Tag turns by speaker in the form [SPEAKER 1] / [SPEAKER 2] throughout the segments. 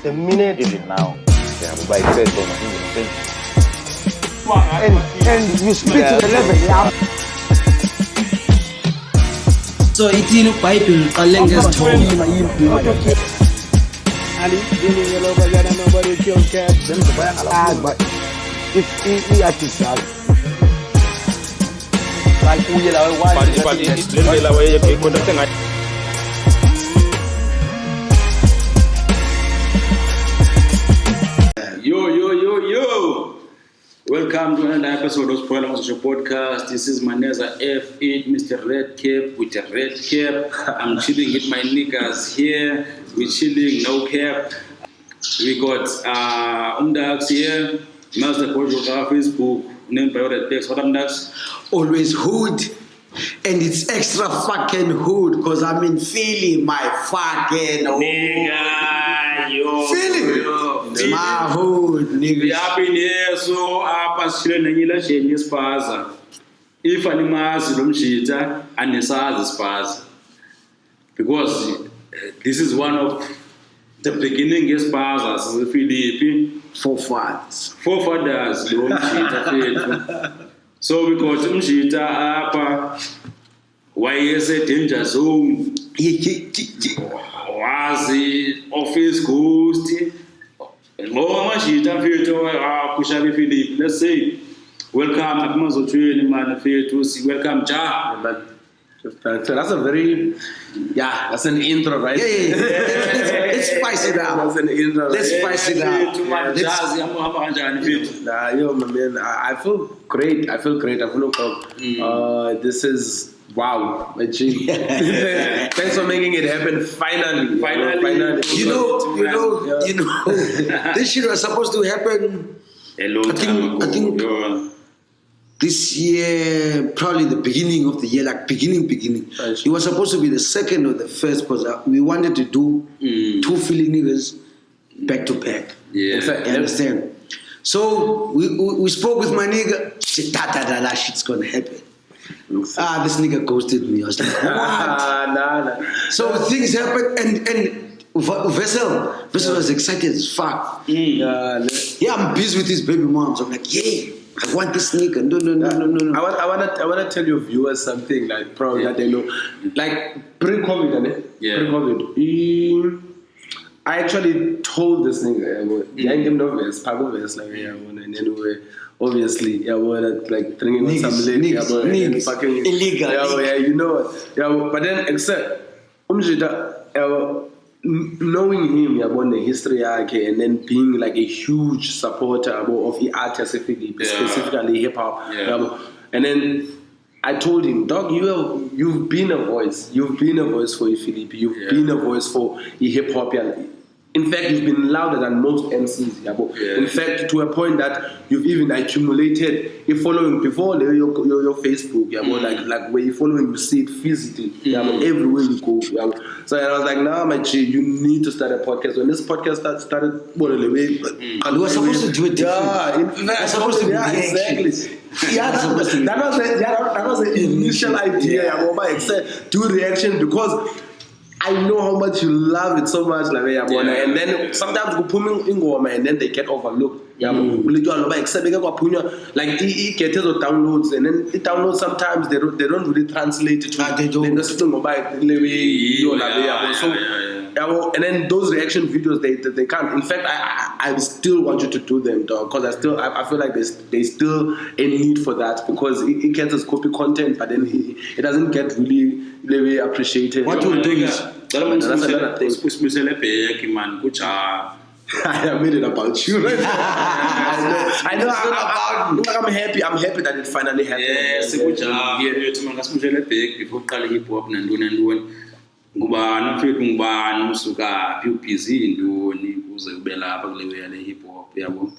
[SPEAKER 1] The minute even now, by and you speak to the level, yeah.
[SPEAKER 2] So it's in Bible, Qalazive told
[SPEAKER 1] Nobody kills cats. But if he had to start, like we
[SPEAKER 3] Yo. Welcome to another episode of Sphola Nama Zotsho podcast. This is Maneza F8, Mr. Red Cap with a red cap. I'm chilling with my niggas here. We're chilling, no cap. We got Umdax here, MellzDaGodd on Facebook, named by Red Text. What Umdax?
[SPEAKER 2] always hood. And it's extra fucking hood because I'm in Philly, my fucking hood.
[SPEAKER 3] Nigga, yo.
[SPEAKER 2] Philly? My hood, nigga.
[SPEAKER 3] We have been here, so I'm chilling in the Spaza. If animals don't cheat, and the Spaza. Because this is one of the beginning of Spaza, the Philippines. Forefathers don't cheat. So we got Mshita Apa, why is a danger zone? Was the office ghost? Let's say, welcome at NamaZotsho, welcome, Ja.
[SPEAKER 4] So that's a very, that's an intro, right?
[SPEAKER 2] Yeah. Let's spice it up.
[SPEAKER 4] That's an intro.
[SPEAKER 2] Let's spice it up.
[SPEAKER 4] Yo, my man, I feel great. I feel okay. This is wow. Thanks for making it happen. Finally.
[SPEAKER 2] You know, this shit was supposed to happen.
[SPEAKER 3] A long time ago.
[SPEAKER 2] I think this year, probably the beginning of the year, like beginning. It was supposed to be the second or the first because we wanted to do two Philly niggas back to back.
[SPEAKER 3] Yeah.
[SPEAKER 2] You understand? So we spoke with my nigga. Said, that shit's gonna happen. This nigga ghosted me. I was like, what?
[SPEAKER 4] Nah.
[SPEAKER 2] So things happened and Vessel was excited as fuck. Yeah, I'm busy with his baby moms. I'm like, yeah, I want this nigga. No.
[SPEAKER 4] I wanna tell your viewers something like probably that they know. Like pre-COVID, pre-COVID. I actually told this nigga, and then obviously, like drinking with some lady, fucking
[SPEAKER 2] illegal.
[SPEAKER 4] Yeah, you know it. But then except knowing him about the history and then being like a huge supporter of the artists, specifically hip hop. And then I told him, dog, you've been a voice. You've been a voice for Philippe. You've been a voice for hip hop. In fact, you've been louder than most MCs. In fact, to a point that you've even accumulated a following before your Facebook. Like where you're following, you see it physically. Everywhere you go. So I was like, nah, my G, you need to start a podcast. When this podcast started,
[SPEAKER 2] You were supposed to do it different.
[SPEAKER 4] Exactly. That was the initial idea. Except do reaction because I know how much you love it so much, and then sometimes you put me in Goma and then they get overlooked. Like he gets the downloads and then the downloads sometimes they don't really translate it to
[SPEAKER 2] they don't.
[SPEAKER 4] And then those reaction videos they can't. In fact, I still want you to do them, dog, because I feel like there's still a need for that because it gets us copy content, but then it doesn't get really appreciated.
[SPEAKER 2] What we're doing is
[SPEAKER 4] that's another thing. I made it about you. I know. I'm happy. I'm happy that it finally happened.
[SPEAKER 3] Yes, good job. Ngubani mfethu ngubani usuka phi busy indoni uze ube lapha kule way le hip hop yabo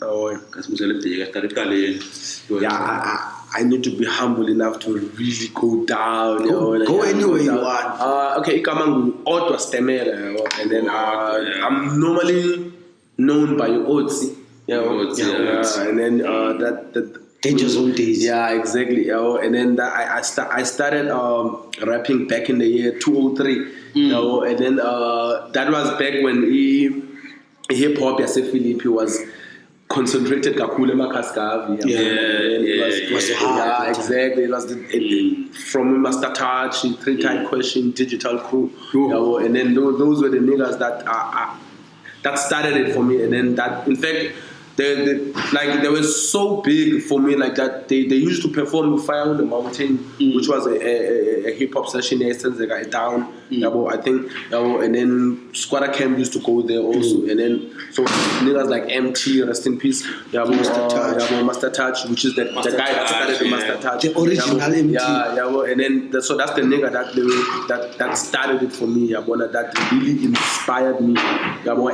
[SPEAKER 3] kasibuzele bheka start eqaleni.
[SPEAKER 4] I need to be humble enough to really go down.
[SPEAKER 2] Go anywhere you want.
[SPEAKER 4] Okay, igama Odwa Stemela, and then I'm normally known by Otsi. And then
[SPEAKER 2] Danger Zone days.
[SPEAKER 4] Yeah, exactly. And then I started rapping back in the year 2003. And then that was back when hip hop Philippe was concentrated kakule Maxhoseni. It was hard. Exactly. It was from Master Touch, 3-Type Question, Digital Crew. And then those were the niggas that started it for me. And then that, in fact, they were so big for me, like that they used to perform with Fire on the Mountain, which was a hip hop session since they got down. I think, and then Squatter Camp used to go there also, and then so niggas like MT, rest in peace, Master Touch, which is the guy that started the Master Touch,
[SPEAKER 2] the original MT.
[SPEAKER 4] And then so that's the nigga that started it for me, that really inspired me,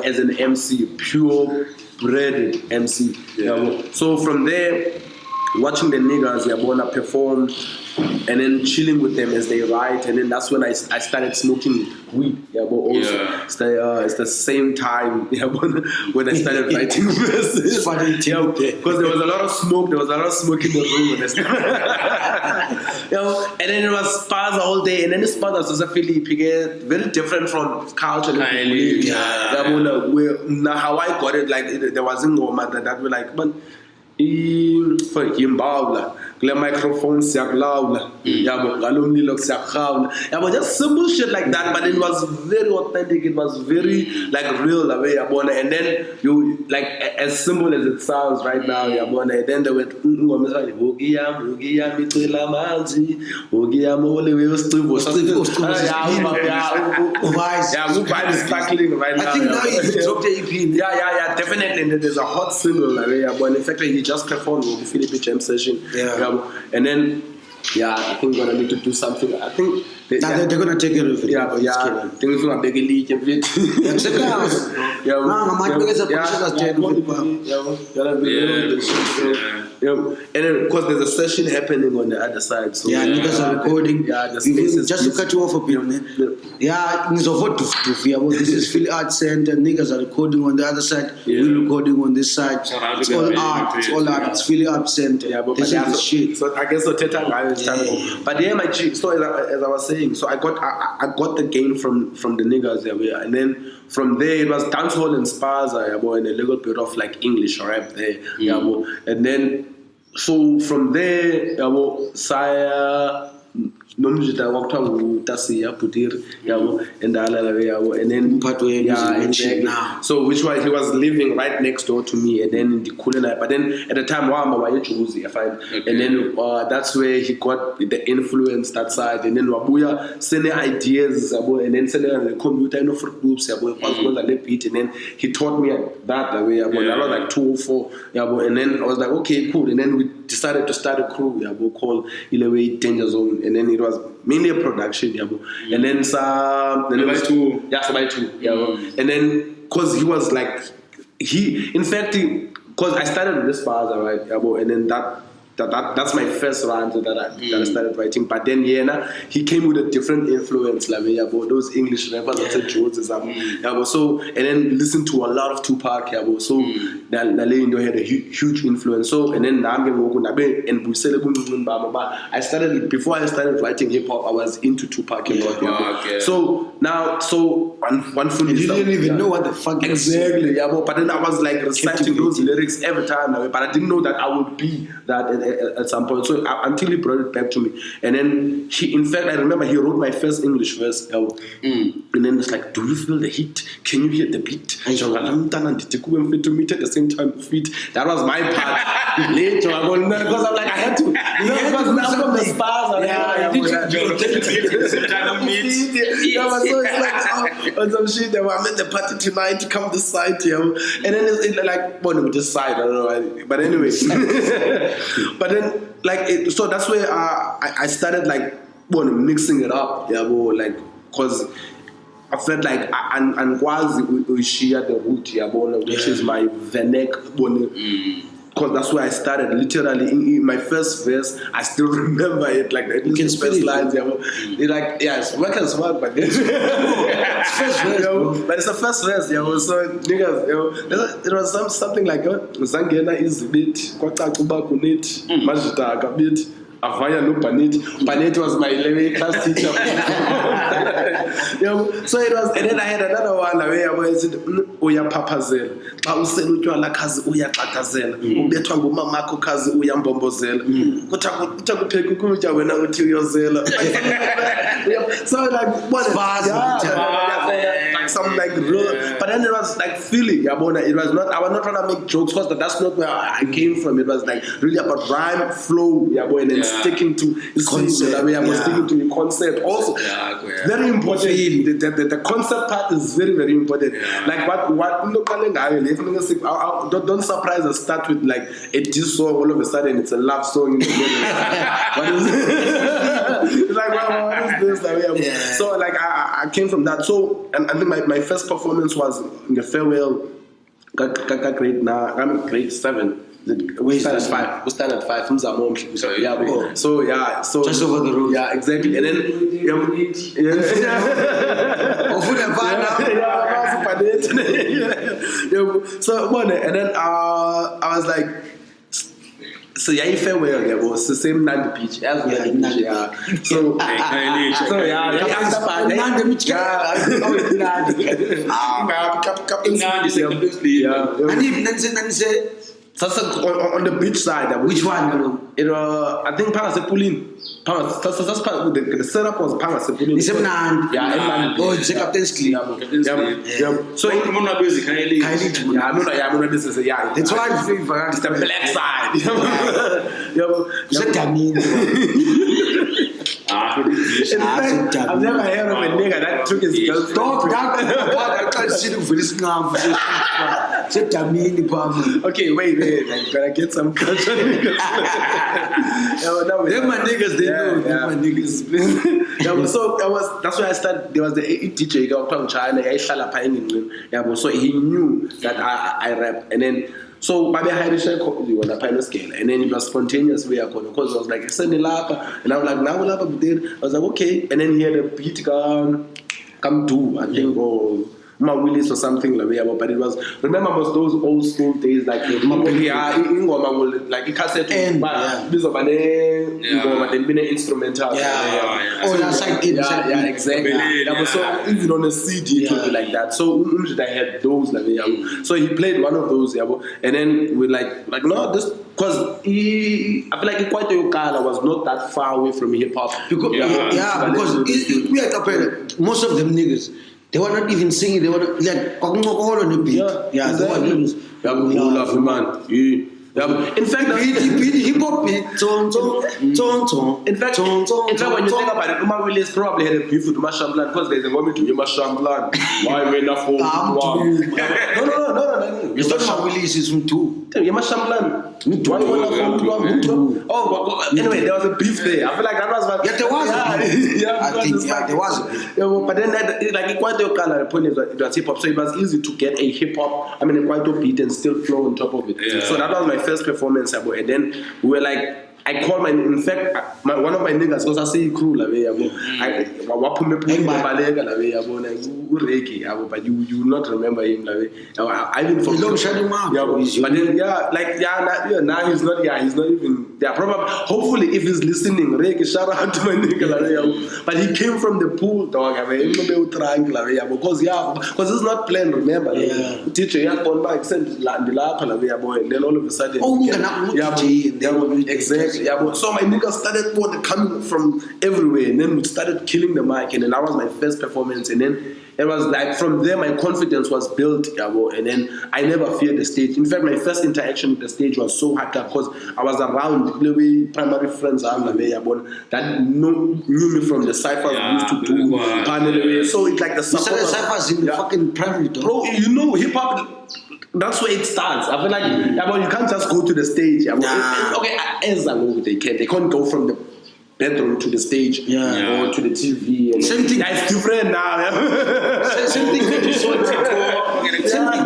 [SPEAKER 4] as an MC, pure bred MC. So from there, watching the niggas perform and then chilling with them as they write, and then that's when I started smoking weed. It's the same time when I started writing verses. Because there was a lot of smoke, there was a lot of smoke in the room. And then it was Spaza all day, and then the Spaza was a Philippe, very different from culture. Now how I got it, like there wasn't that were like, but for Yimbabla, kule microphone siyakulawula, ngalomlilo siyakhawula, just simple shit like that, but it was very authentic, it was very like real away, and then you like as simple as it sounds right now, and then they went sparkling right now.
[SPEAKER 2] I think now you dropped the EP.
[SPEAKER 4] Yeah, definitely. And there's a hot single, in fact, he just performed with the Philippe Jam session. And then, I think we're gonna need to do something. I think
[SPEAKER 2] they're gonna take care of it.
[SPEAKER 4] I think we're gonna beg a leak a bit. And then, because there's a session happening on the other side. So
[SPEAKER 2] niggas are recording.
[SPEAKER 4] Just
[SPEAKER 2] to cut you off a bit, man. This is Philly Art Center. Niggas are recording on the other side. We're recording on this side. It's all art. It's all art. It's Philly Art Center. This is shit.
[SPEAKER 4] So I guess but my chick. So as I was saying, so I got the game from the niggas and then from there it was dancehall and Spaza, and a little bit of like English rap there, and then so from there, Saya nomjita wakuthiwa Tasiya Putiri, and then exactly. So which was he was living right next door to me, and then in the Kulina. But then at the time, I find, and then that's where he got the influence that side, and then Wabuya sending ideas, and then sending the computer for groups, and then he taught me that way. I was like 204, and then I was like, okay, cool, and then we decided to start a crew called Ileway Danger Zone, and then it was mainly a production, and then and then because he was like in fact because I started with this Spaza, right, and then that's my first rant that I started writing. But then he came with a different influence, like those English rappers that said Jones so and then listened to a lot of Tupac, so Nalendo had a huge influence. So and then I started before I started writing hip hop, I was into Tupac a lot. So now one full
[SPEAKER 2] you didn't even know what the fuck
[SPEAKER 4] exactly, but then I was like reciting those lyrics every time, but I didn't know that I would be that at some point. So until he brought it back to me, and then in fact, I remember he wrote my first English verse, and then it's like, do you feel the heat? Can you hear the beat? At the same time, feet. That was my part. Later, because I'm like, I had to, because now from the Spaza, so it's like on some shit that I'm at the party tonight to come this side, and then it's like, this side, I don't know, but anyway. But then, like, so that's where I started, like, mixing it up, like, because I felt like and quasi we share the root, which is my Venek, because that's where I started. Literally, in my first verse, I still remember it. Like at least the first lines. It's like, it's work and smart, but it's first verse, but it's the first verse. So niggas, it was something like Zangena is bit, Kota Kuba Kunit, Majita bit. Avaya no Panet. Panet was my 11th class teacher. So it was, and then I had another one where I was Uya Papazel. Pauselutua la kazi Uya Katazela. Ubetwangu mamako kazi Uya Mbombozela. Kutakuja when I would tell yourself. So like what like some like real, but then it was like feeling. It was not. I was not trying to make jokes because that's not where I came from. It was like really about rhyme, flow, and then sticking to the concept. I was sticking to the concept. Also, very important. The concept part is very, very important. Like don't surprise us. Start with like a diss song. All of a sudden, it's a love song. What is like what is this? So like I came from that. So and I think my first performance was in the farewell. Grade 7. We stand at 5. We stand at 5. So so
[SPEAKER 2] just over the road.
[SPEAKER 4] Yeah, exactly. And then so and then I was like, so farewell, was the same Nandi Beach as well. So on the beach side,
[SPEAKER 2] which one?
[SPEAKER 4] I think Pangasepulin. The setup was Pangasepulin.
[SPEAKER 2] Oh, it's a Captain's Clean.
[SPEAKER 4] So I'm not busy. That's why it's the black side. In fact, I've never heard of a nigga that took his girlfriend. Okay, wait, I gotta get some culture. They're my niggas, they know. They're my niggas. So that's why I started. There was the teacher, he got from China. So he knew that I rap, and then. So maybe I had a share on a pilot scale, and then it was spontaneous way because I was like, send and I was like, now I was like, okay, and then he had a beat come to, I think, or my Willis or something like that. But it was those old school days like like it cassette and this of an instrumental. Oh, that's like exactly. That was so even on a CD it would be like that. So I had those like so he played one of those and then we like no this because I feel like Kwaito Yokala was not that far away from hip hop because
[SPEAKER 2] because we are most of them niggas. They were not even singing. They were like on the beat. Exactly. In fact, hip hop beat. In fact, when you think about it, Uma Willis probably had a beef with Mashamblan because there's a moment to Mashamblan. Why when I fall? No. It's not Uma Willis, it's too. Mashamblan. Oh, anyway, there was a beef there. I feel like that was what. Yeah, there was. There was. But then, like, quite a color. The point is that it was hip hop, so it was easy to get a hip hop. I mean, a quite a beat and still flow on top of it. So that was my first performance, and then we were like. I called in fact, one of my niggas, because I say crew, but you will not remember him. I even forgot. But then, now he's not even, probably, hopefully, if he's listening, shout out to my nigga. But he came from the pool, dog. Because it's not planned, remember? Teacher, he had gone back, sent the lap, and then all of a sudden, exactly. So my niggas started coming from everywhere, and then we started killing the mic, and then that was my first performance, and then it was like from there my confidence was built, and then I never feared the stage. In fact, my first interaction with the stage was so hard because I was around the primary friends that knew me from the ciphers we used to do. So it's like the ciphers in the fucking primary, bro. Hip hop. That's where it starts. I feel like you can't just go to the stage. Okay, as I know they can't go from the bedroom to the stage or to the TV. And same thing. It's different now. Same thing. Same thing.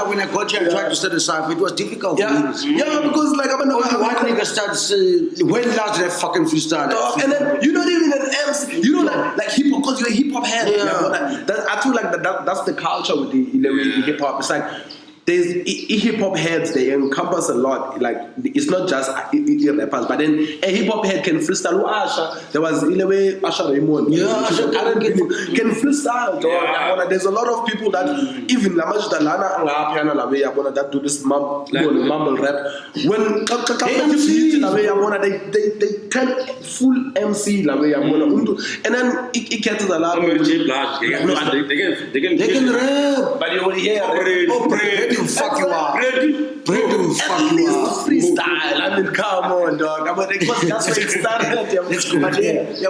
[SPEAKER 2] when I got here, I tried to start a cypher. It was difficult.
[SPEAKER 4] Yeah, because like I'm
[SPEAKER 2] Only one nigga starts. When last did I fucking freestyle?
[SPEAKER 4] and then you're not even an MC. You know, like hip hop, because you're a hip hop head. I feel like that's the culture with the hip hop. It's like there's hip hop heads. They encompass a lot. Like it's not just rappers, but then a hip hop head can freestyle. Asha, there was in a way Asha Raymond. Can freestyle. There's a lot of people that even that do this mumble rap. When they turn full MC and then it gets a lot. They can rap, but you will hear. Fuck you up. Bread will fuck you up. Freestyle. I mean, come on, dog. That's where it started.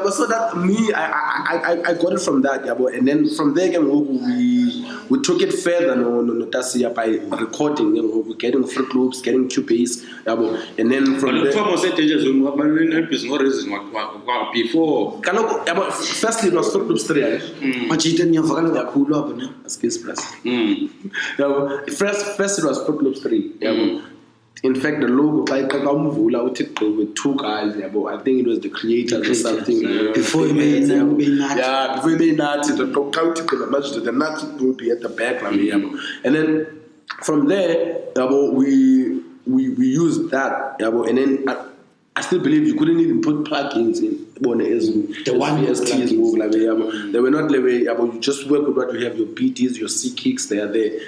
[SPEAKER 4] But so that me, I got it from that. And then from there, we took it further by recording. We're getting Fruit Loops, getting Cubase. And then from there. Before. Firstly, it was Fruit Loops 3. First it was Fruit Loops 3. In fact, the logo with two guys. I think it was the creators or something.
[SPEAKER 2] Before he made Nazi.
[SPEAKER 4] Before he made Nazi, the Nazi would be at the back. And then from there, we used that. And then I still believe you couldn't even put plugins in the one STs move. They were not you just work with what you have, your BTs, your C kicks, they are there.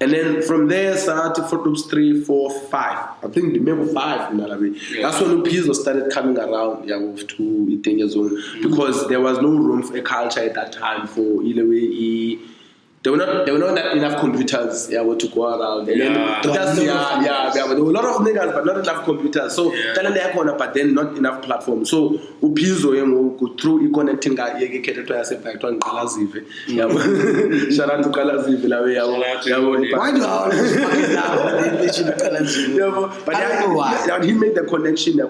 [SPEAKER 4] And then from there started Fruit Loops 3, 4, 5. I think remember 5 That's when Phzo started coming around to Itenga Zone, because there was no room for a culture at that time for there were not enough computers to go around. And then there were a lot of niggas but not enough computers. So but then not enough platforms. So Phzo through connecting Qalazive. Shout out to Qalazive. Why do I always fucking mention Qalazive? But I don't know why. He made the connection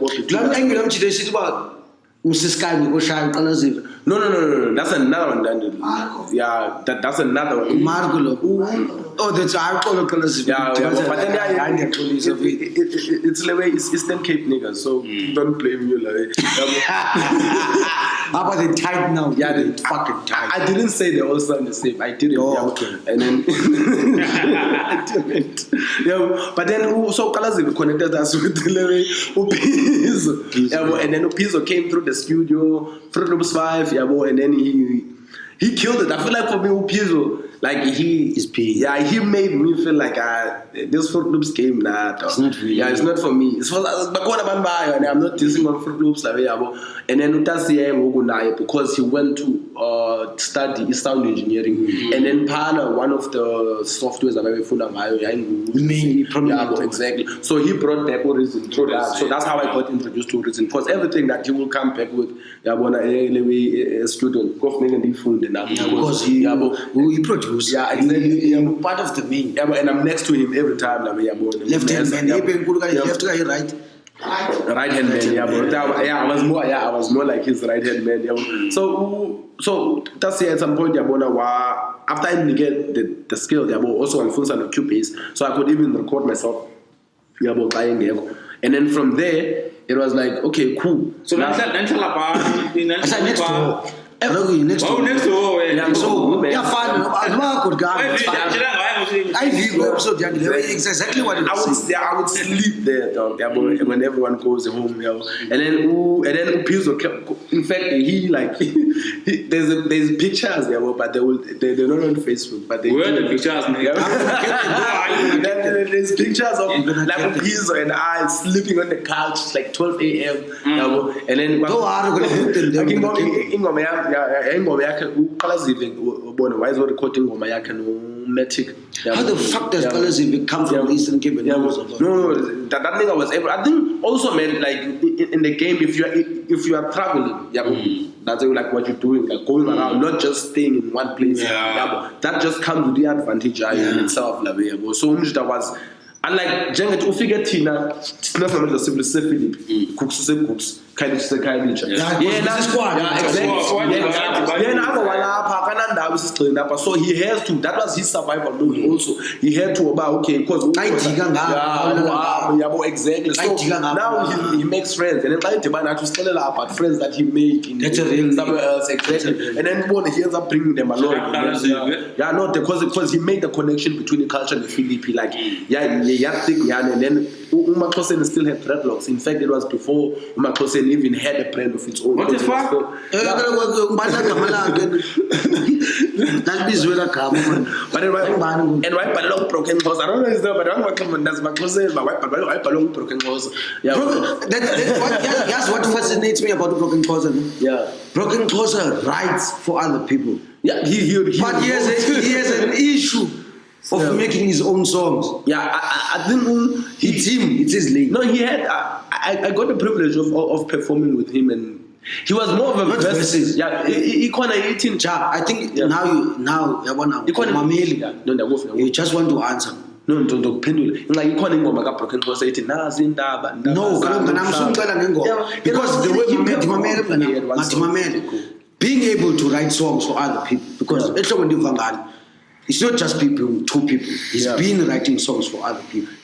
[SPEAKER 4] No, that's another one. Yeah, that's another one. Oh, that's alcohol. Yeah, but then it's Eastern Cape niggas, so don't blame you.
[SPEAKER 2] How about they tight now?
[SPEAKER 4] Yeah, they fucking tight. I didn't say they all sound the same. I didn't. Okay. And then I didn't. But then so Qalazive connected us with Phzo. And then Phzo came through the studio, Fruit Loops 5, and then he killed it. I feel like for me, Phzo, like he made me feel like this Fruit Loops game, it's not really. Yeah, it's not for me. It's for and I'm not dissing on Fruit Loops, and then because he went to study sound engineering, and then Pana, one of the softwares that I found exactly. So he brought back Reason through that. So that's how I got introduced to Reason. Because everything that he will come back with, a student, because he produced. Yeah, exactly.
[SPEAKER 2] Part of the main.
[SPEAKER 4] Yeah, and I'm next to him every time.
[SPEAKER 2] Left hand man. Left guy, right?
[SPEAKER 4] Right hand man. I was more like his right hand man. So that's at some point. After I get the skill, also on Funsan on Cubase, so I could even record myself. And then from there, it was like, okay, cool.
[SPEAKER 3] So next door.
[SPEAKER 2] Next door. Fine. Exactly what it was.
[SPEAKER 4] I would sleep there, dog. When everyone goes home, and then Phzo kept. In fact, there's pictures, but they're not on Facebook. But
[SPEAKER 3] where are the pictures?
[SPEAKER 4] There's pictures of Phzo and I sleeping on the couch. It's like 12 a.m. And then why is recording Matic?
[SPEAKER 2] How the fuck does Qalazive come from Eastern Cape?
[SPEAKER 4] No, that nigga was able. I think also, man, like in the game, if you are traveling, that's like what you're doing, like going around, not just staying in one place. That just comes with the advantage in itself. So that was. And like Jenga to figure Tina, it's not from the simple Philip, cooks, kind of exactly. so he has to, that was his survival mode also. He had to okay, because exactly. So now he makes friends, and then but friends that he made in somewhere else, exactly. And then he ends up bringing them along. Because he made the connection between the culture and the Philippi, like and then Maxhoseni still had dreadlocks. In fact, it was before Maxhoseni even had a brand of its own.
[SPEAKER 3] What the fuck?
[SPEAKER 4] And why belong broken house? I don't know, but I'm Maxhoseni, but why belong broken house?
[SPEAKER 2] That's what fascinates me about broken closer.
[SPEAKER 4] Yeah,
[SPEAKER 2] broken closer writes for other people.
[SPEAKER 4] Yeah, he
[SPEAKER 2] but he has an issue of making his own songs.
[SPEAKER 4] Yeah, I think
[SPEAKER 2] it's his lane.
[SPEAKER 4] No, he had. I got the privilege of performing with him, and he was more of a verses. Yeah, he kind of eating.
[SPEAKER 2] I think now you just want to answer.
[SPEAKER 4] No, ndokuphendula like ikhona ingoma ka Broken Closer ethi nazi indaba
[SPEAKER 2] no kana msumcela ngengoma because the way mamele being able to write songs for other people, because ehloko ndiva ngani, it's not just two people, he's been writing songs for other people.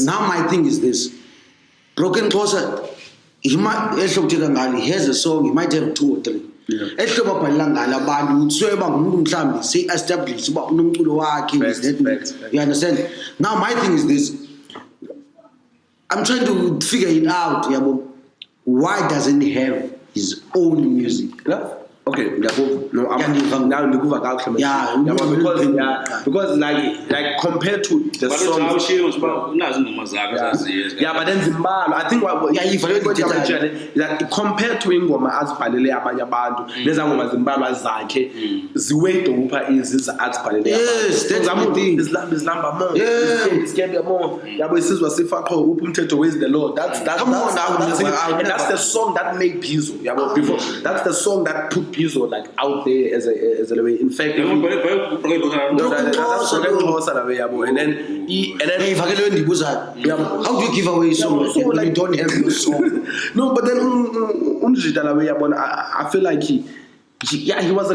[SPEAKER 2] Now my thing is this, Broken Closer, he has a song, he might have 2 or 3. Ehlobo abhalila ngalo abantu utsweba ngumuntu mhlambi say establish uba unomculo wakhe. You understand? Now my thing is this, I'm trying to figure it out, why doesn't he have his own music?
[SPEAKER 4] Okay, because like compared to the songs, but then Zimbabwe, I think that compared to ingoma azibhalele abanye abantu nezangoma Zimbabwe zakhe ziweight upha azibhalele
[SPEAKER 2] yes, that's the thing.
[SPEAKER 4] Islamba more, iskembe more, yabo isizwa sifaqo upha umthetho where's the Lord. That's the song that made Phzo, before that's the song that put Phzo like out there as a way. In fact, and then
[SPEAKER 2] how do you give away songs when you don't have your song?
[SPEAKER 4] No, but then I feel like he was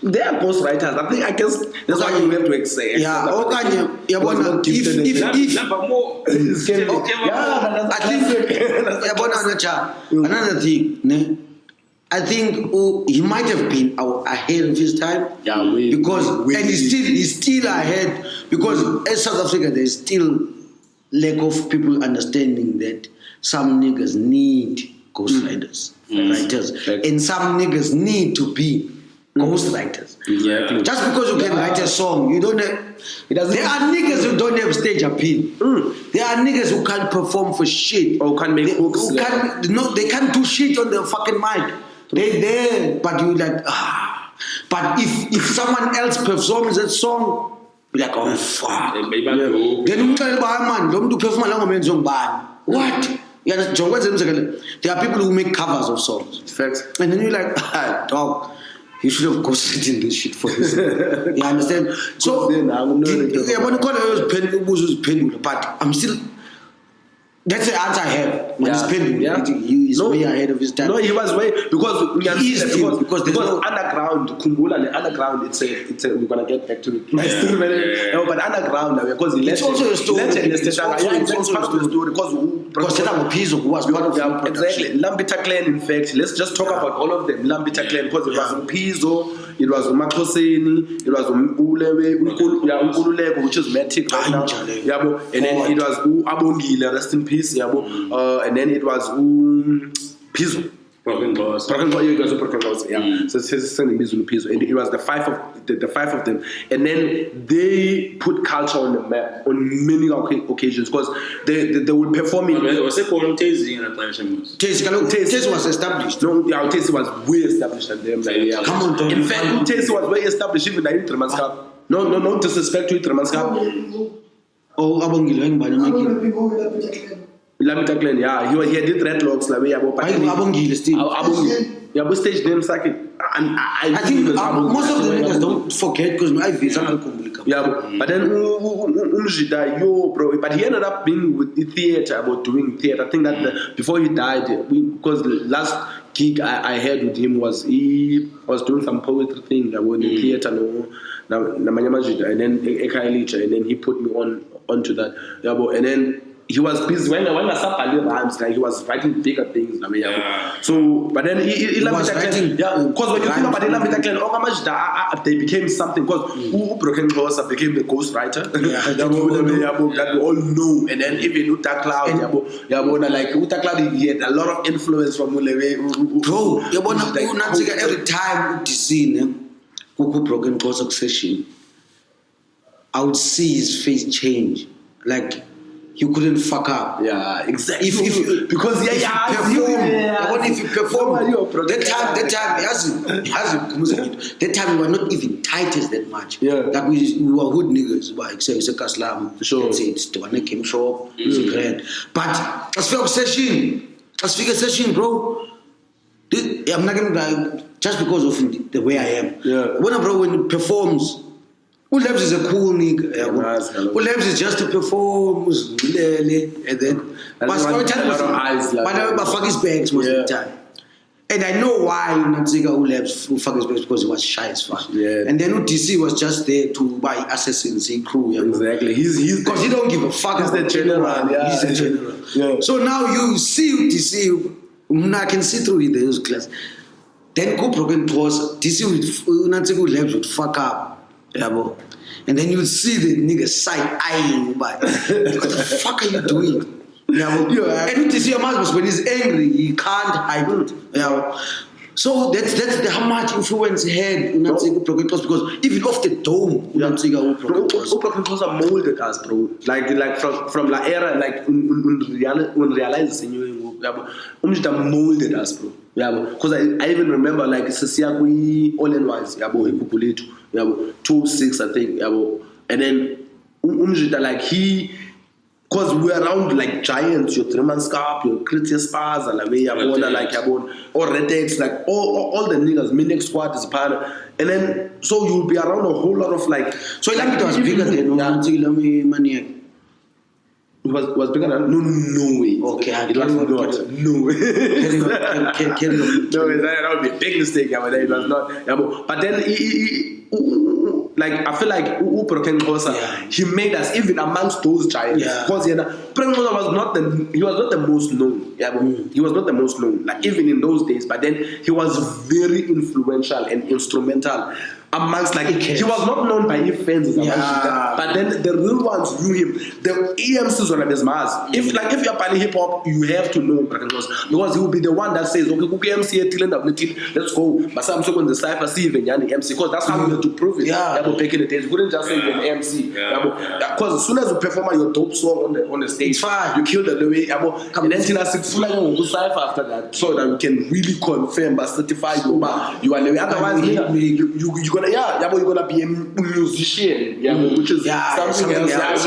[SPEAKER 4] they are ghost writers. I guess that's why you have to accept.
[SPEAKER 2] Another thing, I think he might have been ahead of his time, because and he's still ahead, because in South Africa there's still lack of people understanding that some niggas need ghostwriters, writers, and some niggas need to be ghostwriters.
[SPEAKER 3] Yeah.
[SPEAKER 2] Just because you can write a song, you don't have. There are niggas who don't have stage appeal. There are niggas who can't perform for shit,
[SPEAKER 4] or can't make hooks.
[SPEAKER 2] They can't do shit on the fucking mic. They there, but you like But if someone else performs that song, you're like, oh fuck. Then what? There are people who make covers of songs.
[SPEAKER 4] Facts.
[SPEAKER 2] And then you're like, dog, you should have ghosted in this shit for this. You understand? So but I'm still. That's the answer I have. He is way ahead of his time.
[SPEAKER 4] No, he was way because
[SPEAKER 2] underground.
[SPEAKER 4] Kumbula, the underground. It's a. We're gonna get back to it. But underground, because
[SPEAKER 2] it's also a story.
[SPEAKER 4] It's part of the story because
[SPEAKER 2] Phzo was part of the
[SPEAKER 4] exactly. Lambita Clan, in fact, let's just talk about all of them. Lambita Clan, because it was Phzo, it was Maxhoseni, it was Ukululeko, which is Matic right now. And then it was Abongile, rest in peace. And then it was Phzo.
[SPEAKER 3] Broken Closer.
[SPEAKER 4] So it's sending Phzo. And it was the five of them. And then they put culture on the map on many occasions, because they would perform in.
[SPEAKER 3] Was it called Tasing at
[SPEAKER 2] Taste was established.
[SPEAKER 4] No, Taste was way established than them.
[SPEAKER 2] Come on,
[SPEAKER 4] in fact, Taste was way established even like Tremans Cup. No disrespect to Tremans Cup.
[SPEAKER 2] Oh, Abongile,
[SPEAKER 4] Lamita Clan, he did dreadlocks like
[SPEAKER 2] Abongile still.
[SPEAKER 4] We staged them second. And I think
[SPEAKER 2] most of the niggas don't forget, because my visa
[SPEAKER 4] but then but he ended up being with the theater, about doing theater. I think that before he died, because the last gig I had with him was he was doing some poetry thing in the theater, and then and then he put me onto that, and then he was busy when I started rhymes, like he was writing bigger things. So, but then he was writing, because when you think about it, they became something. Because Broken Closer became the ghost writer that we all know, and then even Uta Cloud, like Uta Cloud, he had a lot of influence from Ulewe.
[SPEAKER 2] Bro, every time you see Broken Closer session, I would see his face change, like. You couldn't fuck up.
[SPEAKER 4] Yeah, exactly.
[SPEAKER 2] If you perform, that time we were not even tight as that much.
[SPEAKER 4] Yeah.
[SPEAKER 2] Like we were hood niggas, but except it's a Kaslam.
[SPEAKER 4] Sure.
[SPEAKER 2] It's the one that came shop, it's a grand. But as for session, bro. I'm not gonna lie, just because of the way I am.
[SPEAKER 4] Yeah.
[SPEAKER 2] When he performs. Ulebs is a cool nigga. Ulebs is just to perform, and then but fuck his bags most of the time. And I know why Nanziga Ulebs fuck his bags, because he was shy as fuck.
[SPEAKER 4] Yeah.
[SPEAKER 2] And then UTC was just there to buy assassins, crew.
[SPEAKER 4] Exactly. He's
[SPEAKER 2] because he don't give a fuck.
[SPEAKER 4] He's the general.
[SPEAKER 2] He's the general.
[SPEAKER 4] Yeah.
[SPEAKER 2] So now you see UTC, I can see through those class. Then go broken pause. DC with Nanziga Ulebs would fuck up. And then you would see the nigga side eyeing, but what the fuck are you doing? And you see your man when he's angry, he can't hide it. So that's how much influence he had in because even off the dome,
[SPEAKER 4] molded us, bro. Like from la era, like when realizing you molded us, bro. Because I even remember like Sisiakui all in wise, 206, I think, and then like he. Because we're around like giants, your Treman Scarp, your Critias Spaza, like or Redex, like all the niggas, Minex Squad is part of, and then so you'll be around a whole lot of like. So like it was bigger than Maniac. It was bigger than no way.
[SPEAKER 2] Okay,
[SPEAKER 4] it was not. No way. No, that would be a big mistake. It was not. But then like I feel like Broken Closer, he made us even amongst those giants. Because Broken Closer was not the most known. He was not the most known. Like even in those days, but then he was very influential and instrumental amongst like he was not known by his fans, but then the real ones knew him. The EMCs were like his Mars. If you're planning hip hop, you have to know Broken Closer because he will be the one that says, okay, MC let's go. But some so when the cipher see even MC because that's how you have to prove it. Back in the days, you couldn't just say you're an MC. Because as soon as you perform your dope song on the stage, you kill the way. And then till I say full cipher after that, so that we can really confirm but certify you are the way. Otherwise, you're gonna be a musician, which is something else.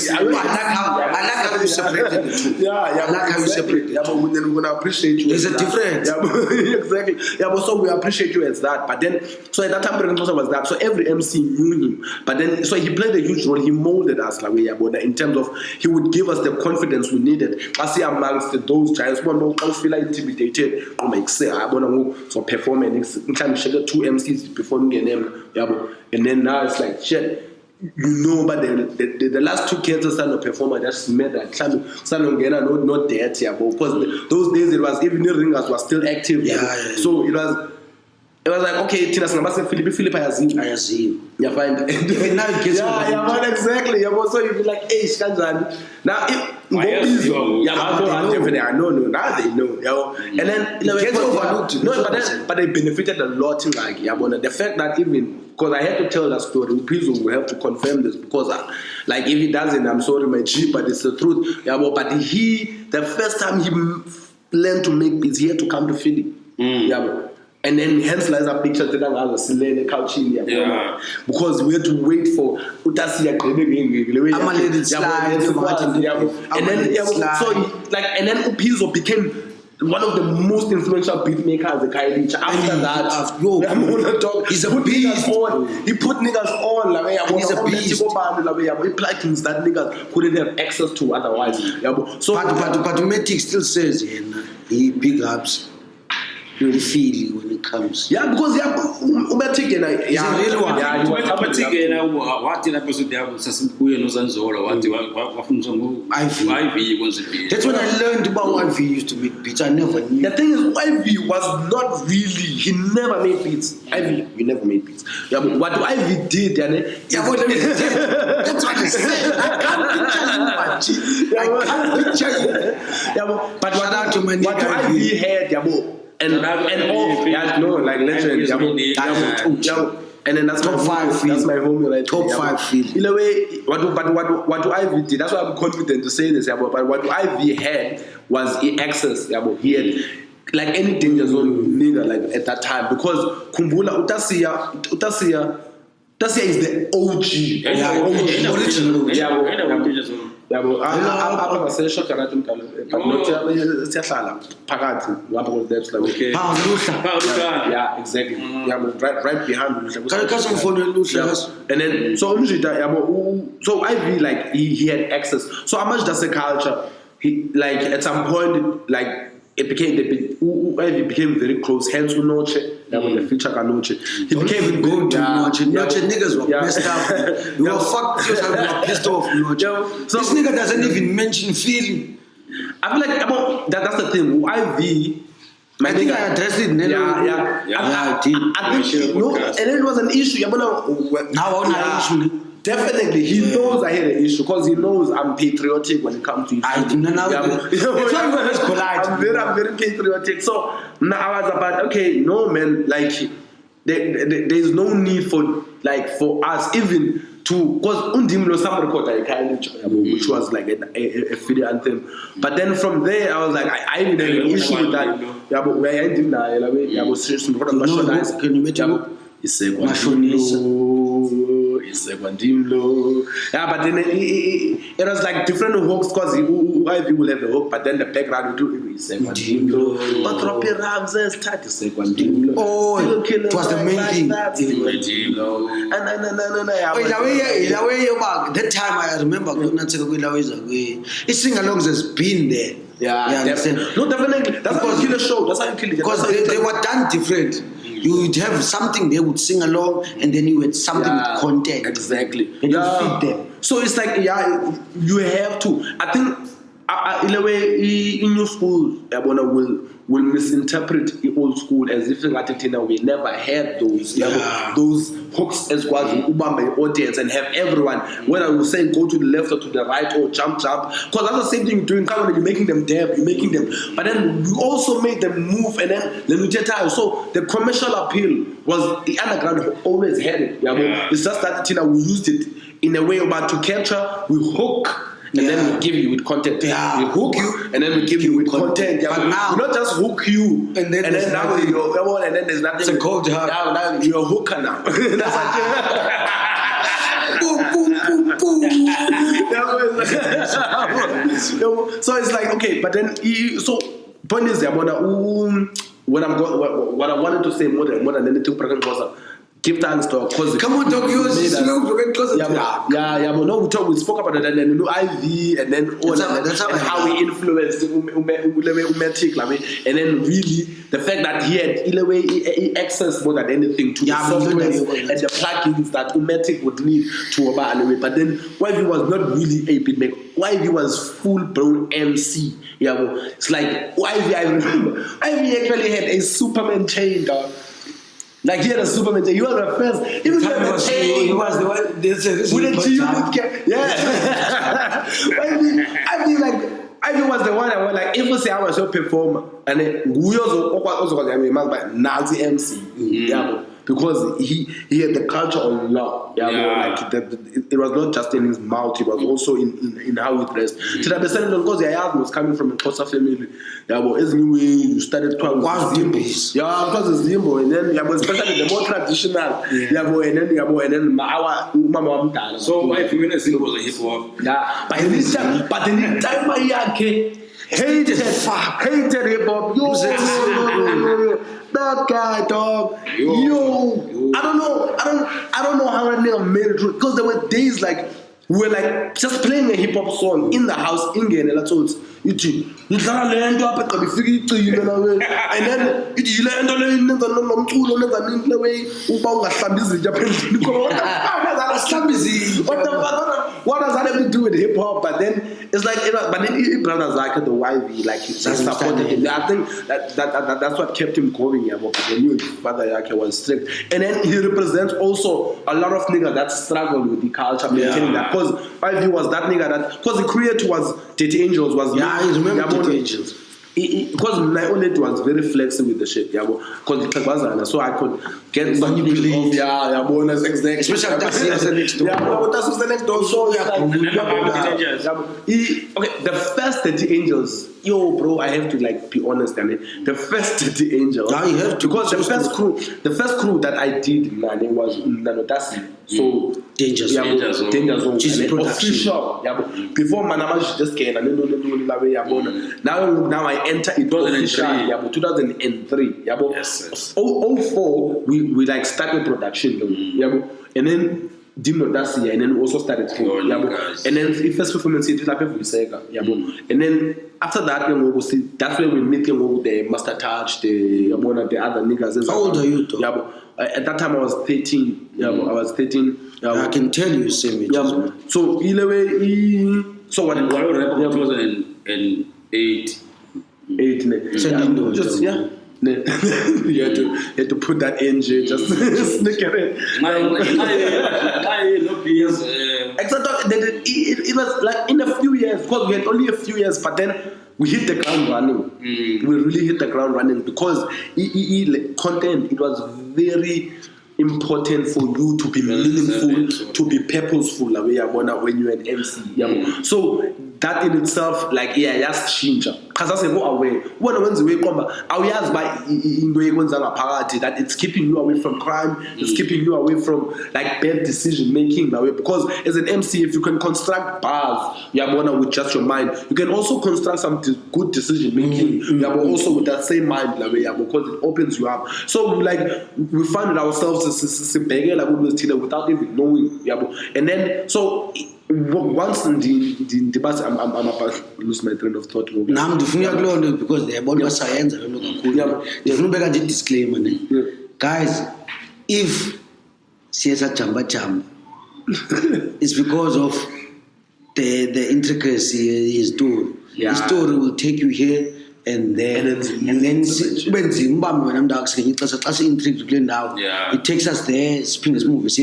[SPEAKER 2] I like how you separated the two. I like how you separated.
[SPEAKER 4] But then we're gonna appreciate you.
[SPEAKER 2] There's a difference.
[SPEAKER 4] Exactly. But so we appreciate you as that. But then, so at that time, Broken Closer was that. So every MC knew him. But then, so he played a huge role. He molded us like in terms of he would give us the confidence we needed. I see amongst those giants, one more feel intimidated. So performing. Sometimes two MCs performing a name. And then now it's like shit. But the last two kids are starting to perform. I just made that not dead, because those days it was even the ringers were still active. So it was like, okay, Tina Snabasa Philip Ayazim. You find even now it gets exactly. So you be like, hey, Skanzan. Now if now they know. And then gets overlooked. But they benefited a lot in like the fact that even because I had to tell that story, Phzo will have to confirm this because like if he doesn't, I'm sorry, my G, but it's the truth. But the first time he learned to make beats, he had to come to Philly. And then hence lies a picture to the couch in because we had to wait for Utasi and then Phzo became one of the most influential beat makers the Kylie. After that, he's a beast. He put niggas on. He's a beast. He applied things that niggas couldn't have access to otherwise.
[SPEAKER 2] So, but Matic still says he big ups really feel when it comes.
[SPEAKER 4] Yeah, because uMatic and
[SPEAKER 2] He's a real one.
[SPEAKER 4] Yeah, he was
[SPEAKER 3] what in episode they have Sasimbuye no Zanzolo, what YV wants to be.
[SPEAKER 2] That's when I learned about YV used to make beats. I never knew.
[SPEAKER 4] The thing is, YV was not really. He never made beats. YV, he never made beats. Yeah, but what YV did,
[SPEAKER 2] yeah, what that's what I said. I can't picture you, I can't picture you.
[SPEAKER 4] Yeah, but
[SPEAKER 2] Shout out to my nigga
[SPEAKER 4] what YV had, yeah, and all, yeah, no, like legend, yeah, and then that's
[SPEAKER 2] top 5
[SPEAKER 4] that's my homie right
[SPEAKER 2] top
[SPEAKER 4] there,
[SPEAKER 2] 5 feel.
[SPEAKER 4] In a way, what do Ivy did? That's why I'm confident to say this, yeah, but what Ivy had was access, yeah, he had like any danger zone nigga like at that time, because Kumbula Utasia is the OG.
[SPEAKER 2] Original.
[SPEAKER 4] Yeah, but I'm saying shock but not Pagati.
[SPEAKER 3] Okay.
[SPEAKER 4] Yeah, exactly. Yeah, but right behind. And then so Ivy like he had access. So how much does the culture? He like at some point like it became very close. Hence Noche, that was the feature Noche. He became
[SPEAKER 2] good to Noche. Noche niggas were messed up. You were fucked because I was pissed off Noche. So this nigga doesn't even mention feeling.
[SPEAKER 4] I feel like that's the thing. YV,
[SPEAKER 2] I think I addressed it.
[SPEAKER 4] I think no, and then it was an issue.
[SPEAKER 2] Now on an issue.
[SPEAKER 4] Definitely, he knows I had an issue because he knows I'm patriotic when it comes to it.
[SPEAKER 2] I'm
[SPEAKER 4] very patriotic. So now I was about, okay, no man, like there's no need for us even to, because Undimlo some record which was like a Philly anthem. But then from there I was like, I even had an issue with that. Yeah, but where I didn't yeah, but then it was like different hooks because Ivy will have a hook, but then the background will do Segwandimlo. But Robbie Ramses start to Segwandimlo.
[SPEAKER 2] Oh, it was the main thing.
[SPEAKER 4] That
[SPEAKER 2] time I remember it's sing-alongs has been there.
[SPEAKER 4] Yeah, definitely. No, definitely. That's how you kill a show. That's how you kill it.
[SPEAKER 2] Because they were done different. You would have something they would sing along, and then you had something with content.
[SPEAKER 4] Exactly.
[SPEAKER 2] And you feed them.
[SPEAKER 4] So it's like, you have to. I think, in a way, in your school, will misinterpret the old school as if we never had those hooks as well as Ubamba audience and have everyone, whether you say go to the left or to the right or jump. Because that's the same thing you're doing. You're making them dab, but then you also made them move, and then so the commercial appeal was the underground always had it. It's just that we used it in a way about to capture, we hook. And then we give you with content.
[SPEAKER 2] Yeah.
[SPEAKER 4] We hook you, and then we give you with content.
[SPEAKER 2] But now,
[SPEAKER 4] we not just hook you, and then now you're, and then there's nothing.
[SPEAKER 2] It's a cold job.
[SPEAKER 4] Now you're a hooker now. So it's like, okay, but then so point is what I wanted to say more than anything was give thanks to our cousin.
[SPEAKER 2] Come on, dog, you closer.
[SPEAKER 4] Yeah, but no, we spoke about it, and then IV, and then how we influenced Umatic, and then really the fact that he had in a way access more than anything to the software and the plugins that Umatic would need to evaluate. But then YV was not really a beatmaker. YV was full blown MC. It's like YV. I remember YV actually had a Superman chain, dog. Like he had a Superman chain. He was the first. He was the chain.
[SPEAKER 2] He was the one.
[SPEAKER 4] With a G. Yeah. I mean, like. I was the one that was like, if you say I was your performer, and then we also but Nazi MC, because he had the culture on lock, like it was not just in his mouth, it was also in how he dressed. So that the same because the Ayaz was coming from a Xhosa family, you started to because it's Zimbo, and then especially the more traditional, and then our Mama.
[SPEAKER 3] So if you win a Zimbo was a hip hop,
[SPEAKER 4] but the time I hated hip hop. Yo, that guy, dog. Yo. I don't know how that nigga made it through. Because there were days like we were like just playing a hip hop song in the house in Ghana. That's all. ithi ngidlala lento apha egqiba ifika icime nawe and then ithi yile nto le nenza nomculo nenza nini le way uba ungahlambi izinja apha endlini what does that have to do with hip hop? But then it's like, but then brothers like the YV, like he supported him. I think that's what kept him going. Yeah, but they knew his father Yake was strict, and then he represents also a lot of niggas that struggled with the culture, maintaining that. Because YV was that nigga that, because the creator was Dirty Angels was.
[SPEAKER 2] Yeah, I remember Dirty Angels.
[SPEAKER 4] Because my own it was very flexible with the shit, because it was so I could get manipulated. Exactly.
[SPEAKER 2] Especially that's the next door.
[SPEAKER 4] That's the next door. So okay, the first 30 Angels, bro, I have to like be honest, the first 30 Angels.
[SPEAKER 2] Now you have to,
[SPEAKER 4] because the first crew that I did, man, it was Nanodasi. So
[SPEAKER 2] Danger Zone.
[SPEAKER 4] Official. Before Manamash just came, now I enter it official. 2003.
[SPEAKER 3] Yes.
[SPEAKER 4] 04 we like started production. And then Dimo that's year, and then we also started and then the first performance it like and then after that that's when we meet the Master Touch, the other niggas.
[SPEAKER 2] How old are you though?
[SPEAKER 4] At that time I was 13. I was 13.
[SPEAKER 2] I can tell you same age.
[SPEAKER 4] So so what
[SPEAKER 3] 2008.
[SPEAKER 4] Just you had to put that engine, just sneak it in. It was like in a few years, because we had only a few years, but then we hit the ground running. We really hit the ground running because content, it was very important for you to be meaningful, to be purposeful when you're an MC. So that in itself, like, just change. Because I say, go away. When the way come, I will by that it's keeping you away from crime, it's keeping you away from like bad decision making. Because as an MC, if you can construct bars, with just your mind, you can also construct some good decision making. Also with that same mind, because it opens you up. So like we find ourselves without even knowing. And then so once in the bus, I'm about to lose my train of thought.
[SPEAKER 2] Because they are science. Disclaimer, guys. If CSR Chamba, it's because of the intricacy he is doing. The story will take you here and then when intrigued now, it takes us there. Spring move because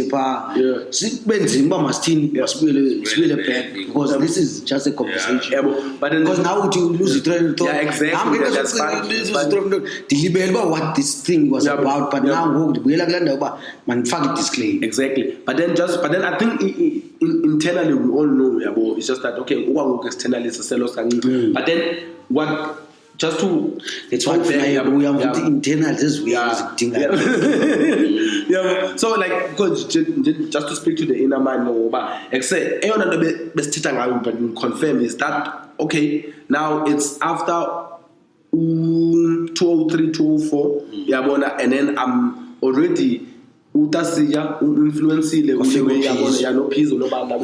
[SPEAKER 2] this is just a conversation.
[SPEAKER 4] But then,
[SPEAKER 2] because now you lose the train of thought.
[SPEAKER 4] Exactly.
[SPEAKER 2] What this thing was about, but now man, fuck it, disclaim.
[SPEAKER 4] Exactly. But then I think internally we all know it's just that okay, externally it's a but then what? Just to
[SPEAKER 2] it's what we are internal this we are
[SPEAKER 4] so like because just to speak to the inner man but say but confirm is that okay now it's after 203 204 and then I'm already utasiya influencile no Phzo no banda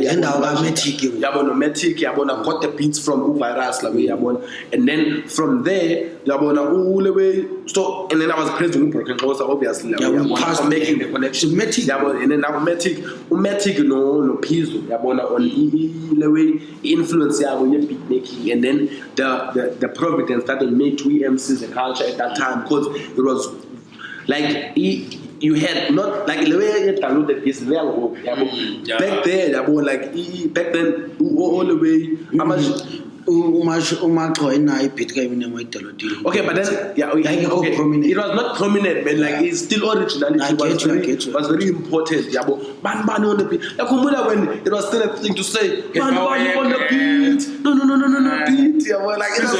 [SPEAKER 4] got the beats from virus and then from there so and then I was praising obviously making the connection and then now Matic no Phzo on influence beat making and then the Providence that they made 2 MCs and culture at that time because it was like you had not like the way you downloaded this back there back then all the way how much okay, but then okay. It was not prominent, but like it's still originality. It was very important. Ban on the beat. Like when it was still a thing to say, ban on the beat. No, beat. Like it was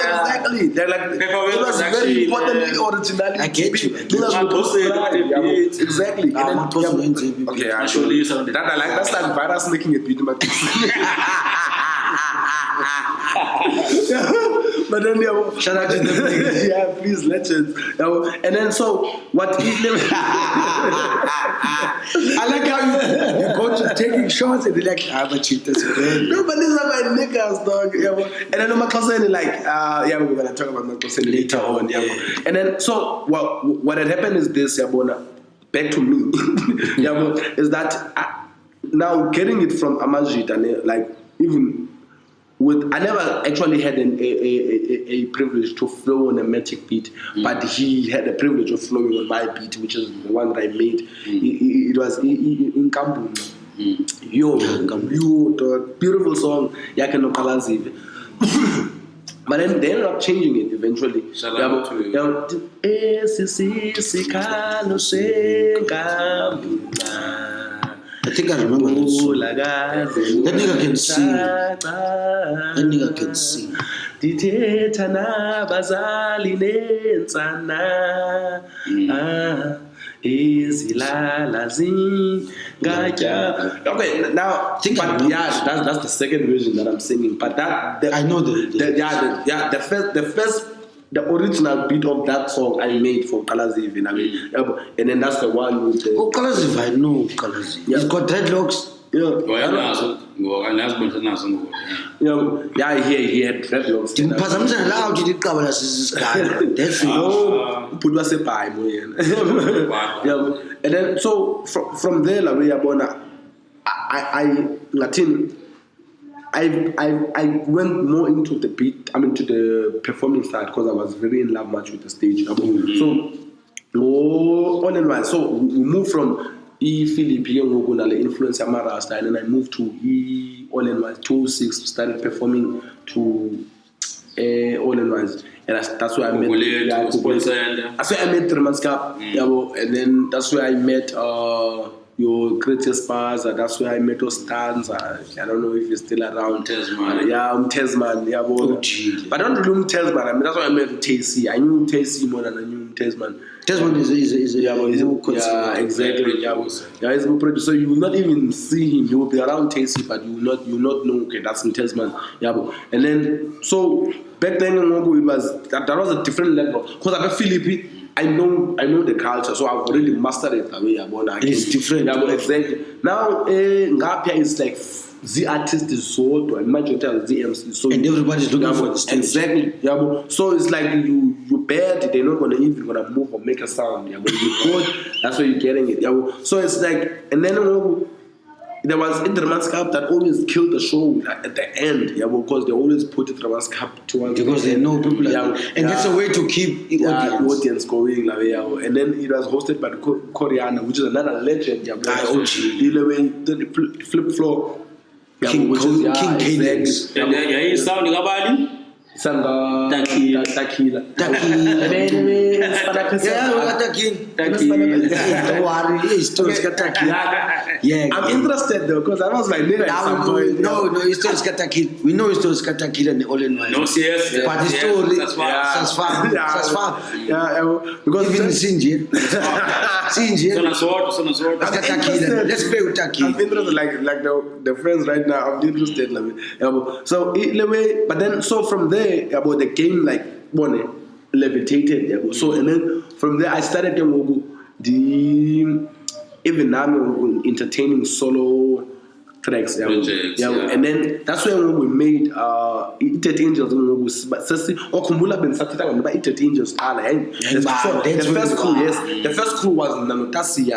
[SPEAKER 4] exactly. They're like it was very important originality.
[SPEAKER 2] I get you.
[SPEAKER 4] Exactly. Okay, I show you something. That I like. That's like virus making a beat. But then,
[SPEAKER 2] Shout out to them niggas.
[SPEAKER 4] yeah, please, legends. And then, so, what he
[SPEAKER 2] I like how you go to taking shots and be like, but cheaters.
[SPEAKER 4] No, but these are my niggas, dog. And then Maxhoseni, like, we're gonna talk about Maxhoseni later on. And then, so what had happened is this, back to me, is that now getting it from Amajit and like even with I never actually had a privilege to flow on a Matic beat, but he had the privilege of flowing on my beat, which is the one that I made. It was in Kambu. Yo, the beautiful song, Yakeno Qalazive. But then they ended up changing it eventually.
[SPEAKER 3] Shout out to you.
[SPEAKER 2] I think I remember that song. That nigga can sing. That nigga can sing.
[SPEAKER 4] Okay, now think but that's the second version that I'm singing. But
[SPEAKER 2] I know
[SPEAKER 4] the original beat of that song I made for Qalazive, and then that's the one with the
[SPEAKER 2] Qalazive, I know Qalazive. He's got dreadlocks.
[SPEAKER 4] He had dreadlocks. And then so from there, I went more into the beat, to the performing side because I was very in love much with the stage. So on and on. So we moved from Philippine influence Amarasta, and then I moved to all in one 206, started performing to all in ones, and that's where I met. That's where I met Tremaskap, and then that's where I met your greatest Spaza. That's where I met Ostanza. I don't know if he's still around.
[SPEAKER 3] Tesman.
[SPEAKER 4] Tesman. But I don't really Tesman. That's why I met Tasey. I knew Tasey more than I knew Tesman.
[SPEAKER 2] Tesman is
[SPEAKER 4] exactly. He's a producer. So you will not even see him. You will be around Tasey, but you will not know. Okay, that's Tesman. And then so back then it was that was a different level because I'm a Philippine. I know the culture, so I've already mastered it.
[SPEAKER 2] It's different.
[SPEAKER 4] Exactly. Now, Ngapia is like the artist is sold, and my hotel the MC. So
[SPEAKER 2] and everybody's looking for the stage.
[SPEAKER 4] Exactly. So it's like you bad, they're not gonna move or make a sound. You good, that's why you're getting it. So it's like, and then there was Intermaskap that always killed the show at the end, because they always put Intermaskap towards
[SPEAKER 2] because they know people and that's a way to keep the
[SPEAKER 4] audience going. And then it was hosted by Koreana, which is another legend. Flip floor.
[SPEAKER 2] King Cadence.
[SPEAKER 3] Yeah, sounding about
[SPEAKER 4] Takila.
[SPEAKER 2] Don't worry, I'm
[SPEAKER 4] interested though, because I was like, nigga, at some point.
[SPEAKER 2] No, it's still Skatakil. We know it's still Skatakil and the all in one.
[SPEAKER 3] No, yes.
[SPEAKER 2] But the story, that's far.
[SPEAKER 4] Because
[SPEAKER 2] even Sinji. Let's play with Taki.
[SPEAKER 4] I'm interested, like the friends right now, I'm interested. So, but then, so from there, about the game, like, levitated. So, and then from there, I started even now entertaining solo tracks. And then that's when we made Itet Angels. But Itet Angels the first crew was Nanotasi.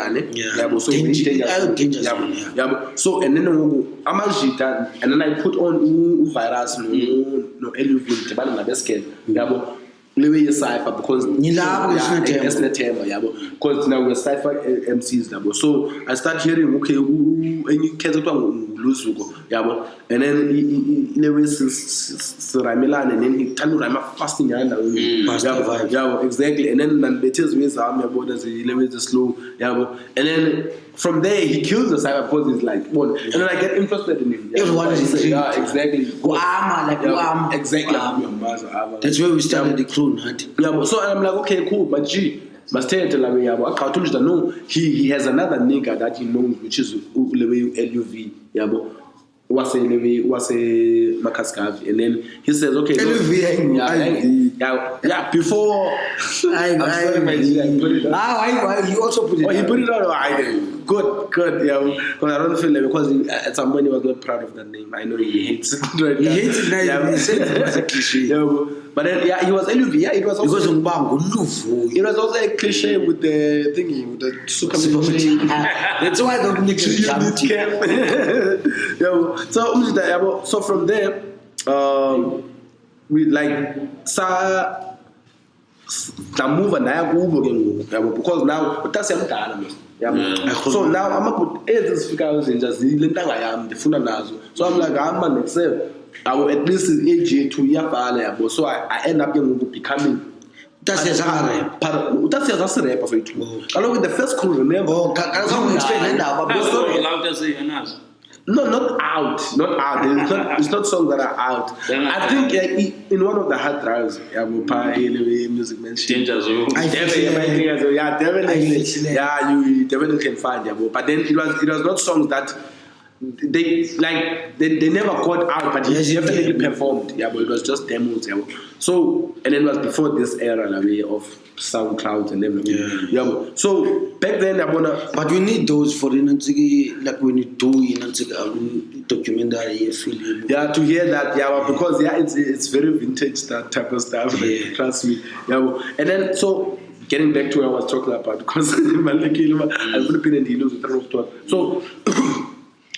[SPEAKER 4] So and then Amajita, and then I put on virus no Eluvin Lewe cipher because because now we're cipher MCs so I start hearing and then Lewe Milan and then he tell Rama fasting exactly and then it is with Lewe the slow and then from there he kills the cipher because he's like and then I get interested in him
[SPEAKER 2] everyone is
[SPEAKER 4] exactly
[SPEAKER 2] exactly that's where we started the crew.
[SPEAKER 4] So I'm like, okay, cool, but must tell no, he has another nigga that he knows, which is LUV, was a Maxhoseni, and then he says, okay, before
[SPEAKER 2] I put it on. You also put it on.
[SPEAKER 4] He put it on. I did. Good, yeah. Because I don't feel like, because at some point he was not proud of that name. I know he hates it. Right now.
[SPEAKER 2] He hates it now.
[SPEAKER 4] Yeah,
[SPEAKER 2] He said it was a cliche.
[SPEAKER 4] Yeah, but then, he was LUV. Yeah, it was also.
[SPEAKER 2] It
[SPEAKER 4] It was also a cliche with the thingy, with the super.
[SPEAKER 2] That's why I don't need to jump.
[SPEAKER 4] So from there, we like move and because now that's so now I'm about this figures in just so I'm like I'm myself. I will at least age 2 years so I end up becoming. That's a rap. That's a rap of it. Along with the first crew, remember? No, not out. It's not songs that are out. I think in one of the hard drives, music mention. Definitely. Yeah, you definitely can find. But then it was not songs that they never got out, but he definitely performed. Yeah, but it was just demos. Yeah. So, and then it was before this era of SoundCloud and everything. Yeah. So back then,
[SPEAKER 2] but you need those for like when you do documentary film.
[SPEAKER 4] Yeah, to hear that. Yeah, because it's very vintage, that type of stuff.
[SPEAKER 2] Yeah.
[SPEAKER 4] Trust me. Yeah. And then so. Getting back to what I was talking about, because I would have been in the illusion of thought. So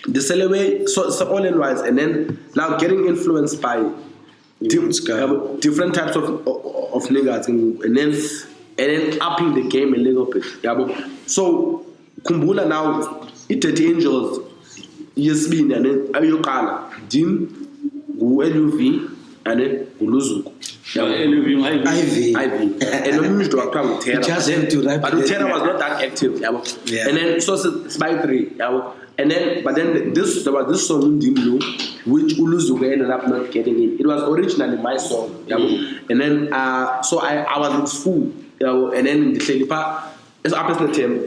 [SPEAKER 4] the Seleway, so all in wise, and then now getting influenced by different types of niggas, and then upping the game a little bit. So Kumbula now, it Angels, Yasmin, and then Ayokala, Jim, LUV, and then Uluzuku. Ivy. And then to account with Terra. But Terra was not that active. And then so Spy 3. And then there was this song Dimlu, which Uluzuku ended up not getting in. It was originally my song. And then so I was in school. And then in the Klelipa, it's opposite term,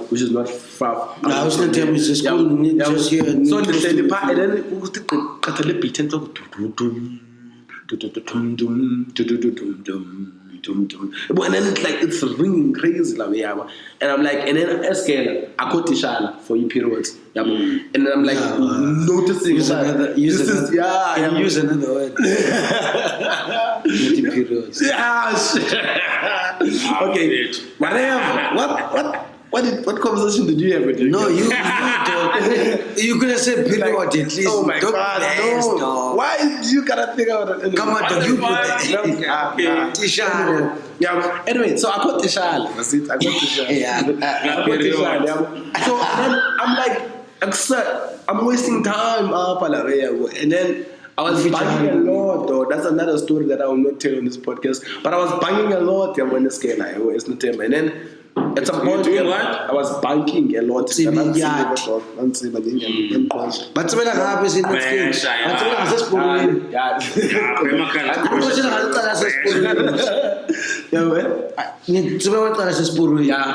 [SPEAKER 4] which is not far.
[SPEAKER 2] No, it's not term, it's a school just here.
[SPEAKER 4] So in the Klelipa, and then we cut a beat and talk. And then it's ringing crazy, and I'm like, and then I got Tishala for you periods, and then I'm like noticing.
[SPEAKER 2] Use another word. Periods.
[SPEAKER 4] Okay, whatever. What conversation did you have with him?
[SPEAKER 2] No, you could have said period at least.
[SPEAKER 4] Oh my God, no. Why do you gotta think about it?
[SPEAKER 2] Come on, dog, you put it. Tishala.
[SPEAKER 4] Yeah. Anyway, so I got Tishala. That's it. I got Tishala.
[SPEAKER 2] Yeah.
[SPEAKER 4] I got Tishala. So then I'm like, I'm wasting time up and then I was banging a lot, though. That's another story that I will not tell on this podcast. But I was banging a lot when the scale it's not him. And then at some point, I was banking a lot.
[SPEAKER 2] But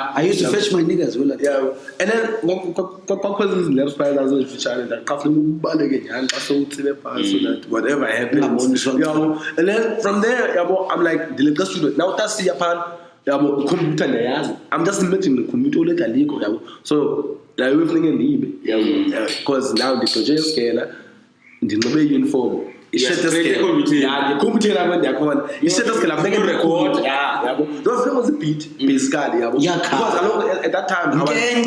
[SPEAKER 2] I used to fetch my niggas.
[SPEAKER 4] Yeah. And then whatever happens. And then from there, I'm like, now that's the Japan. I'm just imagining the computer. So everything in the because now the project scale, the uniform. The computer when they're going. You said that's going to record. Those was a beat, basically. Because at that time, and then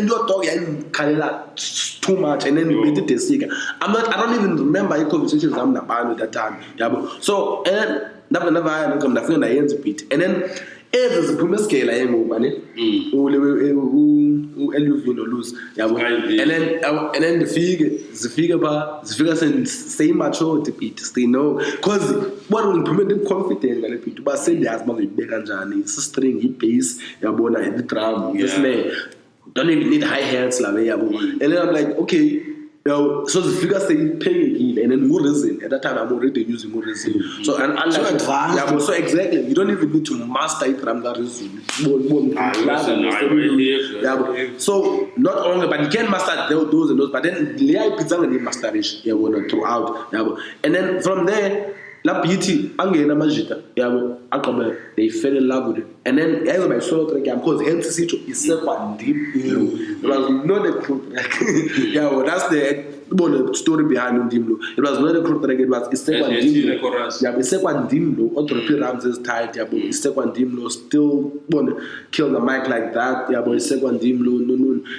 [SPEAKER 4] your dog and Kalila too much, and then we made it a sticker. I don't even remember your conversations I'm not at that time. So and then never I come the friend I ends beat, and then there's a premier scale I am who LUV no lose. And then the figure say mature to beat, stay no. Because what will permit confidence but say there's more big and it's a string, he bass, the drum, don't even need high hats. And then I'm like, okay, So the figure say paying again, and then more reason. At that time, I'm already using more reason. So and
[SPEAKER 2] So advanced.
[SPEAKER 4] Yeah, so exactly. You don't even need to master it from that reason. So not only, but you can master those and those. But then Lea pizza and masteration. Yeah, throughout. Yeah, and then from there. La beauty, angena majita, yeah, they fell in love with it. And then as my solo track, because hence is so deep, it was not a group track. Yeah, well, that's the story behind Dimlo. It was not a group track, it was a second Dimlo. Yeah, a second Dimlo, Otro Ramses tied, yeah, but a second Dimlo still kill the mic like that, yeah, but a second Dimlo,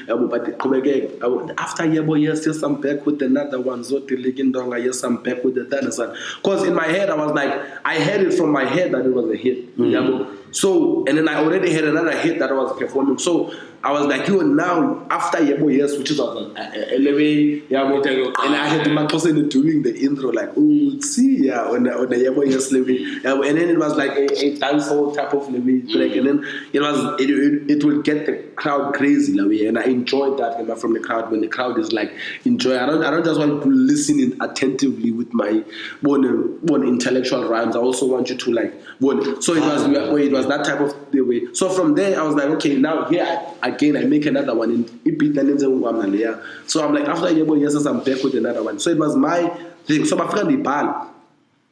[SPEAKER 4] no, but come again. After years, still some back with another one, so till Ligindonga, yes, some back with the third one. Because in my head, I was like, I heard it from my head that it was a hit. Yeah, so, and then I already had another hit that I was performing. So I was like, now after years, which is on elevate, and I had Maxhoseni doing the intro, like, oh, see, yeah, on the years living, and then it was like a dancehall type of living track, and then it would get the crowd crazy, and I enjoyed that from the crowd when the crowd is like enjoy. I don't just want to listen in attentively with my one intellectual rhymes. I also want you to like so it was that type of the way. So from there I was like, okay, now here again I make another one in so I'm like, after years I'm back with another one. So it was my thing. So my friend the band,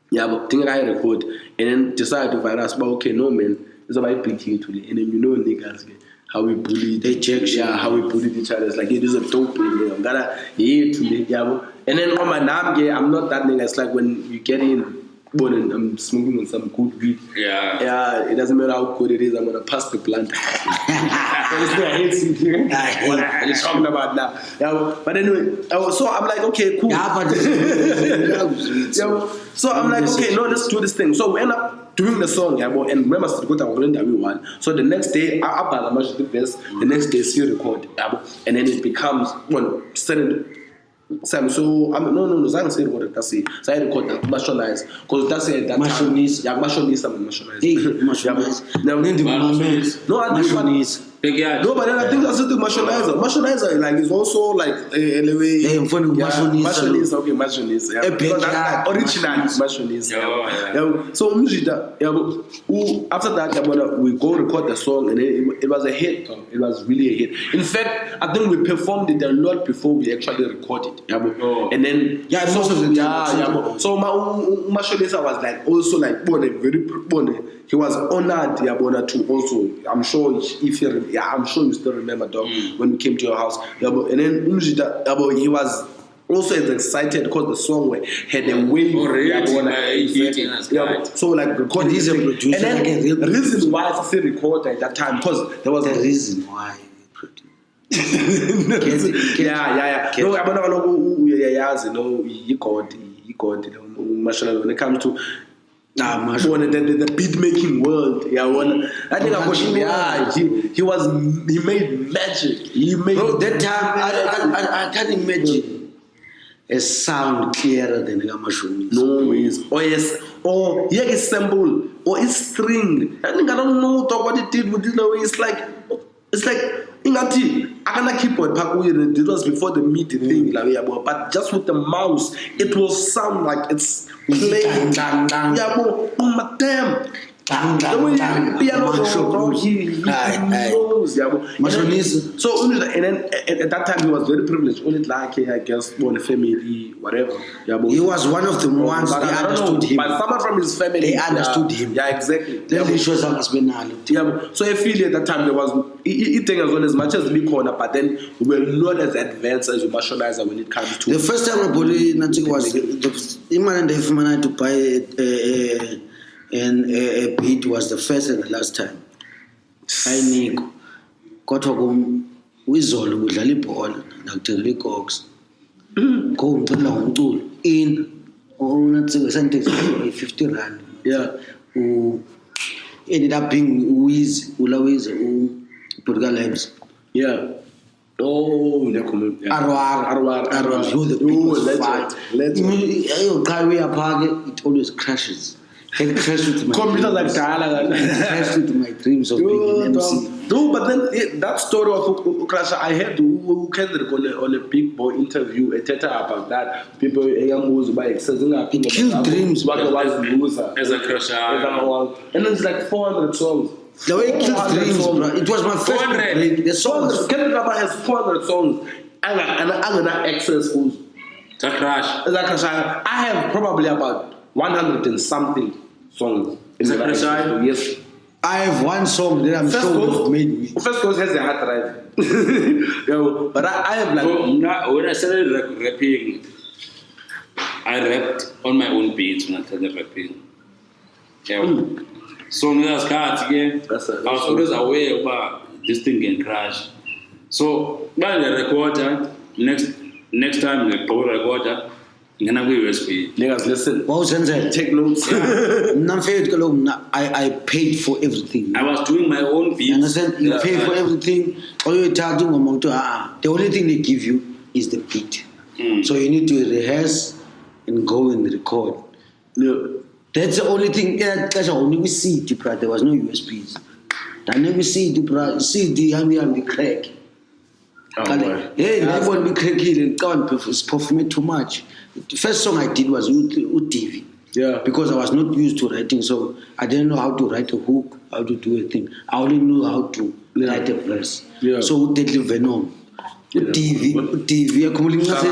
[SPEAKER 4] yeah, but think I record and then decided to virus, but okay, no man, it's about picking it today. And then niggas how we bullied how we bullied each other. It's like it is a dope thing, I'm gonna today, yeah. And then on my name, I'm not that nigga. It's like when you get in and I'm smoking on some good weed. Yeah, it doesn't matter how good it is, I'm gonna pass the blunt. I hate smoking. What are you talking about now? Yeah, but anyway, so I'm like, okay, cool. So I'm like, okay, no, let's do this thing. So we end up doing the song, and remember one. So the next day, the next day, see record, and then it becomes certain. So I'm no. I say what that's it. So I record that mashonize because that's it. That mashonize, yeah, mashonize, mashonize. Now, no, I think no, but then I think that's the mashonizer. Mashonizer like is also like anyway. Mashonize, okay, mashonize. Yeah, because that's like original mashonize. Yeah. So after that, we go record the song, and it was a hit. It was really a hit. In fact, I think we performed it a lot before we actually recorded. And then most of the time, so Mashonize was like also like very he was honored to also. I'm sure I'm sure you still remember, dog, when we came to your house. And then he was also as excited because the song had a wave. So like recording.
[SPEAKER 2] He's a producer.
[SPEAKER 4] And then the reason why I say record at that time because there was
[SPEAKER 2] the reason why.
[SPEAKER 4] Yeah. No, I'm not know he got when it comes to the beat making world. I think he made magic.
[SPEAKER 2] Bro, that time I can't imagine a sound clearer than Mashonize.
[SPEAKER 4] No ways. Or it's sample or it's string. I think I don't know what it did with it. It's like I cannot keep on pack. It was before the MIDI thing, but just with the mouse, it will sound like it's playing. Damn. The way piano Mashonize. So and then at that time he was very privileged. Only like I guess one family, whatever.
[SPEAKER 2] He was one of the ones that understood him.
[SPEAKER 4] But someone from his family,
[SPEAKER 2] they understood him.
[SPEAKER 4] Yeah, exactly.
[SPEAKER 2] So
[SPEAKER 4] I feel at that time there was eating as well as much as big corner, but then we were not as advanced as Mashonize when it comes to
[SPEAKER 2] the first time I bought it was the to buy and a beat was the first and the last time. I think kodwa wizolo udlala ibhola nakuthenga icox. Go ngicela umculo in unathi sentence 50 rand.
[SPEAKER 4] Yeah.
[SPEAKER 2] Ended up being Qalazive Qalazive.
[SPEAKER 4] Yeah. Oh,
[SPEAKER 2] Arwar. It always crashes. It crashed with my
[SPEAKER 4] computer like
[SPEAKER 2] crashed with my dreams of being an MC.
[SPEAKER 4] No, but then that story of Crash, I heard Kendrick on a big boy interview, etc. about that. People
[SPEAKER 2] It killed dreams,
[SPEAKER 3] As a crusher.
[SPEAKER 4] And it's like 400 songs.
[SPEAKER 2] The way it kills dreams, bro. It was my first
[SPEAKER 3] 400.
[SPEAKER 2] break. The song was
[SPEAKER 4] Kendrick has 400 songs. And I'm not access schools.
[SPEAKER 3] It's a crash.
[SPEAKER 4] I have probably about 100 and something songs.
[SPEAKER 3] Is that Crash?
[SPEAKER 4] Yes.
[SPEAKER 2] I have one song that I'm sure would have made me.
[SPEAKER 4] First Coast has a hard drive. But I have like.
[SPEAKER 3] When I started rapping, I rapped on my own beats when I started rapping. Yeah. So when I was cut again, I was always aware about this thing can crash. So when I record next time I record, I'm gonna go USB.
[SPEAKER 4] Niggas, listen.
[SPEAKER 2] What was inside?
[SPEAKER 4] Take notes.
[SPEAKER 2] I paid for everything.
[SPEAKER 3] I was doing my own beats.
[SPEAKER 2] You understand? You pay for everything. All you're charging the only thing they give you is the beat. So you need to rehearse and go and record.
[SPEAKER 4] Yeah.
[SPEAKER 2] That's the only thing. Yeah, only we see it, bro. There was no USBs. I never see it, bro. See the crack. Hey, I won't be cracky and can't perform too much. The first song I did was TV.
[SPEAKER 4] Yeah.
[SPEAKER 2] Because I was not used to writing, so I didn't know how to write a hook, how to do a thing. I only knew how to write a verse.
[SPEAKER 4] Yeah.
[SPEAKER 2] So Deadly Venom. TV,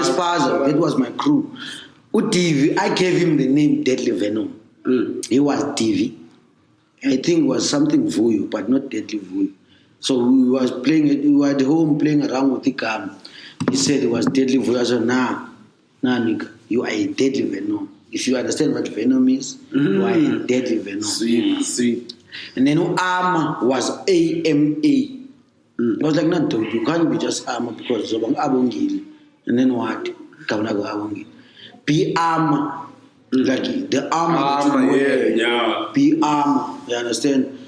[SPEAKER 2] Spaza, that was my crew. TV, I gave him the name Deadly Venom. He was TV. I think it was something Vuyo, but not Deadly Vuyo. So we were at home playing around with the gun. He said it was Deadly Vuyo. I said, nah, nigga, you are a Deadly Venom. If you understand what Venom is, you are a Deadly Venom.
[SPEAKER 4] Sweet.
[SPEAKER 2] And then Armor was AMA. I was like, no, dude, you can't be just Armor because Zobang Abongili. And then what? Kaunago Abongili. Be Armor. Like the armor.
[SPEAKER 3] Yeah.
[SPEAKER 2] Be Armor. You understand?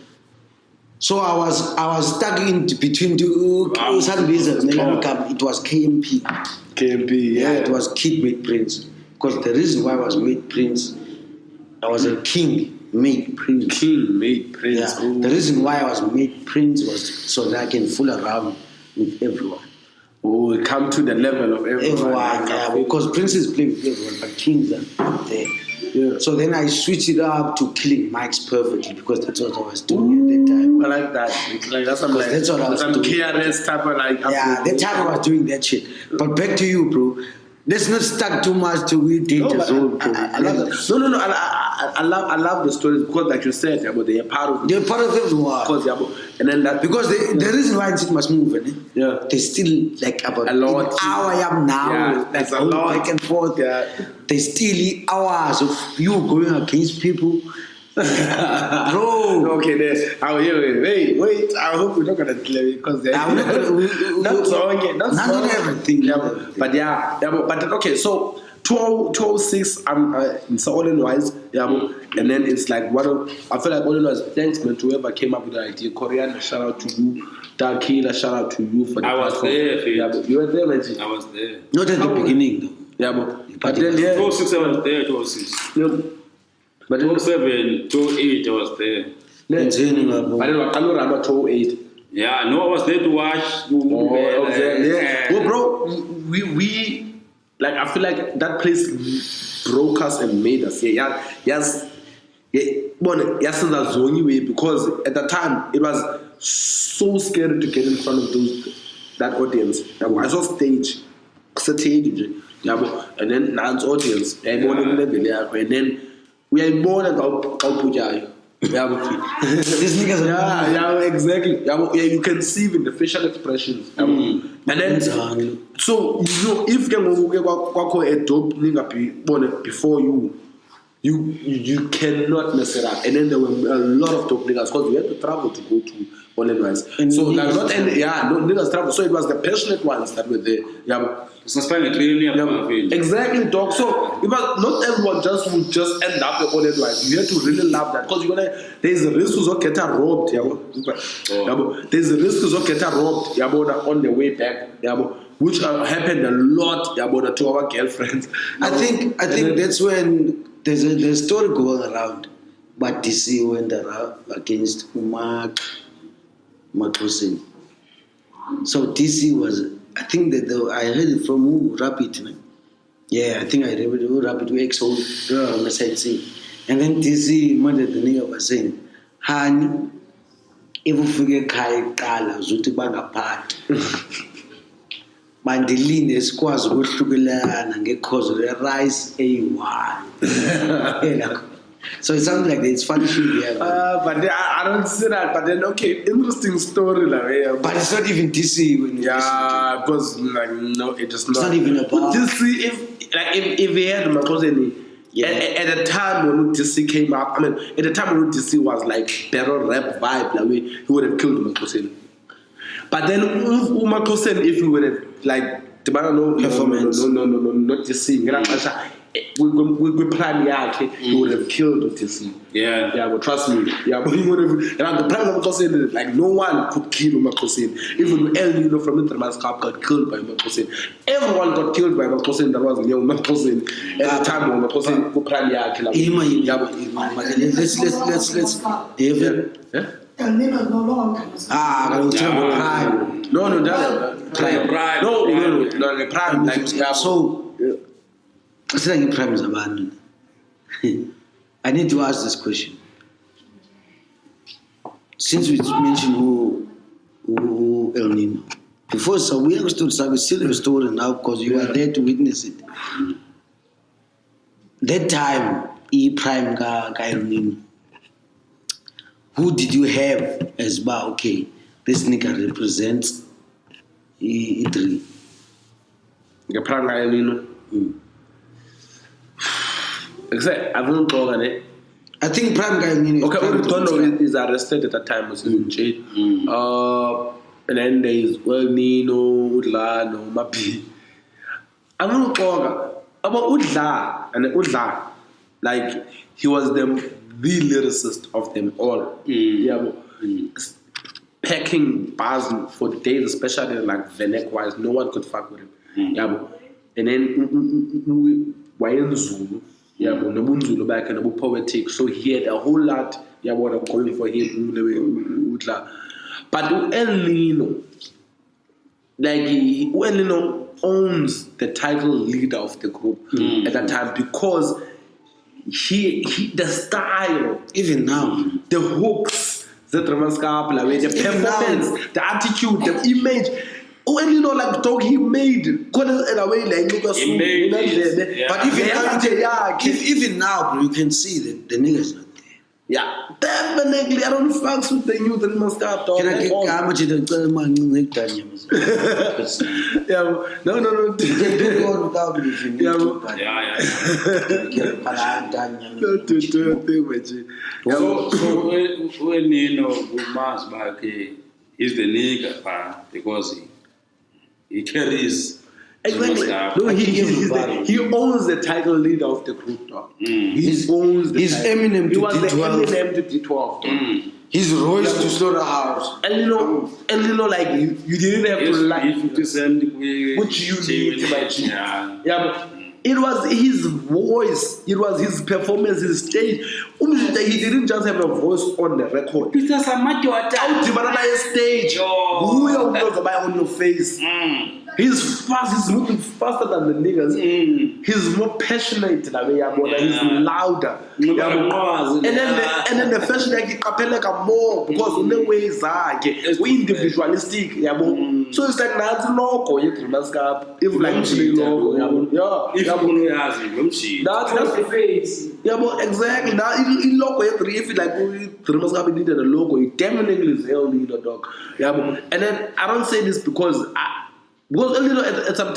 [SPEAKER 2] So I was stuck in between two Sundays. It was KMP. Yeah, it was Kid Made Prince. Because the reason why I was made Prince, I was a king made Prince.
[SPEAKER 4] King made Prince.
[SPEAKER 2] Yeah. The reason why I was made Prince was so that I can fool around with everyone.
[SPEAKER 4] Oh, come to the level of everyone.
[SPEAKER 2] Yeah, because princes play with everyone, but kings are there. Yeah. So then I switched it up to killing mics perfectly because that's what I was doing at that time.
[SPEAKER 4] I like that. It's like that's what I was doing. KRS type of like.
[SPEAKER 2] Yeah, that time I was doing that shit. But back to you, bro. Let's not stuck too much to we danger zone, bro.
[SPEAKER 4] I love that. No. I love the stories because, like you said, they're part of.
[SPEAKER 2] They're part of everyone.
[SPEAKER 4] And then that
[SPEAKER 2] because the reason why it must move,
[SPEAKER 4] yeah,
[SPEAKER 2] they still like about
[SPEAKER 4] a lot.
[SPEAKER 2] Hour I am now,
[SPEAKER 4] yeah,
[SPEAKER 2] like a lot back and forth.
[SPEAKER 4] Yeah,
[SPEAKER 2] they steal hours of you going against people. Bro,
[SPEAKER 4] okay, then wait. I hope we're not gonna delay it because not everything. But okay, so 206. I'm it's all in wise. And then it's like I feel like all in wise. Thanks, man, to whoever came up with the idea. Korean, shout out to you. Dark Healer, shout out to you for the
[SPEAKER 3] platform. There,
[SPEAKER 4] you were there, Reggie.
[SPEAKER 3] I was there.
[SPEAKER 2] Not at the beginning, though.
[SPEAKER 4] Yeah, but then
[SPEAKER 3] 206 I was there. 206.
[SPEAKER 4] Yeah.
[SPEAKER 3] But 207, 208 I was there.
[SPEAKER 4] I don't remember 208.
[SPEAKER 3] Yeah, no, I was there to watch.
[SPEAKER 4] Well, bro, we like I feel like that place broke us and made us. Yes, that's the only way because at the time it was so scary to get in front of that audience. I saw stage, and then dance audience, and then we are born at Pujayo. These niggas are exactly. You can see in the facial expressions. And then, so if you a dope nigga before you cannot mess it up. And then there were a lot of dope niggas because we had to travel to go to Ollenwise. So like no niggas travel. So it was the passionate ones that were there. Exactly, dog. So not everyone would just end up at Ollenwise. You have to really love that because there's a risk to get robbed. There's a risk to get robbed on the way back. Which happened a lot to our girlfriends.
[SPEAKER 2] I think that's when there's a story going around. But DC went around against Mark. Maxhoseni. So DC was, I think that I heard it from who? Rapid, man. Yeah, I think I read it from Rapid, who XO on the side scene. And then DC, mother the nigga was saying, honey, if you forget Kai Kala, Zuti Bagapart. Mandiline sikwazi ukuhlukelana ngecause the rice A1. So it sounds like it's funny shit, yeah.
[SPEAKER 4] But I don't see that. But then, okay, interesting story, like.
[SPEAKER 2] But it's not even DC when you
[SPEAKER 4] yeah, because like no, it is not.
[SPEAKER 2] It's not even about
[SPEAKER 4] DC. If he had Maxhoseni, at the time when DC came out, I mean, at the time when DC was like battle rap vibe, like he would have killed Maxhoseni. But then Maxhoseni, if he would have like, no
[SPEAKER 2] performance,
[SPEAKER 4] no, not DC. We plan he would have killed DC.
[SPEAKER 3] Yeah,
[SPEAKER 4] but trust me. Yeah, but he would have. And the plan of Maxhoseni, like no one could kill Maxhoseni. Even El Nino from Intermas Cup got killed by Maxhoseni. Everyone got killed by Maxhoseni. That was near Maxhoseni at the time when Maxhoseni could plan let's.
[SPEAKER 5] El Nino is no longer
[SPEAKER 4] Prime. No, Prime. Like
[SPEAKER 2] so. I think Prime is abandoned. I need to ask this question. Since we mentioned who El Nino, before so we understood Saga still a story now because you are there to witness it. That time, Prime ga El Nino. Who did you have as okay, this nigga represents E3?
[SPEAKER 4] The Prime ga El Nino. Except I won't go on it.
[SPEAKER 2] I think Prime guy meaning
[SPEAKER 4] okay, Tondo is arrested at that time, was in jail. And then there is Nino, Udla, no Mapi. I won't go about Udla and Udla. Like he was the lyricist of them all. Packing bars for days, especially like Venek wise, no one could fuck with him. And then Zulu. Nobunzulu back and Nabu poetic, so he had a whole lot. What I'm calling for him, but El Nino, like El Nino owns the title leader of the group at that time because he the style, even now, the hooks, the performance, the attitude, the image. When like dog, he made in a way like
[SPEAKER 3] But
[SPEAKER 2] even now, bro, you can see that the nigga's not there.
[SPEAKER 4] Yeah, definitely. I don't fuck with the youth and must start talking.
[SPEAKER 2] Can I get how much the man
[SPEAKER 4] no.
[SPEAKER 2] You can do it without me if you need
[SPEAKER 3] So when Nino Gumas back, he's the nigga because he carries.
[SPEAKER 4] Exactly. No, he owns the title leader of the group. He owns the
[SPEAKER 2] he's
[SPEAKER 4] title.
[SPEAKER 2] Eminem to
[SPEAKER 4] He was
[SPEAKER 2] D12.
[SPEAKER 4] the Eminem to D12.
[SPEAKER 2] He's Royce to Slaughterhouse.
[SPEAKER 4] And like you didn't have to like
[SPEAKER 3] 50 Cent,
[SPEAKER 4] which you need to like. But it was his voice, it was his performance, his stage. He didn't just have a voice on the record.
[SPEAKER 3] Peter Samaki
[SPEAKER 4] Stage. Who on your face? He's fast, he's moving faster than the niggas. He's more passionate than he's louder. And then the fashion like more because in the ways we individualistic. So it's like that's local, if like that's the face. Exactly. Now in local if like we needed a logo, it definitely is hell need a dog. And then I don't say this because at some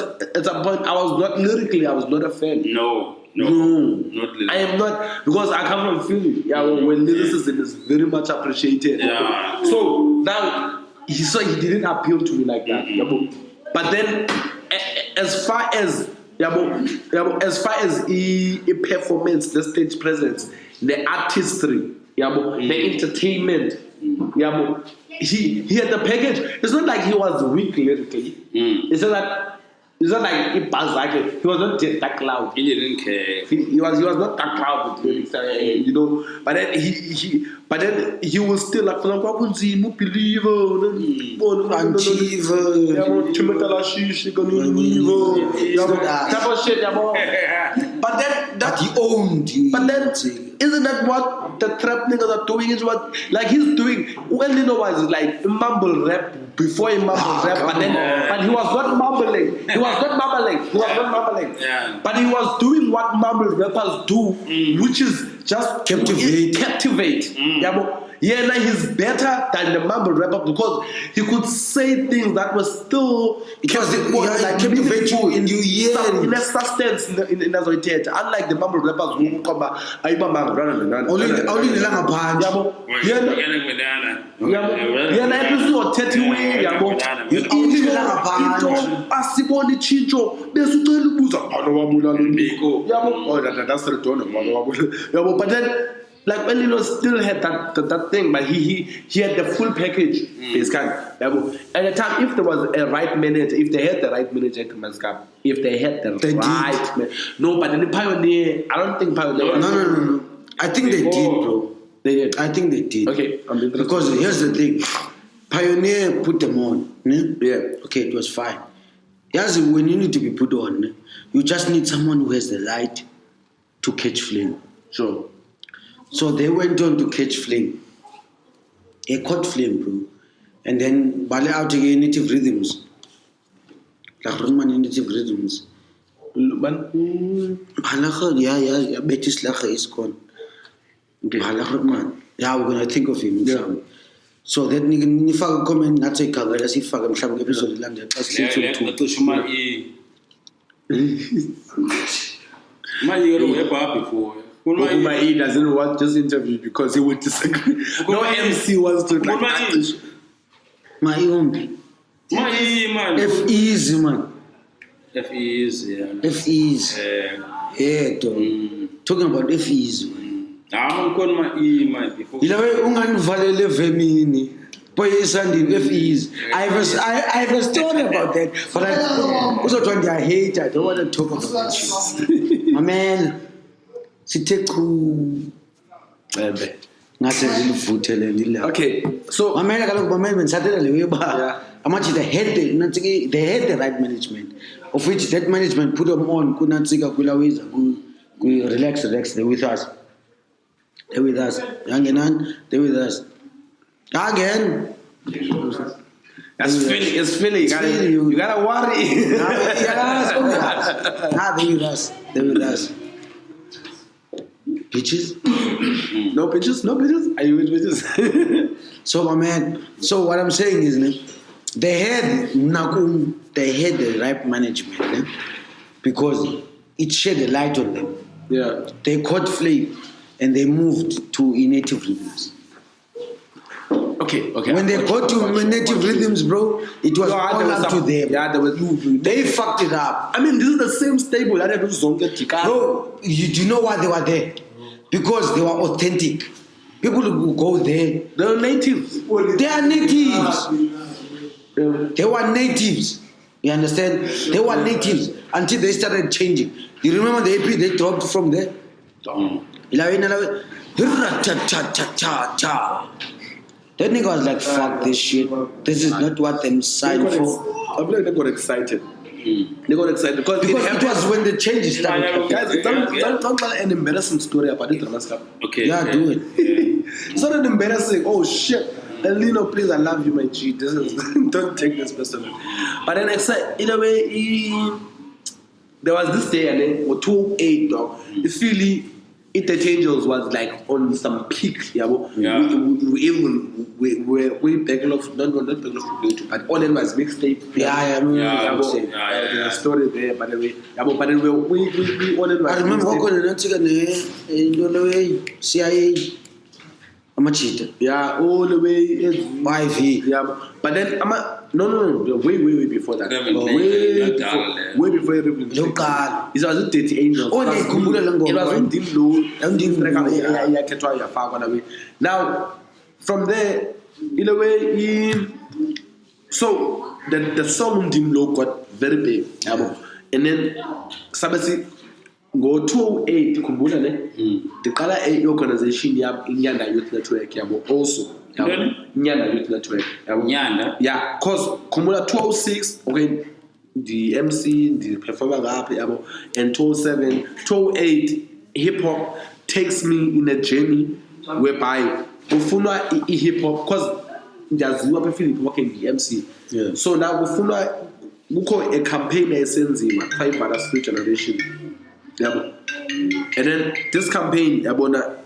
[SPEAKER 4] point I was not a fan.
[SPEAKER 3] No, not lyrically.
[SPEAKER 4] I am not, because I come from Philly. When lyricism is very much appreciated. So now he didn't appeal to me like that. But then as far as a performance, the stage presence, the artistry, the entertainment, he had the package. It's not like he was weak lyrically. It's not that It's not like Spaza. He was not that loud.
[SPEAKER 3] He didn't care.
[SPEAKER 4] He was not that loud with lyrics, you know. But then he was still like,
[SPEAKER 2] but he owned you.
[SPEAKER 4] But then, isn't that what the trap niggas are doing? Is what like he's doing? Well, you know what? It's like mumble rap before he mumble rap, but he was not mumbling. He was not mumbling.
[SPEAKER 3] Yeah.
[SPEAKER 4] But he was doing what mumble rappers do, which is just captivate. Yeah, like he's better than the mumble rapper because he could say things that were still
[SPEAKER 2] captivate you in your ear.
[SPEAKER 4] In a substance in NamaZotsho. Unlike the mumble rappers who come back,
[SPEAKER 2] only the langaphandle.
[SPEAKER 4] But then, like when Lilo still had that thing, but he had the full package. At the time, if there was a right manager, if they had the right manager, but in the Pioneer, I don't think Pioneer.
[SPEAKER 2] No. I think they did, bro.
[SPEAKER 4] They did.
[SPEAKER 2] I think they did.
[SPEAKER 4] Okay,
[SPEAKER 2] because here's the thing, Pioneer put them on.
[SPEAKER 4] Yeah.
[SPEAKER 2] Okay, it was fine. Here's when you need to be put on. You just need someone who has the light to catch flame.
[SPEAKER 4] Sure.
[SPEAKER 2] So they went on to catch flame. They caught flame, bro. And then bale out again native rhythms. Like Roman native rhythms. Yeah, Betis Lacha is gone. Yeah, we're gonna think of him.
[SPEAKER 4] Yeah.
[SPEAKER 2] So that nigga nifaka comment not say kaga that's if I'm episode landed.
[SPEAKER 3] Before.
[SPEAKER 4] He doesn't want this interview because he would disagree. No MC wants to like
[SPEAKER 2] my own.
[SPEAKER 3] Man.
[SPEAKER 2] F easy, man.
[SPEAKER 3] F easy.
[SPEAKER 2] Yeah, talking about F easy, man.
[SPEAKER 3] I'm calling my E, man. Before.
[SPEAKER 2] You know, unganivalele femini. Boy, F easy. I have a story about that, but I also trying to hate. I don't want to talk about that shit. My man. Okay,
[SPEAKER 4] so
[SPEAKER 2] they had the right management, of which that management put them on. Relax, they're with us. They're with us. Again.
[SPEAKER 4] It's Philly. You gotta worry.
[SPEAKER 2] They're with us. Bitches?
[SPEAKER 4] No bitches? Are you with bitches?
[SPEAKER 2] So my man, so what I'm saying is they had the right management because it shed a light on them.
[SPEAKER 4] Yeah.
[SPEAKER 2] They caught flame and they moved to native rhythms.
[SPEAKER 4] Okay.
[SPEAKER 2] When they got to native rhythms, bro, it was all up to them.
[SPEAKER 4] Yeah,
[SPEAKER 2] they fucked it up.
[SPEAKER 4] I mean, this is the same stable that they do.
[SPEAKER 2] Bro, do you know why they were there? Because they were authentic. People who go there,
[SPEAKER 4] they're natives.
[SPEAKER 2] They are natives. They were natives. You understand? They were natives until they started changing. You remember the AP they dropped from there? That nigga was like, fuck this shit. This is not what them signed for.
[SPEAKER 4] I believe they got excited. They got excited because
[SPEAKER 2] it was when the changes started.
[SPEAKER 4] Guys, don't tell an embarrassing story about it.
[SPEAKER 3] Okay.
[SPEAKER 2] Yeah, do it.
[SPEAKER 4] It's not an embarrassing. Oh shit. Lino, please, I love you, my G. Don't take this personally. But then, in a way, there was this day, and then 208, dog. It's really. Interchanges was like on some peak, yeah. We backlog, not backlog, but all in was mixtape.
[SPEAKER 2] Yeah.
[SPEAKER 4] Story there, by the way. But then we all in was.
[SPEAKER 2] I remember CIA. I'm a cheater.
[SPEAKER 4] Yeah, all the way.
[SPEAKER 2] YV.
[SPEAKER 4] Yeah, but then no, way before that. Way before everything.
[SPEAKER 2] Local.
[SPEAKER 4] It was 38.
[SPEAKER 2] Oh, they kumbula lango.
[SPEAKER 4] It was on dim low. Now, from there, in a way, so the song Dim Low got very big. And then Sabasi go 208 kumbula ne the color a organization yam Nyanda Youth Network yabo also Nyanda Youth Network
[SPEAKER 3] Nyanda
[SPEAKER 4] yeah cause kumbula 206 okay the MC the performer rap yabo and 207 208 hip hop takes me in a journey whereby ufuna hip hop cause ngiyaziwa pe Philip working the MC so now ufuna kukho a campaign esenzima Five Street Generation yabo and then this campaign yabona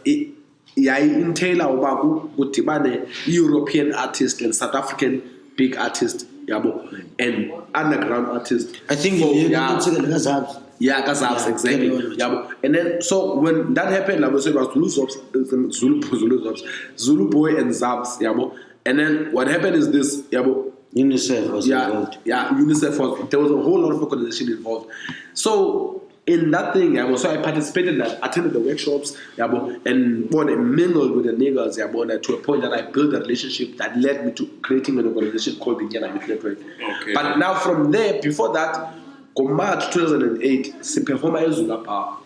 [SPEAKER 4] entaila uba kudibane European artist and South African big artist yabo and underground artist.
[SPEAKER 2] I think Kazabs.
[SPEAKER 4] Yeah, Kazabs exactly. Yabo and then so when that happened I was it was Zulu Boy and Zabs yabo and then what happened is this yabo
[SPEAKER 2] UNICEF was involved.
[SPEAKER 4] Yeah, UNICEF was. There was a whole lot of organization involved. So in that thing, so I participated in that, attended the workshops, and mingled with the niggas, to a point that I built a relationship that led me to creating an organization called the Nyanda Youth Network.
[SPEAKER 3] Okay.
[SPEAKER 4] But now from there, before that, March 2008, I performed Ezulapa,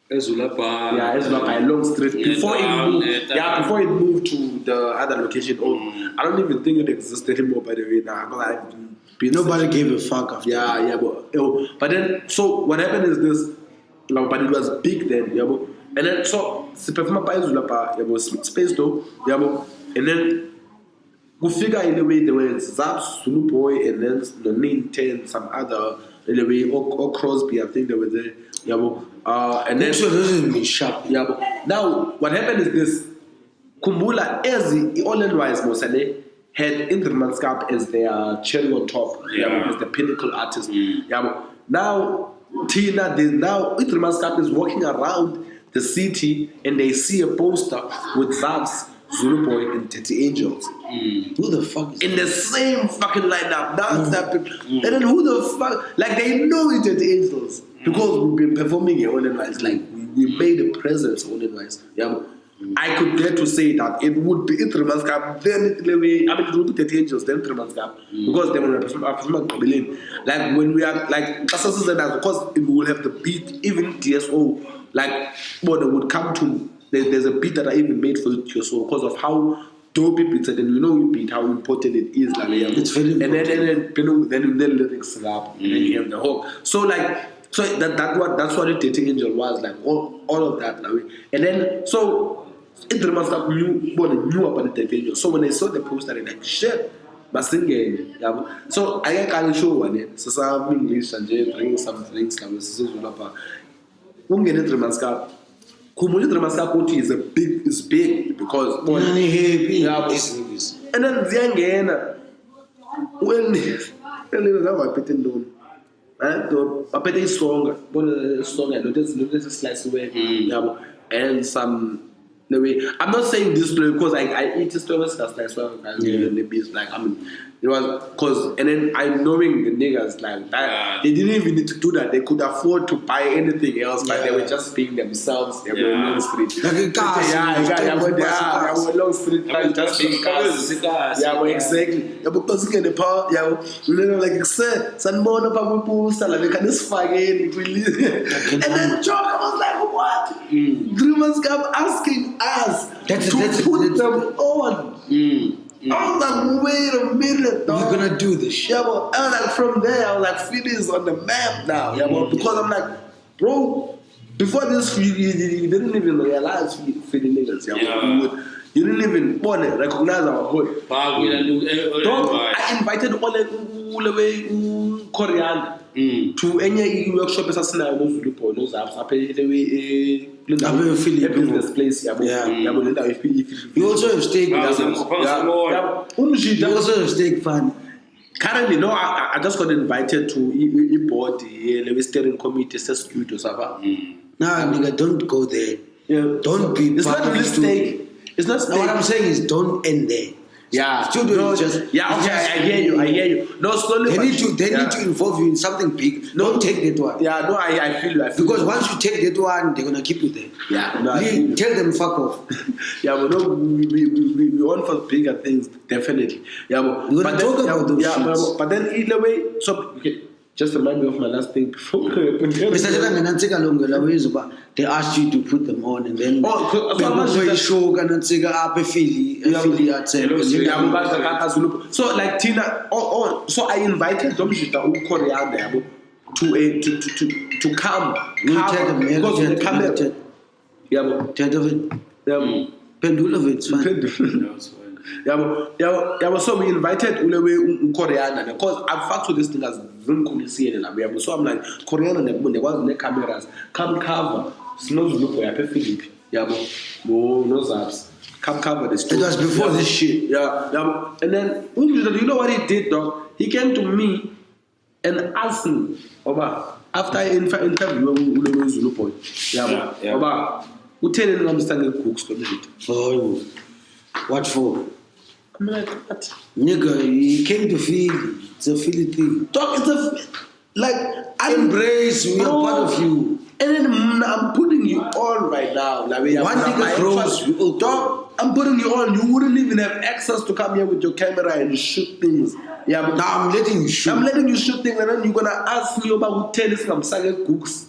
[SPEAKER 4] Ezulapa, Long Street. Before it moved to the other location. I don't even think it exists anymore. By the way, now
[SPEAKER 2] nobody gave a fuck after.
[SPEAKER 4] But then so what happened is this, but it was big then, and then so the performer by Ezulapa, space though, and then we figure in a way there was Zaps, Zulu Boy, and then the name 10, some other in a way, or Crosby, I think they were there. And then
[SPEAKER 2] so doesn't mean sharp.
[SPEAKER 4] Now what happened is this: Kumbula Ezi All-in-Wise Mosale had Intermanskap as their cherry on top, as the pinnacle artist. Now Tina, Intermanskap is walking around the city and they see a poster with Zabs, Zulu Boy, and 30 Angels.
[SPEAKER 2] Who the fuck is
[SPEAKER 4] in the same fucking lineup? Now it's happening. And then who the fuck? Like they know it's 30 Angels. Because we've been performing it all-in-wise, like we made a presence all-in-wise. I could dare to say that it would be Intermanskap, then it would be 30 Angels, then Intermanskap. Because then when we perform like when we are like because we will have the beat, even DSO, like what they would come to. There's a beat that I even made for DSO because of how dope it beats, and then you beat how important it is. Like
[SPEAKER 2] it's very important.
[SPEAKER 4] Then you nail lyrics up, and then you have the hook. So like. So that's what the 30 Angel was like, all of that. And then so Intermanskap knew about the 30 Angel. So when they saw the poster, they're like, shit, but singing. So I can't show one. So some English and bring some things. Intermanskap. Kumuli Intermanskap is big because and then Ziangena when I bet it's stronger. Notice slice away. And some the way I'm not saying this because I eat this slice like it was cause and then I'm knowing the niggas like that they didn't even need to do that. They could afford to buy anything else, but they were just being themselves. They were on the street. Long street just being cars. Exactly. Because in the power, like said, some more about poster like this fucking and then Jock was like, what? Dreamers kept asking us to put them on. I was like, wait a minute, dog.
[SPEAKER 2] You're gonna do this shit.
[SPEAKER 4] I was like, from there, I was like, Philly is on the map now. Because I'm like, bro, before this, you didn't even realize Philly niggas. You didn't even recognize our hood. I invited all the way Korean to any workshop as a Zulu Boy, no Zaps. I paid the way business place. You
[SPEAKER 2] also have stake. You also have stake fund.
[SPEAKER 4] Currently, no, I just got invited to board the steering committee, studio,
[SPEAKER 2] Nah, nigga, don't go there. Don't be.
[SPEAKER 4] It's not really stake. It's not stake.
[SPEAKER 2] No, what I'm saying is don't end there.
[SPEAKER 4] Yeah,
[SPEAKER 2] Studio
[SPEAKER 4] no,
[SPEAKER 2] is just
[SPEAKER 4] okay, I hear you. No, slowly.
[SPEAKER 2] They need to involve you in something big. Don't take that one.
[SPEAKER 4] Yeah, no, I feel you.
[SPEAKER 2] Because once you take that one, they're gonna keep you there.
[SPEAKER 4] Yeah, no,
[SPEAKER 2] Tell them fuck off.
[SPEAKER 4] Yeah, but no, we want for bigger things, definitely. Yeah, but
[SPEAKER 2] talk about those shits.
[SPEAKER 4] but then in a way, so okay, just remind me of my last thing before.
[SPEAKER 2] They asked you to put them on, and then
[SPEAKER 4] so like Tina, so I invited Domjita Korean to come because of the camera. Yeah, so we invited Ulewe Korean because I fucked with this thing as Vim. So I'm like, Korean and there was no cameras. Come cover. Snows look for Philip. Yeah, no zaps. Come cover this.
[SPEAKER 2] It was before this shit.
[SPEAKER 4] Yeah. And then, you know what he did, dog? He came to me and asked me, Oba, after I interview Ulewe Zulu boy. Yeah. Oba, who tell him I'm standing cooks for me?
[SPEAKER 2] Oh, what for?
[SPEAKER 4] I'm like, what?
[SPEAKER 2] Nigga, he came to Philly. It's a Philly thing.
[SPEAKER 4] Dog,
[SPEAKER 2] Embrace, we are part of you.
[SPEAKER 4] And then I'm putting you on right now. Like,
[SPEAKER 2] one nigga grows, you will
[SPEAKER 4] dog. I'm putting you on. You wouldn't even have access to come here with your camera and shoot things. Yeah, but
[SPEAKER 2] now I'm letting you shoot.
[SPEAKER 4] I'm letting you shoot things, and then you're gonna ask me about who tell us I'm selling cooks.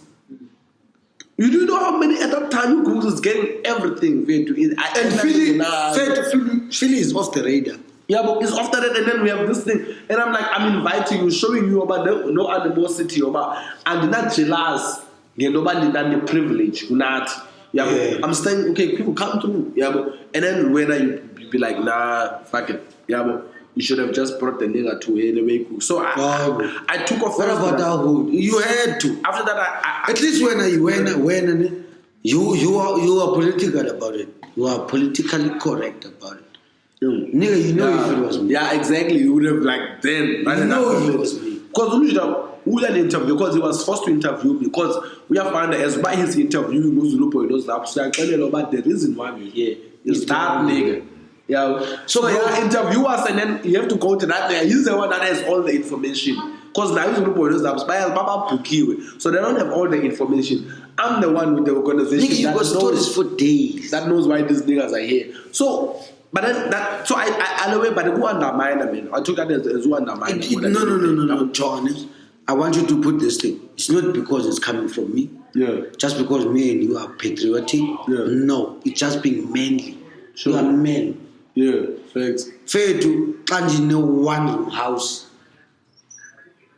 [SPEAKER 4] You do know how many at that time cooks is getting everything fair to eat.
[SPEAKER 2] And Philly is off the radar.
[SPEAKER 4] Yeah, but it's after that, and then we have this thing, and I'm like, I'm inviting you, showing you about no animosity about, and not jealous. Yeah, nobody done the privilege, not. Yeah. I'm saying, okay, people come through. Yeah, and then whether you be like, nah, fuck it. Yeah, you should have just brought the nigga to anyway. So I took off.
[SPEAKER 2] What about that hood? You had to.
[SPEAKER 4] After that,
[SPEAKER 2] at least when you are political about it. You are politically correct about it. Nigga, you know if it was me.
[SPEAKER 4] Yeah, exactly. You would have like then.
[SPEAKER 2] You know if it was me.
[SPEAKER 4] Because we had an interview because he was forced to interview me because we have found that as by his interview, Zulupo knows that. So I tell you about the reason why we're here is that nigga. Yeah. So interview us and then you have to go to that nigga. He's the one that has all the information. Because now Zulupo knows that. So they don't have all the information. I'm the one with the organization.
[SPEAKER 2] Nigga, you got stories for days.
[SPEAKER 4] That knows why these niggas are here. So. But then but who undermine? I mean, I took that as who undermine.
[SPEAKER 2] No, John. I want you to put this thing. It's not because it's coming from me.
[SPEAKER 4] Yeah.
[SPEAKER 2] Just because me and you are patriotic.
[SPEAKER 4] Yeah.
[SPEAKER 2] No, it's just being manly.
[SPEAKER 4] Sure.
[SPEAKER 2] You are men.
[SPEAKER 4] Yeah, thanks.
[SPEAKER 2] Fair to can't know one house.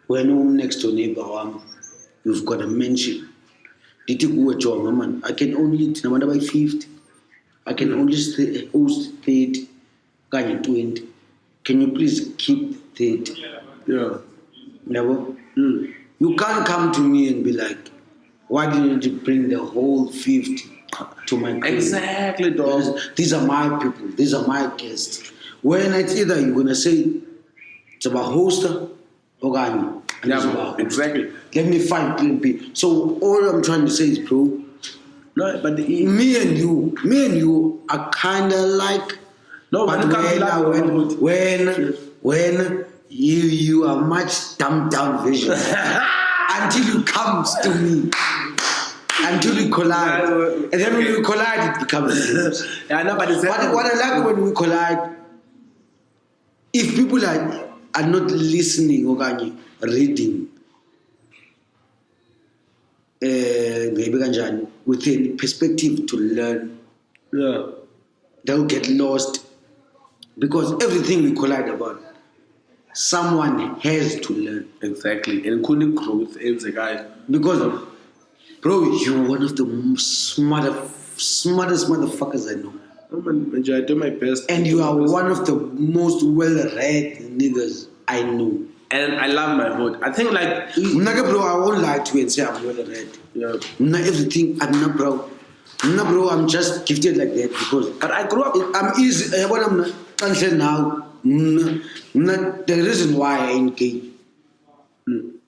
[SPEAKER 2] When next to neighbor, you've got a mansion. Did you go a job, man? I can only by 50. I can only host 30, 20. Can you please keep 30?
[SPEAKER 4] Yeah.
[SPEAKER 2] Never. You can't come to me and be like, why didn't you bring the whole 50 to my crib?
[SPEAKER 4] Exactly, dog.
[SPEAKER 2] These are my people. These are my guests. When it's either you're going to say it's about hoster or Gani.
[SPEAKER 4] Yeah, exactly.
[SPEAKER 2] Let me find clean people. So all I'm trying to say is, bro,
[SPEAKER 4] no, but
[SPEAKER 2] me and you are kind of like.
[SPEAKER 4] No,
[SPEAKER 2] but when you are much dumbed down vision until you comes to me, until we collide, and then when we collide, it becomes.
[SPEAKER 4] Yeah, no, but
[SPEAKER 2] what I like when we collide, if people are not listening or reading. With a perspective to learn, they'll get lost because everything we collide about, someone has to learn.
[SPEAKER 4] Exactly, and couldn't growth is a guy
[SPEAKER 2] because, bro, you're one of the smartest motherfuckers I know.
[SPEAKER 4] I do my best,
[SPEAKER 2] and you are one of the most well-read niggas I know.
[SPEAKER 4] And I love my hood. I think like
[SPEAKER 2] bro, I won't lie to you and say I'm well read.
[SPEAKER 4] Yeah.
[SPEAKER 2] Not everything. I'm not bro. No, bro. I'm just gifted like that because. But I grew up. I'm easy. What I'm not now. Not the reason why I ain't gay.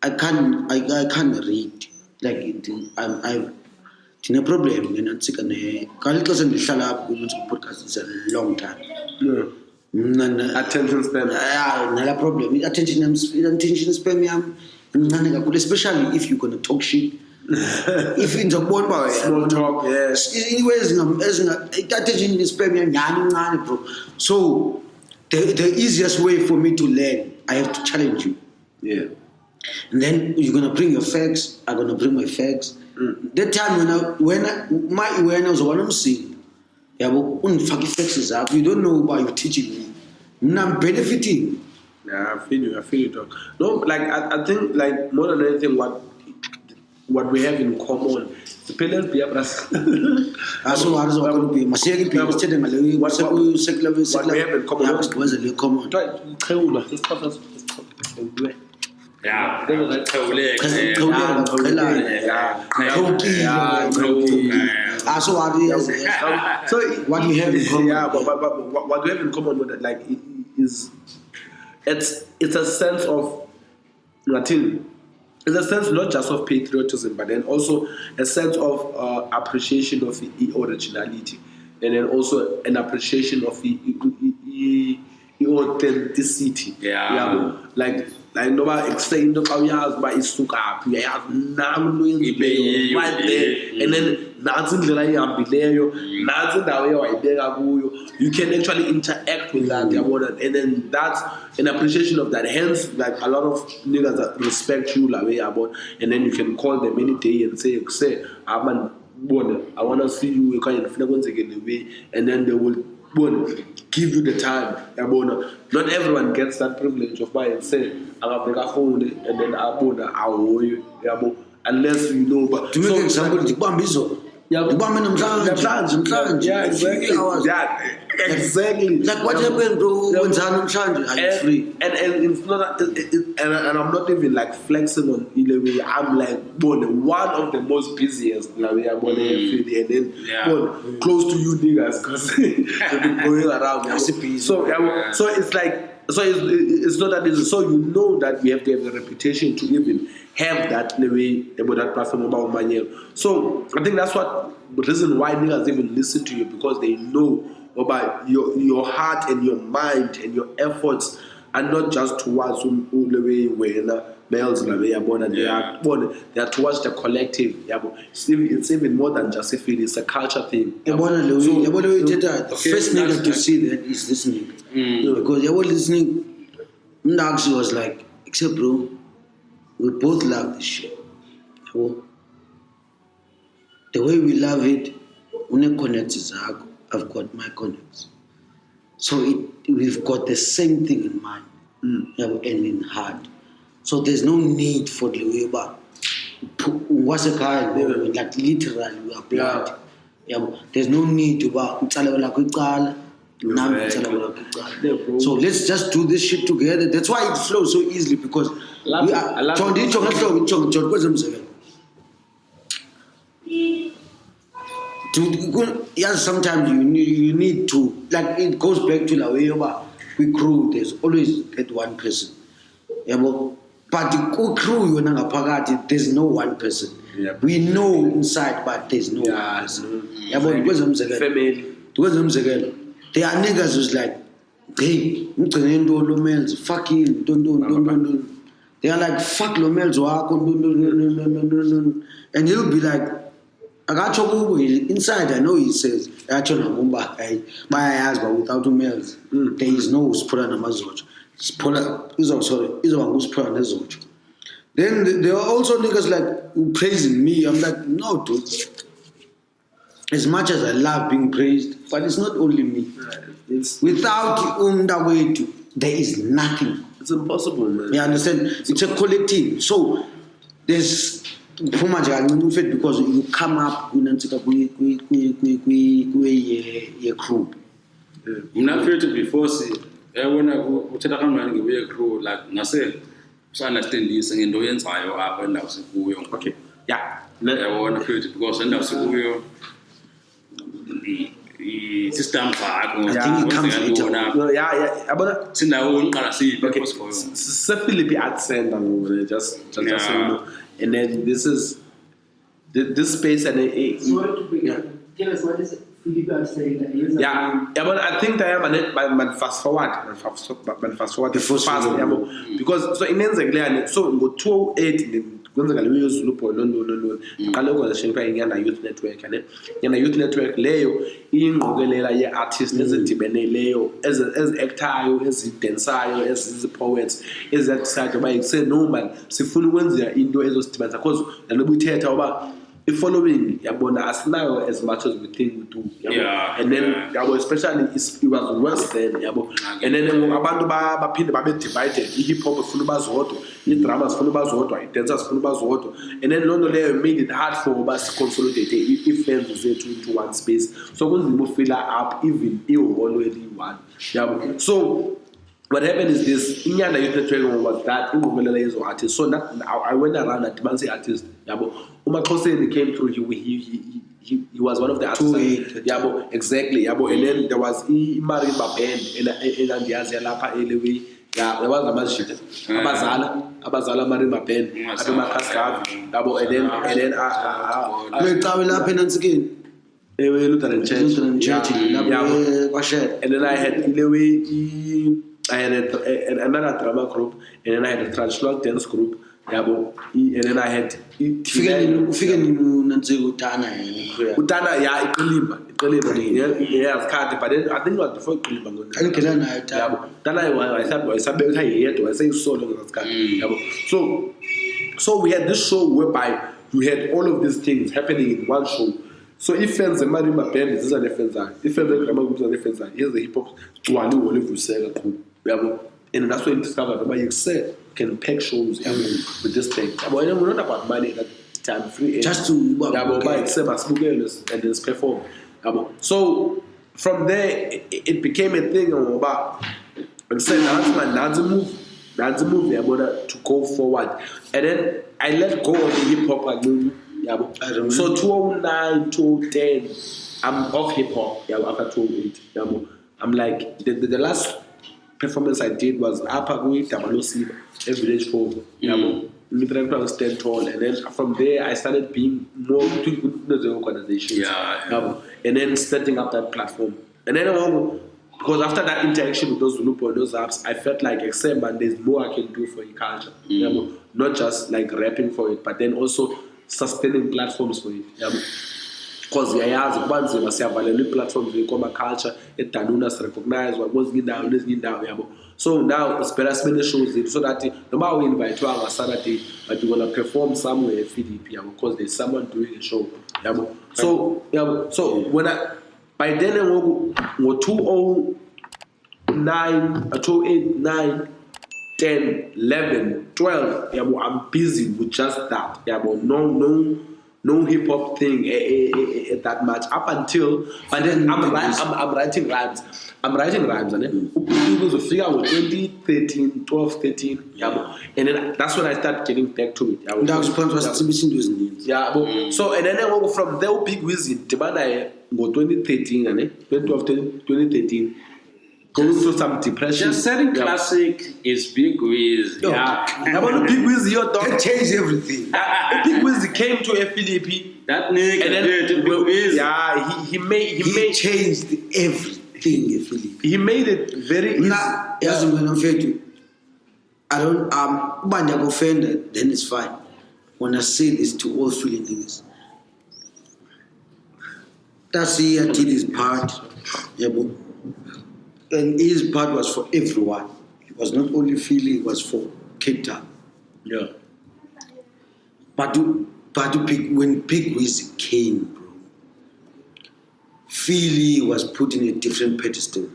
[SPEAKER 2] I can't read. Like I've no problem. You know, it's a long time.
[SPEAKER 4] Yeah. Attention span.
[SPEAKER 2] Nala problem. Attention span yam. Especially if you're gonna talk shit. If in the one by
[SPEAKER 4] Small talk, yeah.
[SPEAKER 2] Anyways, attention span yam, bro. So the easiest way for me to learn, I have to challenge you.
[SPEAKER 4] Yeah.
[SPEAKER 2] And then you're gonna bring your facts. I'm gonna bring my facts. That time when I was one of saying, yeah, but facts is up. You don't know why you're teaching me. I'm benefiting.
[SPEAKER 4] Yeah, I feel you, dog. No, like I think like more than anything, what we have in common. The parents be what we have in common.
[SPEAKER 3] Yeah.
[SPEAKER 2] So what we have in common?
[SPEAKER 4] Yeah, but what we have in common with it, like, is it's a sense of Latin. It's a sense not just of patriotism, but then also a sense of appreciation of the originality, and then also an appreciation of the authenticity.
[SPEAKER 3] Yeah.
[SPEAKER 4] Like nobody explain the how by isuka right there, and then you can actually interact with that, and then that's an appreciation of that. Hence, like a lot of niggas that respect you, and then you can call them any day and say, I want to see you, and then they will give you the time. Not everyone gets that privilege of buying and saying, I'm a phone, and then I owe you, unless you know. But
[SPEAKER 2] to make an example,
[SPEAKER 4] exactly.
[SPEAKER 2] Like what happened, bro? When I'm free,
[SPEAKER 4] and it's not, and I'm not even like flexing on either way. I'm like one of the most busiest, and then close to you niggas because they've been going around. So it's like. So it's not that easy. So you know that we have to have the reputation to even have that in a way about that platform about money. So I think that's the reason why niggas even listen to you, because they know about your heart and your mind and your efforts are not just towards the way where males they are towards the collective. It's even more than just a feeling, it's a culture thing.
[SPEAKER 2] The first nigga to see that is this nigga. Because they were listening, Ndaxi was like, except bro, we both love this shit. The way we love it, when connects is I've got my connects. So we've got the same thing in mind and in heart. So there's no need for the way back. What's a kind? Like literally we are blood. There's no need to so let's just do this shit together. That's why it flows so easily, because we are sometimes you need to, like, it goes back to the way we crew. There's always that one person. But the crew, there's no one person. We know inside, but there's no one person.
[SPEAKER 4] Family.
[SPEAKER 2] There are niggas who's like, hey, fuck him, don't. They are like, fuck Lomels, and he'll be like, I got your inside. I know he says, my ass, but without Lomels, there is no Sphola Nama Zotsho. Sphola Nama Zotsho. Then there are also niggas like who praising me. I'm like, no, dude. As much as I love being praised, but it's not only me. Without there is nothing.
[SPEAKER 4] It's impossible, man.
[SPEAKER 2] You understand? It's a collective. So there's because you come up with a crew.
[SPEAKER 3] I'm not afraid to be forced. I want to come with a crew like Nasser. So I understand this and do entire up and now.
[SPEAKER 4] Okay. Yeah.
[SPEAKER 3] I want to feel it because I know the system I
[SPEAKER 2] think it comes later.
[SPEAKER 3] But now Qalazive.
[SPEAKER 4] Okay. Philippi at send just so you know. And then this is this space and
[SPEAKER 5] Sorry to bring up. Tell us what is it? People are saying that he's
[SPEAKER 4] yeah, but I think I am man fast forward
[SPEAKER 2] Before
[SPEAKER 4] fast
[SPEAKER 2] Zulu.
[SPEAKER 4] yabo, because so inenzekile so ngo 2008 kwenzeka leyo Zulu boy lo qale organization kwa inyana youth network ne yana youth network leyo ingqokelela ye artists ezidibene ezi actayo ezidansayo ezi poets ezathi bayise normal sifuna ukwenza into ezosidibanisa because nalobu ithetha oba following yabona asinayo as much as we think we do yabo.
[SPEAKER 3] Yeah,
[SPEAKER 4] And then
[SPEAKER 3] yeah.
[SPEAKER 4] yabo especially it was worse then yabo, and then abantu baphinde babe divided hip hop ifuna bazodwa drama ifuna bazodwa dancers ifuna bazodwa, and then lonto leyo made it hard for us to consolidate ifans zethu into one space, so kunzima fill up even already one yabo. So what happened is this, Inyana Youth Network was that ingqokelela yezo artists. So that I went around at Mansi artists yabo. Maxhoseni came through, he was one of the artists yabo, exactly yabo. And then there was Marimba band in Andiazi lapha elewe. Yeah, there was amashit abazala Marimba band abemakhasikazi yabo. And then
[SPEAKER 2] Weqawe lapha enansikeni.
[SPEAKER 4] Lutheran Church, and then I had Ilewe, I had another drama group, and then I had a transflock dance group, yabo, and then I had
[SPEAKER 2] Ufike nantsiko Utana
[SPEAKER 4] Utana, yeah, Iqalimba, yeah, Kati, but then I think it was before Iqalimba.
[SPEAKER 2] Angela nayo
[SPEAKER 4] Yabo, Tana I say solo yabo. So we had this show whereby we had all of these things happening in one show. So if fans are Marimba band, this is an fans are. If fans are grammar groups are fans are. Here's the hip hop. And that's when you discovered that you said can pack shows with this thing. But we're not about money that time free.
[SPEAKER 2] Just to
[SPEAKER 4] buy and just perform. So from there it became a thing about and said that's a move to go forward. And then I let go of the hip hop so 2009, 2010, I'm off hip hop. After 2008, I'm like the last performance I did was Apagui Tamalosiba, a village folk. Middle stand tall, and then from there I started being more to the organization. And then setting up that platform. And then because after that interaction with those Zulu and those apps, I felt like except man, there's more I can do for the culture. Not just like rapping for it, but then also sustaining platforms for it. Because once you have a platforms we call culture, it is recognized what was down. So now it's better spend shows so that no matter we invite you on a Saturday, but you're gonna perform somewhere at FDP because there's someone doing a show. So when by then I go 2009, 2008, 9, 10, 11, 12, I'm busy with just that. No hip hop thing that much up until. But then I'm writing rhymes. And then people figure out 2013, 12, 13. And then that's when I start getting back to it.
[SPEAKER 2] That was
[SPEAKER 4] So and then I go from there big visit. Go 2013 and 2012, 2013. Going through some depression.
[SPEAKER 3] Just setting classic is Big Wiz.
[SPEAKER 4] I want Big Wiz here, dog.
[SPEAKER 2] It changed everything.
[SPEAKER 4] Big Wiz came to FDP.
[SPEAKER 3] That nigga,
[SPEAKER 4] and then
[SPEAKER 3] Big Wiz.
[SPEAKER 2] He changed everything.
[SPEAKER 4] He made it very easy.
[SPEAKER 2] Yes, when I'm fair to I don't when I'm offended, then it's fine. When I say this to all Philly niggas, that's he did his part. And his part was for everyone. It was not only Philly, it was for Cape Town. But when Big Wiz came, bro, Philly was put in a different pedestal.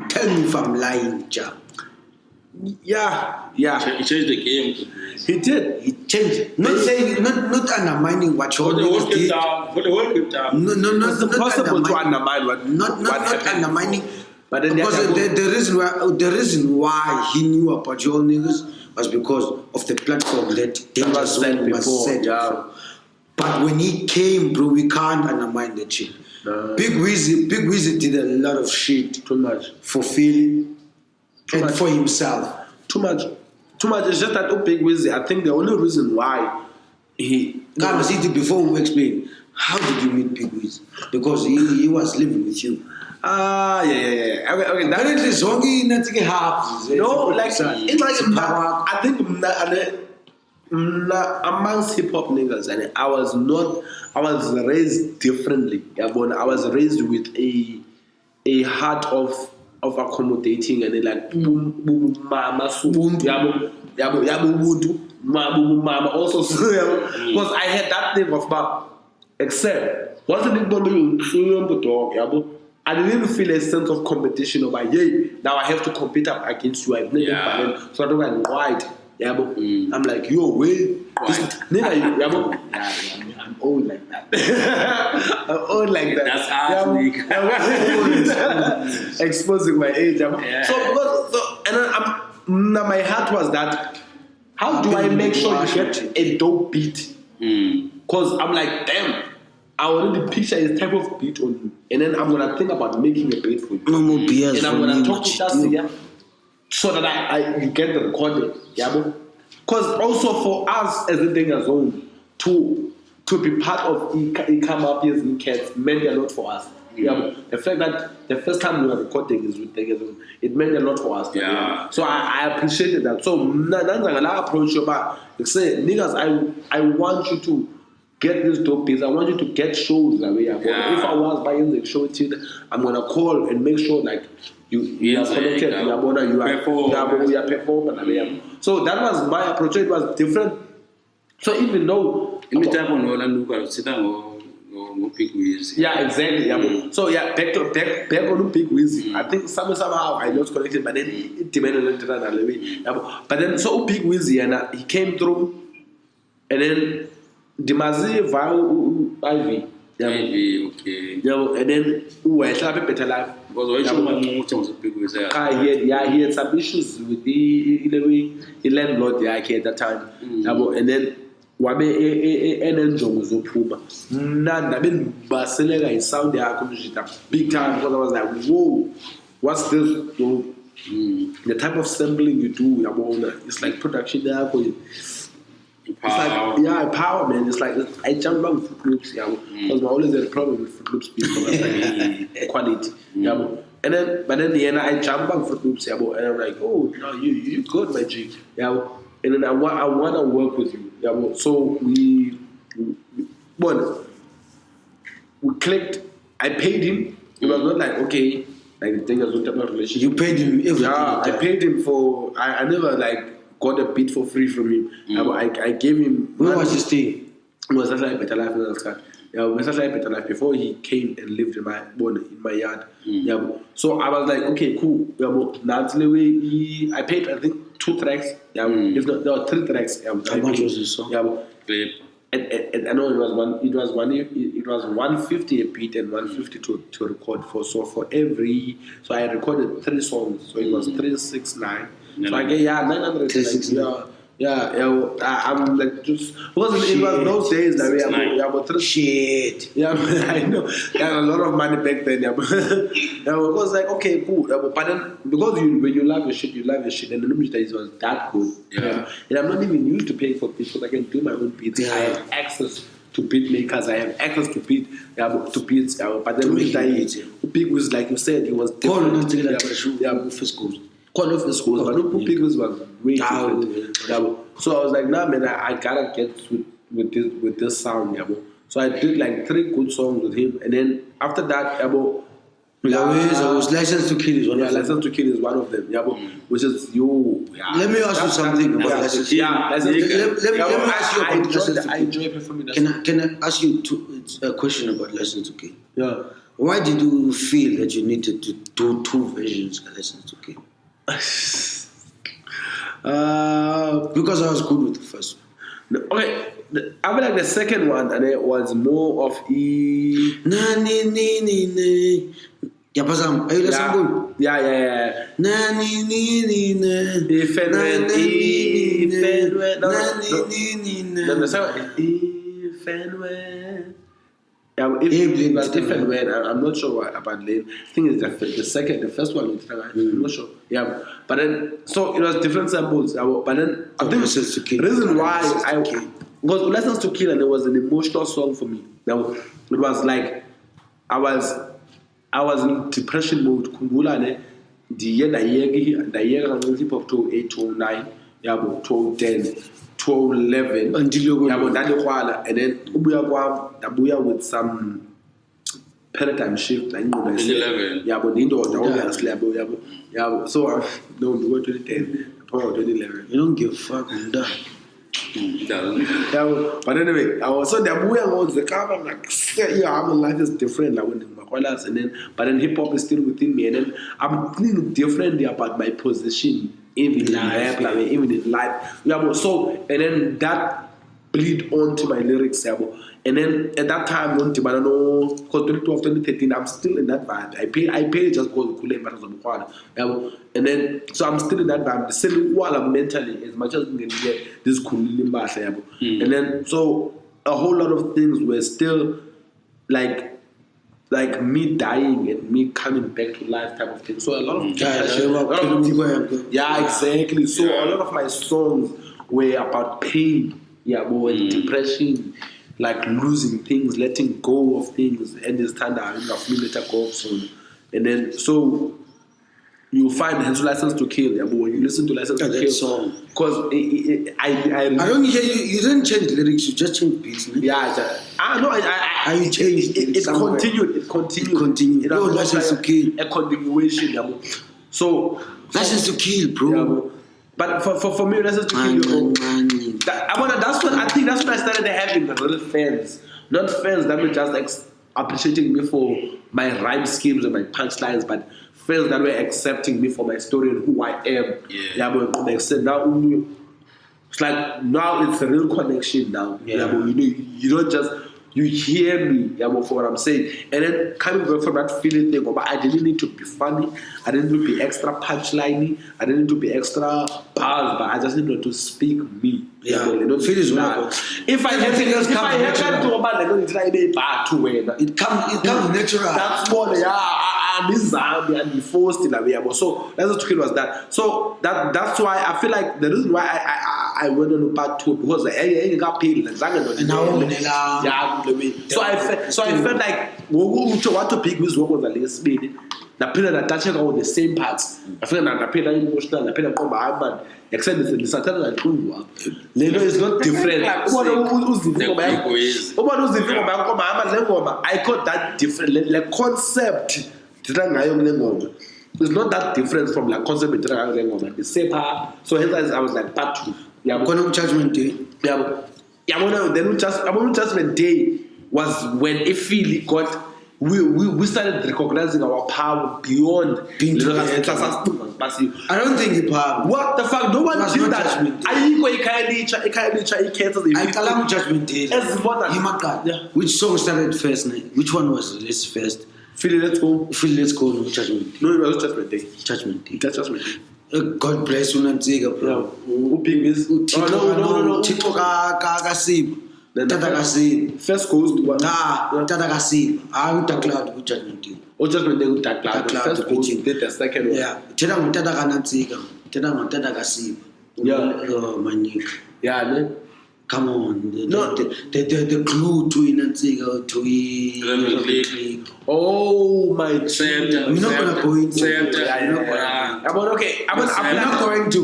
[SPEAKER 2] Tell me if I'm lying, Jack.
[SPEAKER 3] He changed the game.
[SPEAKER 4] He did.
[SPEAKER 2] He changed. Not saying, not undermining what you always did.
[SPEAKER 3] For the whole Cape Town.
[SPEAKER 2] No,
[SPEAKER 4] it's impossible to undermine what
[SPEAKER 2] not undermining.
[SPEAKER 4] But then
[SPEAKER 2] because the reason why he knew about your niggas was because of the platform that
[SPEAKER 4] was set before.
[SPEAKER 2] But when he came, bro, we can't undermine that shit. Big Wiz did a lot of shit.
[SPEAKER 4] Too much.
[SPEAKER 2] For Philly. And for himself.
[SPEAKER 4] Too much. It's just that Big Wiz, I think the only reason why he...
[SPEAKER 2] Before we explain, How did you meet Big Wiz? Because he was living with you.
[SPEAKER 4] Yeah. Okay.
[SPEAKER 2] Apparently, Zongi nothing happens.
[SPEAKER 4] No, like it's like I think amongst hip hop niggas, and I was raised differently. I was raised with a heart of accommodating and like boom mama mama also because I had that thing of except wasn't it dog I didn't feel a sense of competition of now I have to compete up against you. I've never so I don't like white. I'm like, yo, wait. I'm old like that. I'm old like that.
[SPEAKER 3] That's us,
[SPEAKER 4] exposing my age. So my heart was that. How do I make sure you get a dope beat? Because I'm like, damn, I already picture a type of beat on you, and then I'm gonna think about making a beat for you.
[SPEAKER 2] No more beers.
[SPEAKER 4] And I'm gonna talk to Shasi, so that you get the recording. Because also for us as a Denga Zone to be part of come up here in Cats meant a lot for us. The fact that the first time we were recording is with Denga Zone, it meant a lot for us. So I appreciated that. So I approach you about say niggas, I want you to get this dope piece. I want you to get shows that way. If I was buying the show, I'm gonna call and make sure like you are connected. You are performing. So that was my approach. It was different. So even though
[SPEAKER 3] Big Wiz.
[SPEAKER 4] Yeah, exactly. So back on Big Wiz. I think somehow I lost connected, but then it demanded another way. But then so Big Wiz and he came through, and then Dimazi Ivy.
[SPEAKER 3] Okay.
[SPEAKER 4] And then I slapped a better life.
[SPEAKER 3] Because Big Wiz.
[SPEAKER 4] He had some issues with the landlord at that time. And then wabe enenjongo zophuma mnandi abendibaseleka isound yakho big time because I was like, whoa, what's this? The type of sampling you do, it's like production yakho. It's like power, man. It's like I jump on Fruit Loops, because I always had a problem with Fruit Loops because like quality, And then, but then the end I jump on Fruit Loops, and I'm like, oh, no, you good, my G, And then I want to work with you, So we clicked. I paid him. It was not like okay, like the thing was not a relationship.
[SPEAKER 2] You paid him everything.
[SPEAKER 4] I paid him for. I never like got a beat for free from him. I gave him.
[SPEAKER 2] Where was he staying?
[SPEAKER 4] It was like Better Life in Alaska. We started like Better Life before he came and lived in my yard. So I was like, okay, cool. I paid I think 2 tracks. If not, there were 3 tracks.
[SPEAKER 2] How much was this song?
[SPEAKER 4] And I know it was 150 a beat and 150 to record for. So for every, so I recorded 3 songs. So it was 369. So I get 900. I'm like just because it was those days that we about shit. I know. I had a lot of money back then. It was like okay, cool. But then because when you love your shit, and the music days was that good. And I'm not even used to paying for beats because I can do my own beats. I have access to beat makers. I have access to beats. But then Big was like you said, it was different. Quite of the schools, but no Big was way different. So I was like, nah, man, I gotta get with this sound, So I did like 3 good songs with him, and then after that,
[SPEAKER 2] was License to Kill is one of them.
[SPEAKER 4] License to Kill is one of them, which is you.
[SPEAKER 2] Let me ask you something about License to Kill. Let me ask you about License to Kill.
[SPEAKER 4] I enjoy performing.
[SPEAKER 2] Can I ask you a question about License to Kill?
[SPEAKER 4] Yeah.
[SPEAKER 2] Why did you feel that you needed to do 2 versions of License to Kill? Because I was good with the first one.
[SPEAKER 4] Okay, I feel like the second one, and it was more of
[SPEAKER 2] Yapazam, are you listening?
[SPEAKER 4] Yeah. It was different when I'm not sure about Lane. I think it's the first one. I'm not sure. But then so it was different samples. But then I think the reason why because License to Kill, and it was an emotional song for me. Now, it was like I was in depression mode. Khumbula ne ndiye ndayeka hip hop to 8 to 9 yabo to 10 to 11
[SPEAKER 2] until
[SPEAKER 4] yabo ndalikhwala, and then ubuya kwam ndabuya with some paradigm shift like ingqondo
[SPEAKER 3] 11
[SPEAKER 4] yabo ndindoda obviously yabo so no ndiko 2010 to 2011.
[SPEAKER 2] You don't give a fuck on that.
[SPEAKER 4] Yeah, but anyway, so the movie was the cover. I'm like, yeah, my life is different. Like when and then, but then hip hop is still within me, and then I'm thinking differently about my position, even in rap, like even in life. Yeah, so and then that bleed on to my lyrics, yeah. And then at that time, because 2012, 2013, I'm still in that vibe. I pay just because Kule matters of yeah. And then so I'm still in that vibe. Still while I'm mentally as much as I can get this cool yeah. And then so a whole lot of things were still like me dying and me coming back to life type of thing. So a lot of yeah, exactly. So a lot of my songs were about pain, yeah, and depression. Like losing things, letting go of things, and this time that I let it go soon. And then so you find his License to Kill, yeah, but when you listen to License to Kill song, because I
[SPEAKER 2] don't hear you didn't change lyrics, you just changed beats.
[SPEAKER 4] Yeah, I changed it continued.
[SPEAKER 2] No, License to Kill.
[SPEAKER 4] A continuation, yeah. So
[SPEAKER 2] License to Kill, bro.
[SPEAKER 4] Yeah, but for me, License to Kill, that's when I started having real fans. Not fans that were just appreciating me for my rhyme schemes and my punchlines, but fans that were accepting me for my story and who I am. Yeah, but now it's like now it's a real connection now. Yeah, but you don't just. You hear me, for what I'm saying. And then coming back from that feeling thing, but I didn't need to be funny, I didn't need to be extra punchliney, I didn't need to be extra bars, but I just needed to speak me.
[SPEAKER 2] Yeah, feel is not.
[SPEAKER 4] If I had to it comes natural. That's what I'm forced in a way. So that's what was that. So that's why I feel like the reason why I went on part 2 because I got paid and so I felt like what to pick with what was the least meaning. The people that touch all the same parts. I feel like the people emotional, the people come except the Satan and Kunwa. It's not different. I got that different. Like concept. It's not that different from like concept the same part. So hence I was like part 2. Yeah,
[SPEAKER 2] Judgment Day.
[SPEAKER 4] Then Judgment Day was when it really got. We started recognizing our power beyond being
[SPEAKER 2] I don't think it power.
[SPEAKER 4] What the fuck? No one did that.
[SPEAKER 2] Judgment Day. Which song started first? Which one was released first?
[SPEAKER 4] Feel Let's Go.
[SPEAKER 2] No, Judgment Day.
[SPEAKER 4] No, it was Judgment Day.
[SPEAKER 2] Judgment Day.
[SPEAKER 4] That's Judgment Day.
[SPEAKER 2] God bless you, Nanziga, bro.
[SPEAKER 4] No. First goes to one.
[SPEAKER 2] Tata Kasi. I would take cloud with Judgment Day.
[SPEAKER 4] Oh, Judgment Day would take cloud. First goes did the second one.
[SPEAKER 2] Yeah. Tata Nanziga. Tata Kasi.
[SPEAKER 4] Yeah.
[SPEAKER 2] My nigga.
[SPEAKER 4] Yeah, man.
[SPEAKER 2] Come on. The clue to Nanziga to
[SPEAKER 4] oh my God.
[SPEAKER 2] We're not gonna go into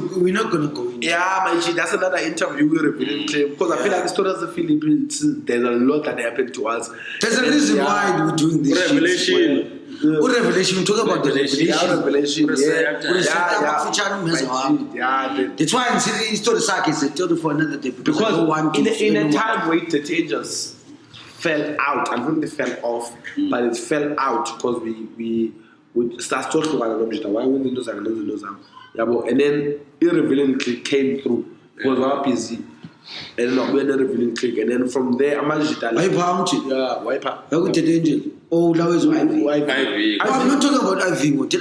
[SPEAKER 2] it. We're not gonna go into
[SPEAKER 4] yeah, my G, that's another interview we're revealing because I feel like the story of the Philippines, there's a lot that happened to us.
[SPEAKER 2] There's a reason why we're doing this.
[SPEAKER 3] Revelation.
[SPEAKER 2] Revelation. We talk about the revelation. That's why I'm saying it's the sack is tell for another day
[SPEAKER 4] because in a time where the angels fell out, and when they fell off, but it fell out because we start talking about why we didn't know and then irrevealing click came through because we were busy. And then we had a revealing click, and then from there, I'm actually wipe out.
[SPEAKER 2] Oh, that was Ivy. I'm not talking about Ivy. What is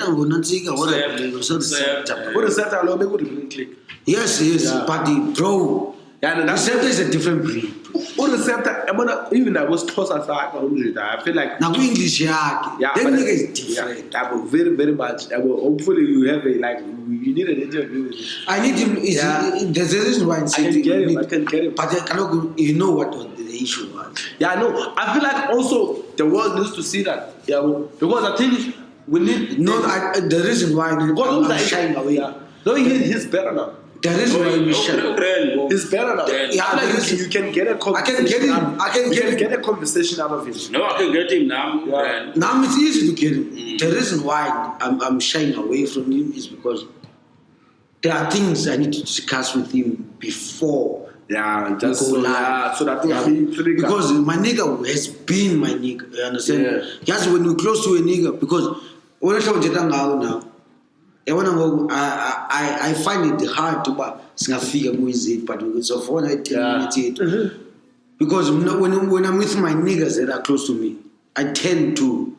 [SPEAKER 2] that?
[SPEAKER 4] What is that? I'll make a revealing click.
[SPEAKER 2] Yes, but bro,
[SPEAKER 4] Yeah, and
[SPEAKER 2] Receptor is a different breed.
[SPEAKER 4] Receptor, even I was tossed aside. I feel like
[SPEAKER 2] now English, yeah, that nigga is different.
[SPEAKER 4] Yeah, very, very much. Hopefully, you have you need an interview with him.
[SPEAKER 2] I need him. There's a reason why
[SPEAKER 4] I can get him.
[SPEAKER 2] But you know what the issue was.
[SPEAKER 4] Yeah, I know. I feel like also the world needs to see that. Yeah, because I think we need.
[SPEAKER 2] No, the reason why I'm shying away.
[SPEAKER 4] Yeah. No, he's better now.
[SPEAKER 2] The reason why we shy.
[SPEAKER 4] He's better now.
[SPEAKER 2] Yeah,
[SPEAKER 4] like you can get a conversation. I can get a conversation out of him.
[SPEAKER 3] No, I can get him now.
[SPEAKER 4] Yeah.
[SPEAKER 2] Now it's easy to get him. The reason why I'm shying away from him is because there are things I need to discuss with him before.
[SPEAKER 4] Yeah, just
[SPEAKER 2] so that because my nigga has been my nigga. You understand?
[SPEAKER 4] Yeah.
[SPEAKER 2] Yes, when you close to a nigga, because when I come to now, I find it hard to singafika with it, but it's of one because when I'm with my niggas that are close to me, I tend to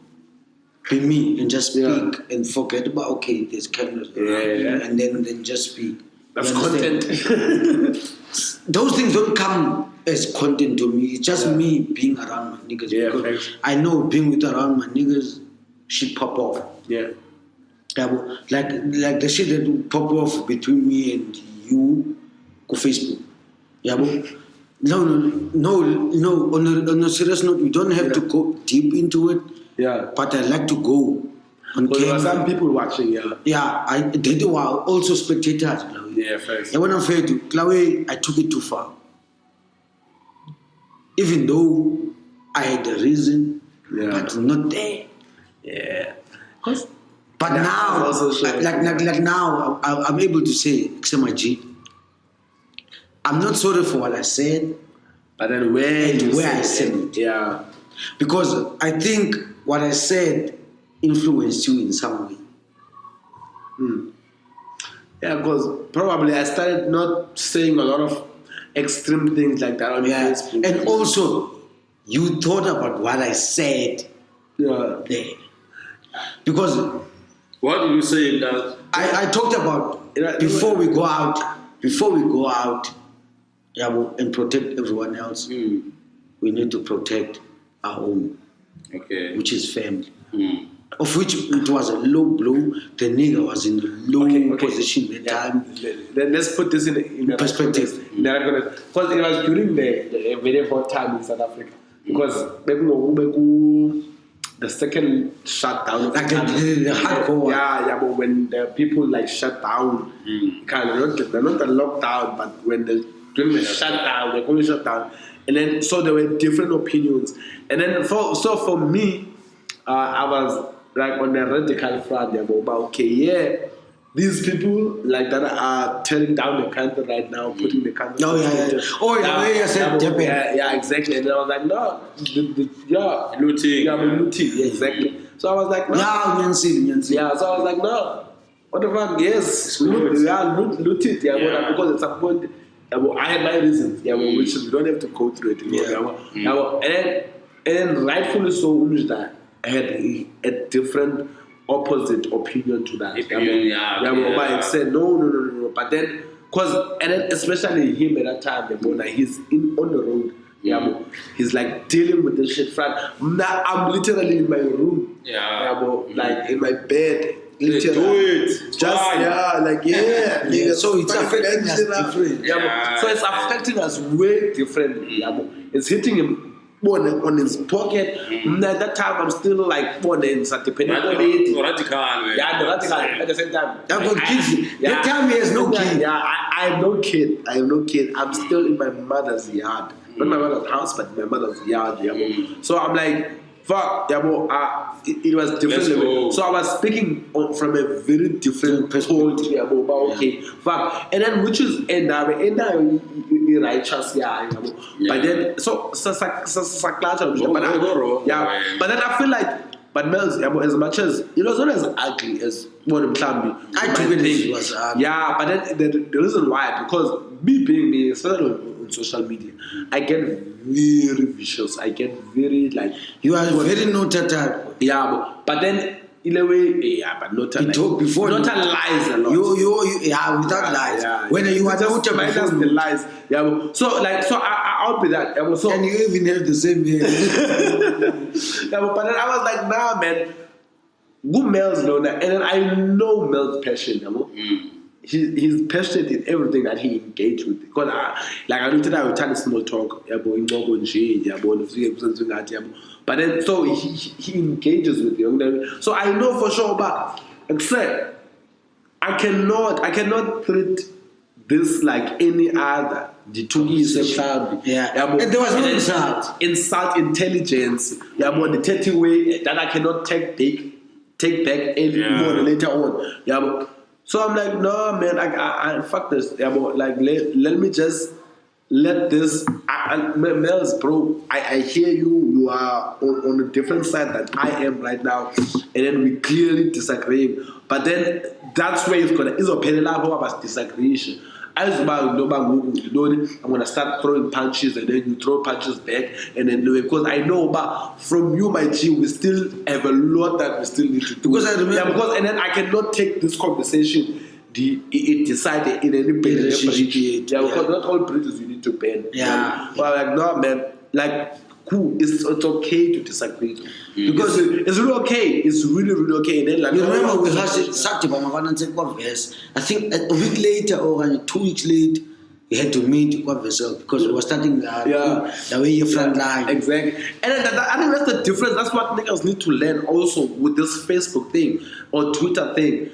[SPEAKER 2] be me and just speak and forget about okay, there's cameras and then just speak.
[SPEAKER 4] That's content.
[SPEAKER 2] Those things don't come as content to me. It's just me being around my niggas.
[SPEAKER 4] Yeah,
[SPEAKER 2] because I know being around my niggas, shit pop off.
[SPEAKER 4] Yeah.
[SPEAKER 2] Like the shit that will pop off between me and you on Facebook. Yeah, no. On a serious note, we don't have to go deep into it.
[SPEAKER 4] Yeah.
[SPEAKER 2] But I like to go on camera.
[SPEAKER 4] There are some people watching.
[SPEAKER 2] Yeah. They were also spectators.
[SPEAKER 4] Yeah, first.
[SPEAKER 2] And when I'm fair to Klawe, I took it too far. Even though I had a reason, but not there.
[SPEAKER 4] Yeah.
[SPEAKER 2] But now, like now, I'm able to say, Xemaji, I'm not sorry for what I said,
[SPEAKER 4] but then where
[SPEAKER 2] I said it.
[SPEAKER 4] Yeah.
[SPEAKER 2] Because I think what I said influenced you in some way.
[SPEAKER 4] Yeah, because probably I started not saying a lot of extreme things like that on Facebook.
[SPEAKER 2] And also, you thought about what I said there. Because
[SPEAKER 3] what did you say in that?
[SPEAKER 2] I talked about before we go out, and protect everyone else, we need to protect our own, which is family. Of which it was a low blow. The nigga was in a low position at the time.
[SPEAKER 4] Let's put this in
[SPEAKER 2] perspective.
[SPEAKER 4] Because it was during the very hot time in South Africa. Because the second shutdown,
[SPEAKER 2] like the hardcore.
[SPEAKER 4] Yeah, but when the people like shut down, kind of they're not a lockdown, but when during the shutdown, they call it shutdown, and then so there were different opinions, and then for me, I was like on the radical front, about these people like that are tearing down the country right now, putting the country. Yeah, exactly. And I was like, no, looting, exactly. So I was like, no.
[SPEAKER 2] Yeah,
[SPEAKER 4] so I was like, no. What the fuck? Yes, loot it. Because at some point, I had my reasons. Which we don't have to go through it. And then rightfully so, I had a different opposite opinion to that. I said no. But then, and then especially him at that time, like he's on the road. He's like dealing with the shit front. Now I'm literally in my room. Like in my bed. Literally.
[SPEAKER 3] Just
[SPEAKER 2] So it's affecting us different.
[SPEAKER 4] So it's affecting us way differently. It's hitting him on his pocket. At that time, I'm still like in Satipeni.
[SPEAKER 3] Radical.
[SPEAKER 4] At the same time.
[SPEAKER 2] That time he has no kid.
[SPEAKER 4] I have no kid. I'm still in my mother's yard. Not my mother's house, but my mother's yard. So I'm like, fuck, it was different. So I was speaking from a very different perspective about fuck. And then which is righteous, But then but then I feel like, but Melz, as much as it was not as ugly as what I took it was but then the reason why, because me being me, especially on social media, I get very vicious. I get very like
[SPEAKER 2] you are very noted.
[SPEAKER 4] But then in a way, yeah, but not
[SPEAKER 2] You talk before
[SPEAKER 4] not
[SPEAKER 2] you-
[SPEAKER 4] lies a lot.
[SPEAKER 2] You yeah, without lies.
[SPEAKER 4] Yeah,
[SPEAKER 2] When you are
[SPEAKER 4] just
[SPEAKER 2] out
[SPEAKER 4] minus
[SPEAKER 2] before
[SPEAKER 4] the
[SPEAKER 2] you-
[SPEAKER 4] lies. Yeah, so I'll be that. Yeah, so
[SPEAKER 2] and you even have the same hair.
[SPEAKER 4] yeah, but then I was like, nah, man. Good Mel's Lona, and then I know Mel's passion. You know? He's passionate in everything that he engaged with. Because I looked at that, we had a small talk. But then, so he engages with you. So I know for sure, but except I cannot treat this like any other. The two is a cloud.
[SPEAKER 2] Yeah. And there was no insult.
[SPEAKER 4] Intelligence. Yeah, but the 30 way that I cannot take back anymore later on. Yeah, but, so I'm like, no, man, I fuck this. Yeah, but like, let me just let this. Mel's, bro, I hear you. You are on a different side than I am right now, and then we clearly disagree. But then that's where it's about disagreement. I'm gonna start throwing punches, and then you throw punches back, and then because I know, but from you, my G, we still have a lot that we still need to do.
[SPEAKER 2] Because I remember,
[SPEAKER 4] and then I cannot take this conversation. It decided in any bridge. Because not all bridges you need to bend.
[SPEAKER 2] Yeah.
[SPEAKER 4] But like, no, man, like. Cool. It's okay to disagree because it's really okay. It's really okay. And then, like,
[SPEAKER 2] you remember we had Saturday by my verse. I think a week later or 2 weeks later, we had to meet because we were starting the way you front line.
[SPEAKER 4] Exactly. And then I think that's the difference. That's what niggas need to learn also with this Facebook thing or Twitter thing.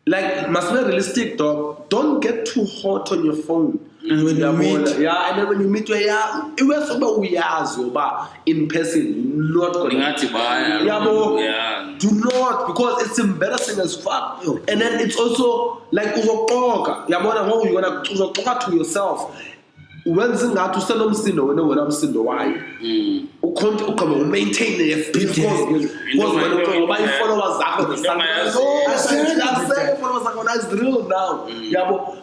[SPEAKER 4] Like, must be realistic, dog. Don't get too hot on your phone.
[SPEAKER 2] And when you meet,
[SPEAKER 4] and then when you meet, it was about we are in person, not do not, because it's embarrassing as fuck. And then it's also like you're gonna talk to yourself. When to send them sin, when I'm sin, why? Maintain the FP because when my followers are that's real now.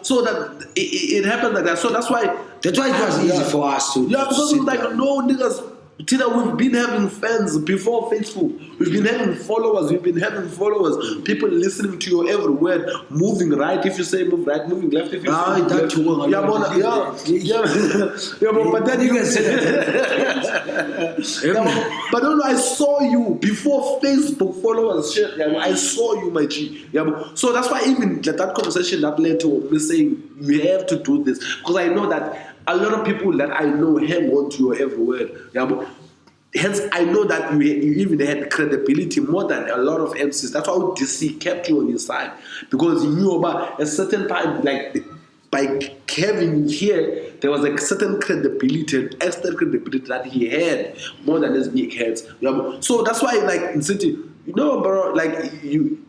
[SPEAKER 4] So that it happened like that. So that's why
[SPEAKER 2] it was easy for us to.
[SPEAKER 4] Yeah, because it's like no niggas. Tina, we've been having fans before Facebook. We've been having followers. People listening to your every word. Moving right if you say move right. Moving left if you say move left. But then you can say that. But no, I saw you before Facebook followers. Shit, I saw you, my G. So that's why even that conversation that led to me saying you have to do this, because I know that a lot of people that I know hang on to your every word. Hence, I know that you even had credibility more than a lot of MCs. That's why DC kept you on his side, because he knew about a certain time, like by having here, there was a certain credibility, and extra credibility that he had more than his big heads. So that's why, like in city, bro, like you.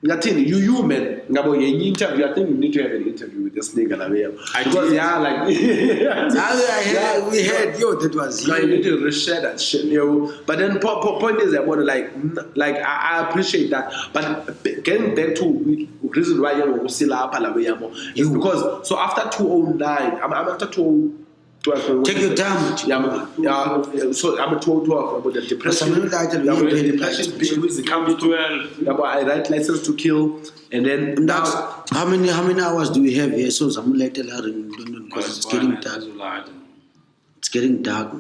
[SPEAKER 4] Man, I think you need to have an interview with this nigga. Because
[SPEAKER 2] we had that was
[SPEAKER 4] you need to reshare that shit, But then point is, I want to I appreciate that. But getting back to reason why you're still up, is because so after 2009, I'm after 2012.
[SPEAKER 2] Take your time.
[SPEAKER 4] So I'm 12 about the depression. Depression comes to I write License to Kill, and then now
[SPEAKER 2] how many hours do we have here? So some later because it's getting dark. It's getting dark.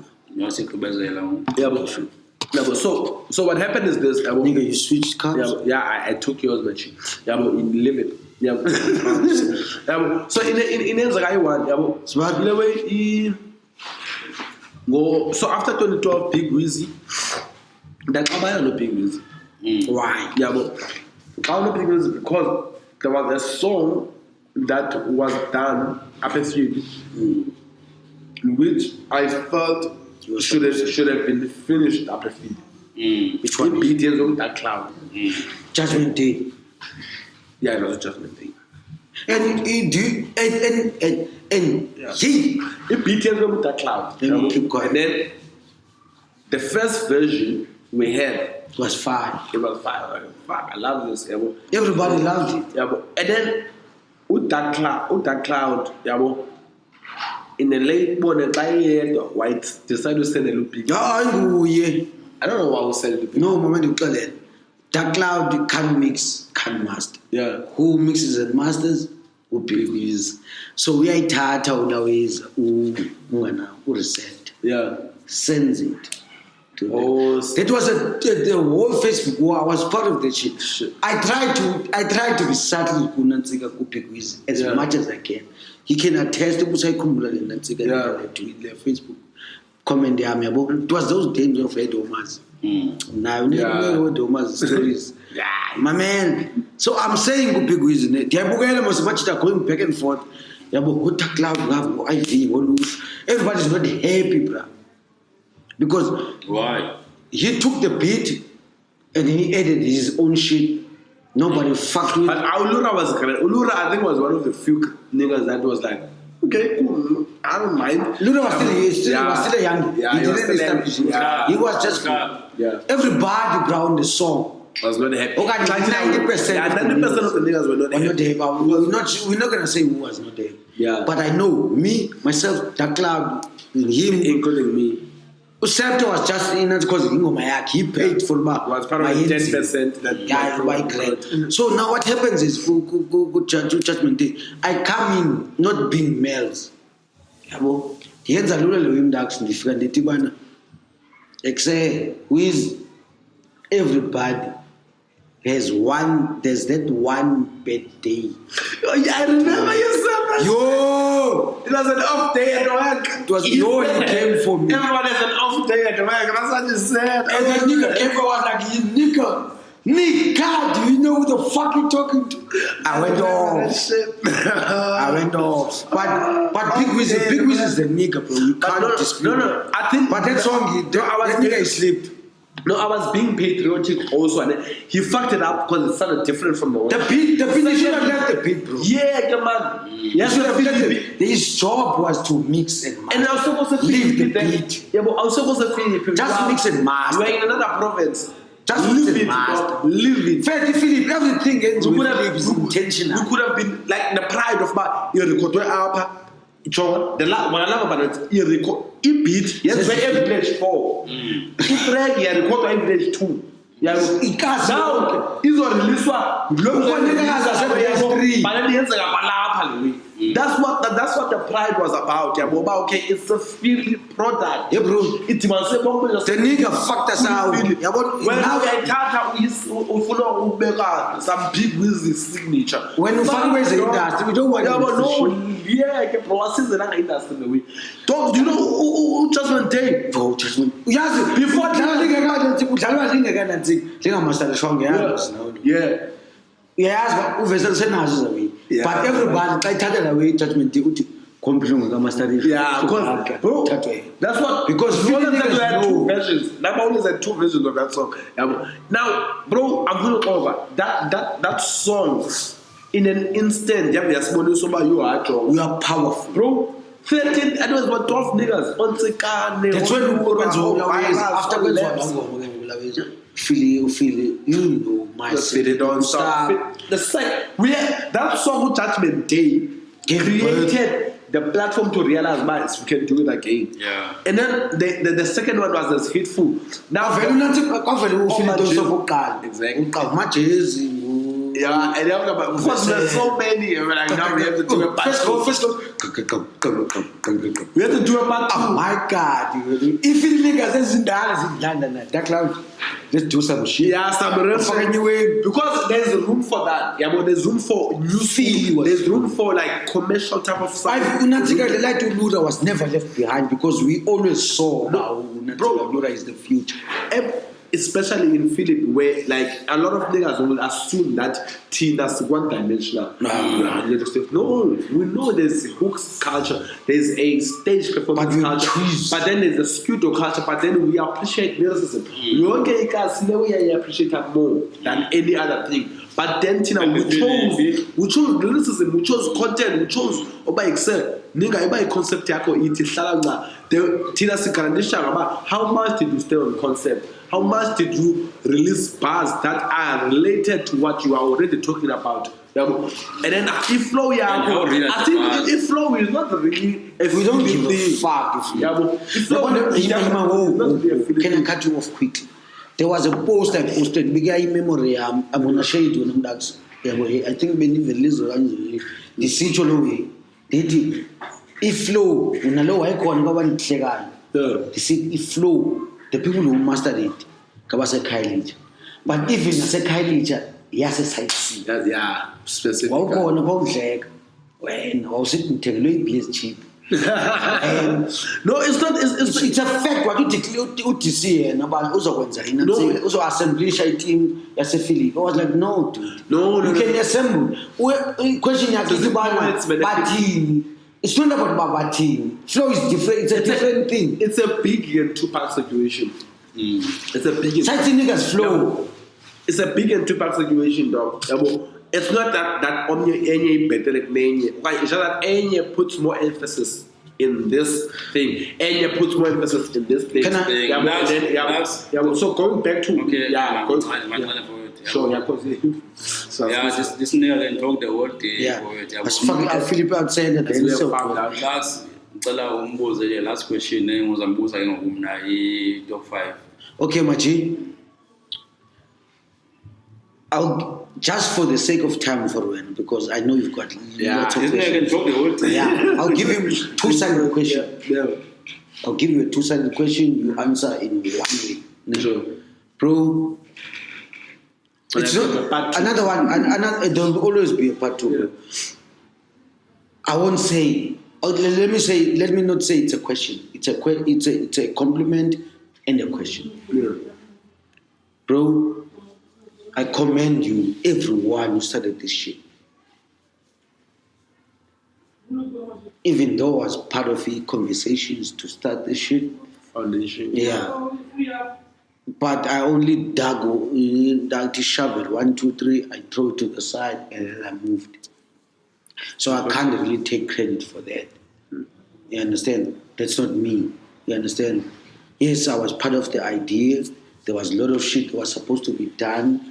[SPEAKER 4] So what happened is this.
[SPEAKER 2] Nigga, you switched cars.
[SPEAKER 4] I took yours, but in limit. So in I want
[SPEAKER 2] Smart.
[SPEAKER 4] So after 2012, Big Wizzy, that I no Big Wizzy.
[SPEAKER 2] Why?
[SPEAKER 4] I don't Big Wizzy because there was a song that was done up a few, which I felt should have been finished up a few.
[SPEAKER 2] Which one?
[SPEAKER 4] BTS on that cloud.
[SPEAKER 2] Judgment Day.
[SPEAKER 4] Yeah, it was a Judgment Day.
[SPEAKER 2] And he
[SPEAKER 4] BTS on that cloud.
[SPEAKER 2] Keep going.
[SPEAKER 4] And then the first version we had
[SPEAKER 2] was fire.
[SPEAKER 4] It was fire. Fuck, I love this.
[SPEAKER 2] Everybody loved it.
[SPEAKER 4] And then with that cloud, in the late morning, White decided to send a loop.
[SPEAKER 2] Oh, yeah.
[SPEAKER 4] I don't know why we send it.
[SPEAKER 2] No, moment you tell it. Dark Cloud can't mix, can't master.
[SPEAKER 4] Yeah.
[SPEAKER 2] Who mixes and masters? Upigwiz. So we are tata always reset.
[SPEAKER 4] Yeah.
[SPEAKER 2] Sends it to them.
[SPEAKER 4] Oh,
[SPEAKER 2] That was the whole Facebook war. I was part of the shit. I tried to be subtle kunantsika kupigwiz as much as I can. He can attest to kusayikhumbula le nantsika in their Facebook comment yami yabo. It was those days of Edomas. Now you know Edomas stories. My man. So I'm saying kupigwiz ne. Diyabukela mos machita going back and forth. Yabo Dark Cloud ngabo IV Wolus. Everybody's not happy, bro. Because
[SPEAKER 3] why?
[SPEAKER 2] He took the beat and he added his own shit. Nobody fucked with.
[SPEAKER 4] But Ulura was correct. Ulura, I think, was one of the few niggas that was like, okay, cool, I don't mind.
[SPEAKER 2] Ulura was still a young.
[SPEAKER 4] Yeah,
[SPEAKER 2] he didn't establish himself.
[SPEAKER 4] Yeah.
[SPEAKER 2] He was just everybody around the song
[SPEAKER 4] was not happy.
[SPEAKER 2] Okay, 90%.
[SPEAKER 4] Yeah, 90% of the niggas were not happy.
[SPEAKER 2] We're not gonna say who was not there.
[SPEAKER 4] Yeah.
[SPEAKER 2] But I know me, myself, Dark Cloud, him,
[SPEAKER 4] including me.
[SPEAKER 2] Septo was just in it because he paid for my
[SPEAKER 4] was part of the 10% that
[SPEAKER 2] guy by grade. So now what happens is for good judgment day, I come in not being males. Yabo, here's a little of him that's different. With everybody there's that one bad day.
[SPEAKER 4] Oh yeah, I remember you said that.
[SPEAKER 2] Yo!
[SPEAKER 4] It was an off day at work.
[SPEAKER 2] It was yo, he came for me.
[SPEAKER 4] Everyone has an off day at work. That's what you said.
[SPEAKER 2] And that nigga came for us like, nigga, do you know who the fuck you talking to? I went off. But Big Wiz is the nigga, bro. You can't dispute.
[SPEAKER 4] No. I think.
[SPEAKER 2] But that song, that nigga is sleep.
[SPEAKER 4] No, I was being patriotic also, and he fucked it up because it sounded different from the one.
[SPEAKER 2] The beat, you should have left the beat, bro.
[SPEAKER 4] Yeah, come on.
[SPEAKER 2] You should have left the beat. His job was to mix and master.
[SPEAKER 4] And I was supposed to
[SPEAKER 2] leave the
[SPEAKER 4] beat. Yeah, but I was supposed to feel it.
[SPEAKER 2] Just mix and master.
[SPEAKER 4] You are in another province.
[SPEAKER 2] Just mix and master.
[SPEAKER 4] Leave it.
[SPEAKER 2] Fair Philip, everything ends with intentional.
[SPEAKER 4] You could have been like the pride of my John, the last one I love about it, you record a beat, yes, by every page 4. If reg, you record every page 2. Now, is on release one. That's what the pride was about. Yeah, okay, it's a field product. Yeah, bro. The
[SPEAKER 2] nigga fucked us out. Yeah,
[SPEAKER 4] when now we follow some big business signature.
[SPEAKER 2] When you find ways in industry, we don't want
[SPEAKER 4] Don't you know who Judgment Day?
[SPEAKER 2] Bro, Judgment. Yes, before Yes, but everybody tried away Judgment Day. Yeah, bro, that's what, because we only had 2 versions. I've only had 2 versions of that song. Now, bro, I'm going over that song in an instant. We are powerful, bro. 13, and it was about 12 niggas on Sekane. That's when we feel it, you know, myself. That song, Judgment Day, created the platform to realize, man, we can do it again.
[SPEAKER 3] Yeah.
[SPEAKER 2] And then the second one was this Hateful. Now, exactly. Yeah, and because there's so many, like now we have to do a part 2. We have to do a part 2. Oh my God, if you niggas is in that cloud, let's do some shit. Yeah, some anyway, because there's room for that. Yeah, but there's room for new feel. There's room for like commercial type of stuff. The Light to Luda was never left behind because we always saw how Luda is the future. Especially in Philip, where like a lot of niggas will assume that Tina's one-dimensional. No, we know there's hooks culture, there's a stage performance culture, but then there's a studio culture, but then we appreciate lyricism. We appreciate that more than any other thing. But then Tina, we chose lyricism, we chose content, we chose Oba Excel. Nigga, Oba concept yako iti shalanga. Tina sikarandisha about how much did you stay on concept? How much did you release bars that are related to what you are already talking about? And then if flow, I think if flow is not really, if we don't give a fuck, if flow, can I cut you off quickly? there was a post I posted, bigay memory, I'm gonna share it with them. I think Benivelizo the situation did if flow, unalo icon kaban hlekana. They said if flow, the people who mastered it, kabase Kailija. But even as a Kailija, yes, a side C.
[SPEAKER 4] Yeah, specific.
[SPEAKER 2] Wawukona bawudleka. When I was sitting technology is cheap.
[SPEAKER 4] No, it's not.
[SPEAKER 2] It's a fact. What you declare UTC and about uzokwenza ina uzo assemblish team yasephilip. I was like, no, dude.
[SPEAKER 4] No.
[SPEAKER 2] You can assemble. Question yakhe ibana bathini. It's not about bathini. Flow is different. It's a different thing.
[SPEAKER 4] It's a big and two-part situation. It's a big.
[SPEAKER 2] Side niggas flow.
[SPEAKER 4] It's a big and two-part situation, dog. It's not that Omni better than Enye. Why? It's just that Enye puts more emphasis in this thing. Enye puts more emphasis in this thing. So going back to
[SPEAKER 3] this nigga can talk the whole day.
[SPEAKER 2] I Philip out saying that
[SPEAKER 3] last question top 5.
[SPEAKER 2] Okay, Maji. I'll just for the sake of time for when, because I know you've got lots of questions. I'll give you two-sided question. I'll give you a two-sided question. You answer in one way. Bro, it's not another one. There will always be a part 2. Bro. I won't say. Let me not say it's a question. It's a compliment and a question. Bro. I commend you, everyone who started this shit. Even though I was part of the conversations to start this shit.
[SPEAKER 4] Foundation.
[SPEAKER 2] Yeah. But I only dug the shovel. 1, 2, 3, I throw it to the side and then I moved. So I can't really take credit for that. You understand? That's not me. You understand? Yes, I was part of the idea. There was a lot of shit that was supposed to be done.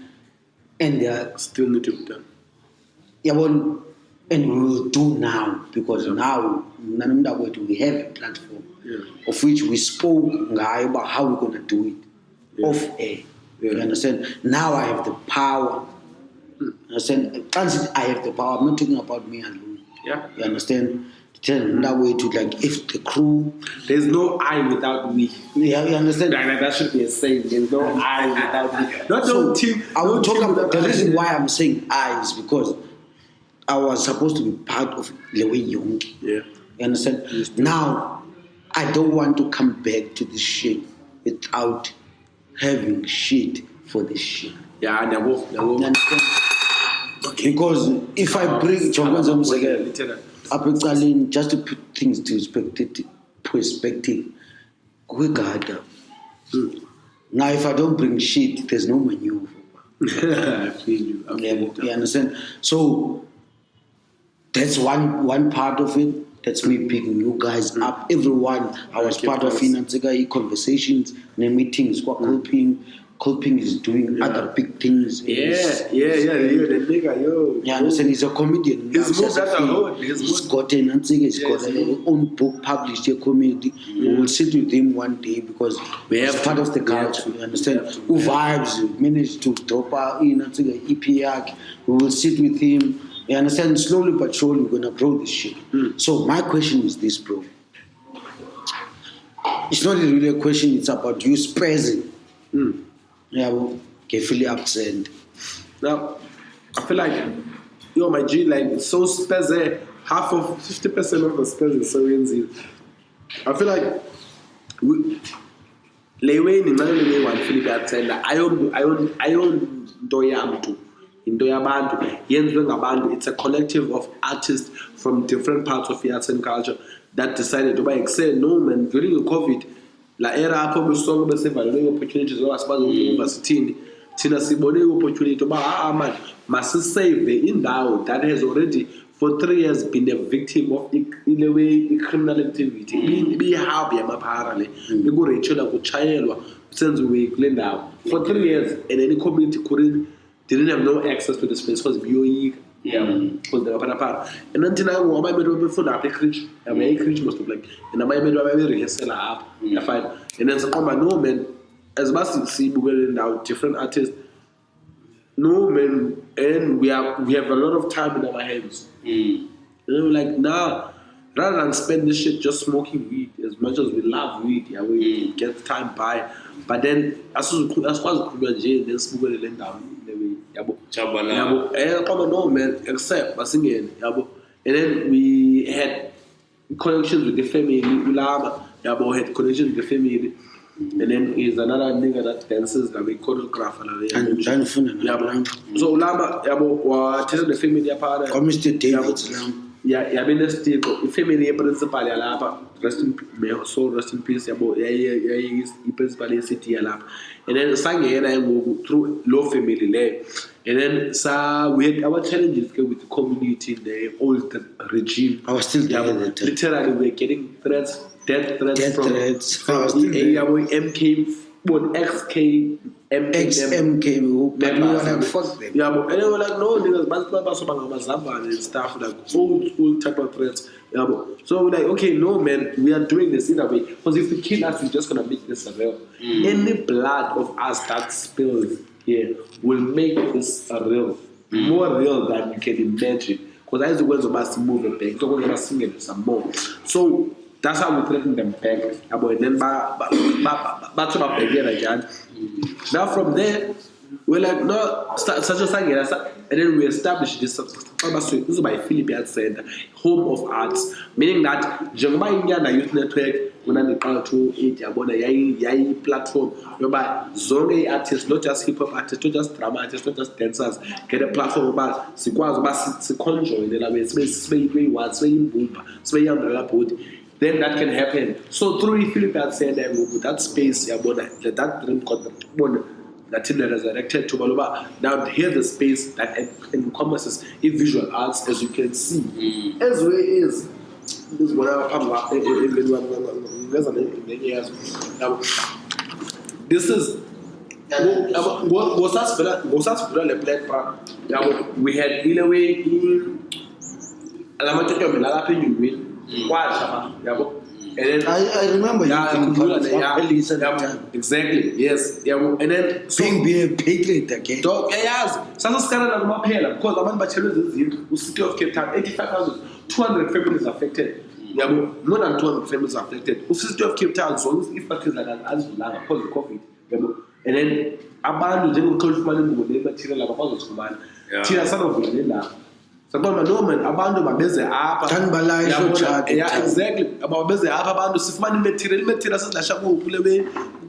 [SPEAKER 2] And they are
[SPEAKER 4] still need to be done.
[SPEAKER 2] Yeah, well, and we will do now because now we have a platform of which we spoke about how we're going to do it off air. You understand? Now I have the power. You understand? I have the power. I'm not talking about me alone.
[SPEAKER 4] Yeah.
[SPEAKER 2] You understand? That way to like if the crew.
[SPEAKER 4] There's no I without me.
[SPEAKER 2] Yeah, you understand?
[SPEAKER 4] That should be a saying. There's no I without me. Not
[SPEAKER 2] so
[SPEAKER 4] no team.
[SPEAKER 2] I will talk about the reason why I'm saying I is because I was supposed to be part of Lewe Young.
[SPEAKER 4] Yeah.
[SPEAKER 2] You understand? Now I don't want to come back to this shit without having shit for this shit.
[SPEAKER 4] Yeah, I never.
[SPEAKER 2] You understand? Because if I bring just to put things to perspective, now if I don't bring shit, there's no maneuver.
[SPEAKER 4] I feel you.
[SPEAKER 2] You understand? So that's one part of it. That's me picking you guys up. Everyone, I was part of conversations, meetings, Kolping is doing other big things.
[SPEAKER 4] The nigga, yo.
[SPEAKER 2] Yeah, understand? He's a comedian.
[SPEAKER 4] He's got
[SPEAKER 2] he's got an own book published, a comedy. We will sit with him one day because we have part of the culture. You understand? Who vibes, managed to drop out in EP. We will sit with him. You understand? Slowly but surely, we're going to grow this shit. So my question is this, bro. It's not really a question, it's about you spazzing. Yeah, well, carefully absent.
[SPEAKER 4] Now, I feel like, my G, like, so spazzy, half of 50% of the spazzy is so easy. I feel like, it's a collective of artists from different parts of the arts and culture that decided to excel. No, man, during the COVID, la era probably strong opportunities as far as university. Tina Sibone opportunity man must save the indow that has already for 3 years been a victim of in a way criminal activity. Be happy, I'm apparently. We go Rachel Chayelwa sends away Glendau for 3 years, and any community didn't have no access to the space because BOE. Because they were apart. And until now, I made a before that creature. I made a creature most of like, and I made a very rehearsal up. And then some no man, as much as see now different artists, no man, and we have a lot of time in our hands. You know, like now, rather than spend this shit just smoking weed, as much as we love weed, yeah, we get time by. But then as far as we then smoke the down. No man, except and then we had connections with the family. Had connections with the family, and then he's another nigga that dances that we choreograph so Ulama tell the family apart.
[SPEAKER 2] Mr. David.
[SPEAKER 4] Yeah, been the family principal rest in peace. Principal city and then sang and through low family there. And then we had our challenges with the community in the old regime.
[SPEAKER 2] I was still there.
[SPEAKER 4] Literally, we were getting threats, death threats from MK, XK,
[SPEAKER 2] XMK, but we were like, fuck them.
[SPEAKER 4] Yeah, but and they were like, no, niggas, and stuff, like old school type of threats. Yeah, so we're like, okay, no, man, we are doing this in a way. Because if we kill us, we're just going to make this a real. Any blood of us that spills here will make this a real. More real than you can imagine. Because as the words of us move it back, so we're going to sing it some more. So that's how we threaten them back. And then back again. Now from there, we're like, no, such a thing, and then we established this is by Philippine Center, home of arts, meaning that Jangma Youth Network, when I call to it, a platform whereby zone artists, not just hip hop artists, not just drama artists, not just dancers, get a platform about then that can happen. So through Philippine Center, that space, that dream that is resurrected to Baluba. Now here's the space that encompasses visual arts, as you can see. As well as this is whatever this is we had in a way in and then
[SPEAKER 2] I remember
[SPEAKER 4] exactly, yes. And then
[SPEAKER 2] being big again.
[SPEAKER 4] because the city of Cape Town, 85,200 families affected. More than 200 families affected. The city of Cape Town, so if factors like that as because of COVID. And then abantu njengokukhuluma material abakwazi ukufumana. Thina sanovula abantu babeze apha yeah, exactly babeze apha abantu sifumana material sizilasha kule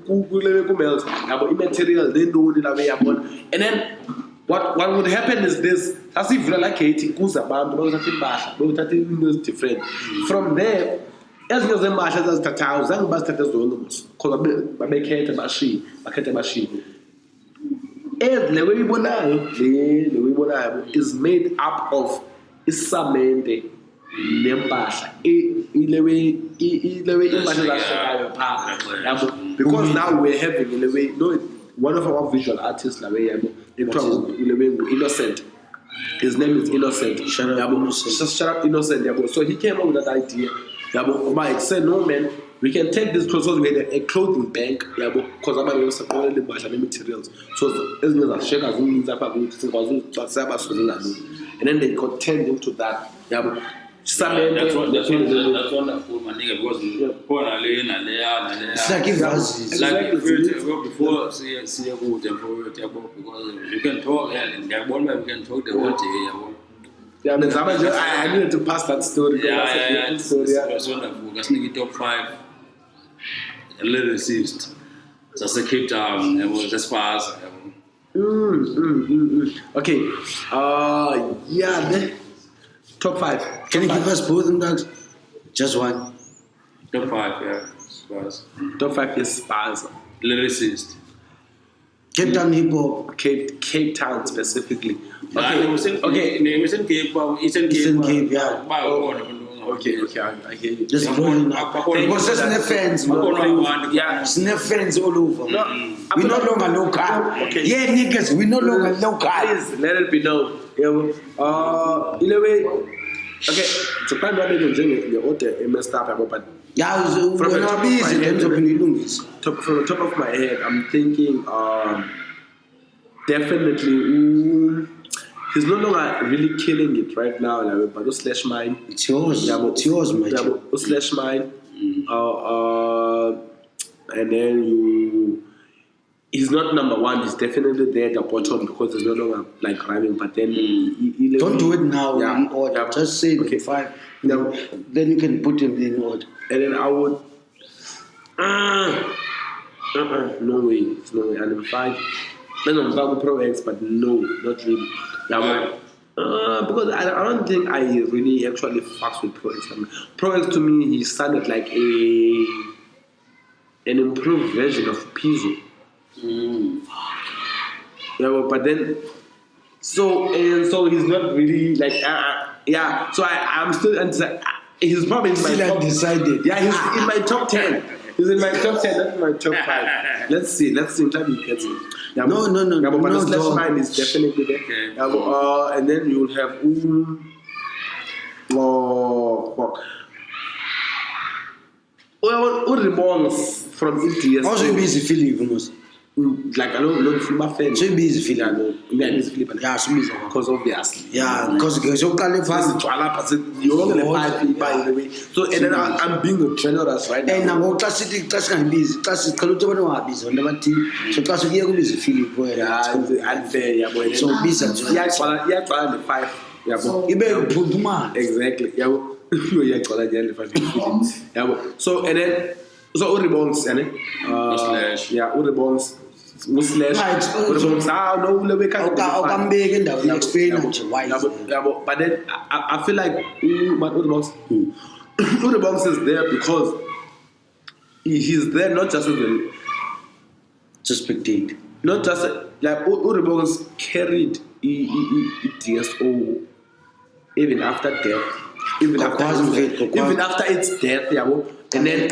[SPEAKER 4] kumelz yabo immaterial lendoni la yabona. And then what would happen is this, asivula like hating kuza abantu bayothatha impahla bayothatha into different from there. Ezinye zempahla zazithathayo zange bazithathe zonke because babekhethe bashiye. And the way we is made up of isamente nempahla. Because now we're having one of our visual artists Innocent. His name is Innocent. Shut up, Innocent. So he came up with that idea. Mike said, no man, we can take this clothes. We had a clothing bank, because I'm going to support the materials. So as well as shakers, and then they got turned into that.
[SPEAKER 3] That's wonderful, my nigga, because
[SPEAKER 2] it's like
[SPEAKER 3] before because you can talk and we can talk the whole day.
[SPEAKER 4] I needed to pass that story.
[SPEAKER 3] That's wonderful. That's nigga top 5 lyricist. That's a Cape Town. It was the Spaza.
[SPEAKER 4] Okay. Top 5.
[SPEAKER 2] Can you give us both of them, dogs? Just one.
[SPEAKER 3] Top 5, yeah. Spaza.
[SPEAKER 4] Top 5 is Spaza.
[SPEAKER 3] Lyricist.
[SPEAKER 2] Cape Town hip hop.
[SPEAKER 4] Cape Town specifically.
[SPEAKER 3] Okay. Eastern Cape,
[SPEAKER 2] yeah.
[SPEAKER 4] Okay, I hear you.
[SPEAKER 2] Just blowing up. Because there's no fans, there's no fans all over. We're no longer local.
[SPEAKER 4] Okay.
[SPEAKER 2] Yeah, niggas, we're no longer local.
[SPEAKER 4] Please, let it be known. In a way, Okay, so kind of the order messed up, but
[SPEAKER 2] Yeah,
[SPEAKER 4] from the top of my head,
[SPEAKER 2] from
[SPEAKER 4] from the top of my head, I'm thinking definitely he's no longer really killing it right now, like, but slash mine.
[SPEAKER 2] It's yours. It's yours, my child.
[SPEAKER 4] Slash mine. And then he's not number one. He's definitely there at the bottom because he's no longer like rhyming. But then
[SPEAKER 2] don't do it now.
[SPEAKER 4] Yeah.
[SPEAKER 2] In order.
[SPEAKER 4] Yeah.
[SPEAKER 2] Just say
[SPEAKER 4] Okay.
[SPEAKER 2] 5. Then you can put him in order.
[SPEAKER 4] And then I would. No way. It's no way. And then 5. Then I'm back with Pro X, but no, not really. Because I don't think I really actually fucks with Pro X. Pro X to me, he sounded like an improved version of Phzo. Yeah, but then so he's not really like yeah. So I'm still he's probably in my
[SPEAKER 2] Still
[SPEAKER 4] top.
[SPEAKER 2] undecided.
[SPEAKER 4] Yeah, he's in my top 10. He's in my top 10, not in my top 5. Let's see. Try to get it. Yeah,
[SPEAKER 2] No.
[SPEAKER 4] Yeah, but
[SPEAKER 2] No,
[SPEAKER 4] slash
[SPEAKER 2] dog.
[SPEAKER 4] mine is definitely there.
[SPEAKER 3] Okay.
[SPEAKER 4] Yeah, but, and then you'll have Uribongs from ETS.
[SPEAKER 2] Also, you're busy feeling almost.
[SPEAKER 4] Like I don't feel my fan.
[SPEAKER 2] So you're busy feeling.
[SPEAKER 4] Yeah, no. Yeah, busy feeling.
[SPEAKER 2] Yeah, so busy.
[SPEAKER 4] Because obviously.
[SPEAKER 2] Yeah, because you're calling
[SPEAKER 4] Fast
[SPEAKER 2] fast.
[SPEAKER 4] you're only 5 feet by the way. So and then I'm being generous right now.
[SPEAKER 2] And now, class can be busy. Class is called to busy on the team. So class you're busy feeling.
[SPEAKER 4] Yeah, it's unfair. Yeah, boy.
[SPEAKER 2] So busy.
[SPEAKER 4] Yeah, the 5. Yeah, boy.
[SPEAKER 2] You better put the man.
[SPEAKER 4] Exactly. Yeah, boy. Yeah, yeah, boy. So and then Uribongs and
[SPEAKER 3] Slash.
[SPEAKER 4] yeah, Uribongs. Slash. Uribongs. No, we can't.
[SPEAKER 2] Come big and down. Explain why.
[SPEAKER 4] But then I feel like Uribongs is there because he's there not just with the
[SPEAKER 2] To spectate.
[SPEAKER 4] not just like Uribongs carried DSO even after death. Even after its death, and then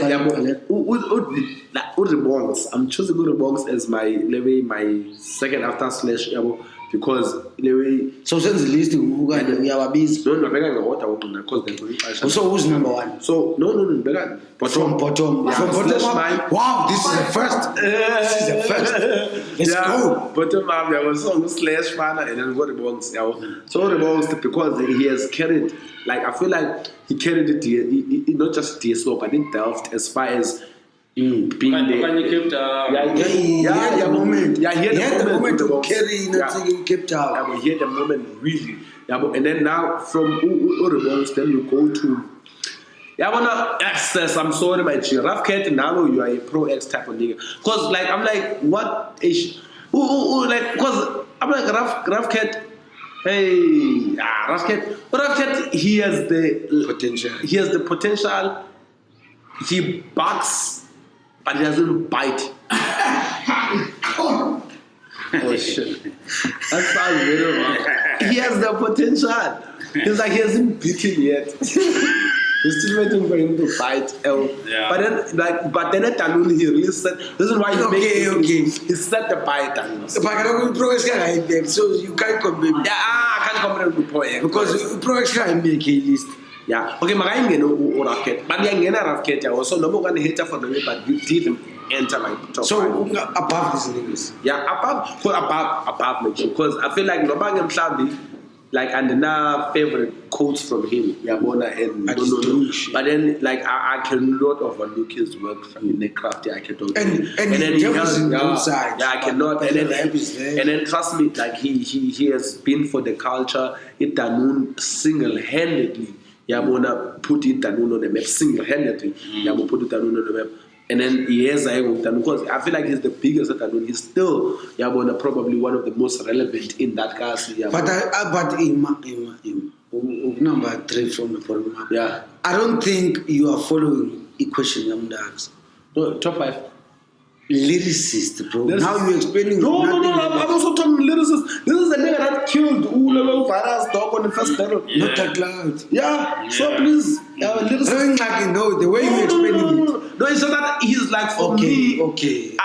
[SPEAKER 4] Uribongs. I'm choosing Uribongs as my second after slash because
[SPEAKER 2] So since the list we are busy.
[SPEAKER 4] no because
[SPEAKER 2] So who's number 1?
[SPEAKER 4] so no
[SPEAKER 2] From bottom.
[SPEAKER 4] Yeah,
[SPEAKER 2] From bottom
[SPEAKER 4] slash
[SPEAKER 2] up.
[SPEAKER 4] mine.
[SPEAKER 2] Wow, this is the first. This is the first. Let's go.
[SPEAKER 4] Bottom up, there was some slash man and then Uribongs. So Uribongs because he has carried, like I feel like he carried it he not just DSO but in Delft as far as being there.
[SPEAKER 3] When you kept
[SPEAKER 2] He had the moment.
[SPEAKER 4] Yeah, he had the moment
[SPEAKER 2] to
[SPEAKER 4] Uribongs.
[SPEAKER 2] carry nothing kept out.
[SPEAKER 4] Yeah, but he had the moment really. Yeah, but, and then now from Uribongs, then you go to. Yeah, I wanna access. I'm sorry, my G. Rough Cat, now you are a Pro X type of nigga. Cause like I'm like, what is? Like, cause I'm like Rough Cat. Hey, Rough Cat. He has the
[SPEAKER 2] Potential.
[SPEAKER 4] He has the potential. He barks, but he doesn't bite. Oh shit! That sounds very wrong. He has the potential. He's like he hasn't beaten yet. He's still waiting for him to bite.
[SPEAKER 3] Yeah.
[SPEAKER 4] But then at Danun he really said. This is why he he set the bite.
[SPEAKER 2] But I don't progress can them, so you can't compare.
[SPEAKER 4] Yeah, I can't compare with Pro
[SPEAKER 2] Because progress can make a list.
[SPEAKER 4] yeah. Okay, Magain Rough Cat. But yeah, Rough Cat. Also, no more going to hate for the way, but you didn't enter my top
[SPEAKER 2] So
[SPEAKER 4] 5.
[SPEAKER 2] above these niggas.
[SPEAKER 4] Yeah, above me because I feel like Nobangam Shabi, like and now favorite quotes from him, Yabona and but then like I cannot overlook his work from the craft. I cannot.
[SPEAKER 2] And then he has inside.
[SPEAKER 4] Yeah, I cannot. And then trust me, like he has been for the culture. It Danun single-handedly. Yabona put it Danun on the map single-handedly. Yabona put it Danun on the map. And then he has because I feel like he's the biggest at Danun. He's still probably one of the most relevant in that cast.
[SPEAKER 2] But in number 3 from the program.
[SPEAKER 4] Yeah.
[SPEAKER 2] I don't think you are following equation Yamdags.
[SPEAKER 4] No, top 5.
[SPEAKER 2] Lyricist, bro. Now you're explaining.
[SPEAKER 4] No, I'm also talking lyricist. This is the nigga that killed Farah's dog on the first battle.
[SPEAKER 2] Not that loud.
[SPEAKER 4] Yeah, so please. Lyricist.
[SPEAKER 2] The way you're explaining it.
[SPEAKER 4] No, it's not that he's like for me.
[SPEAKER 2] Okay.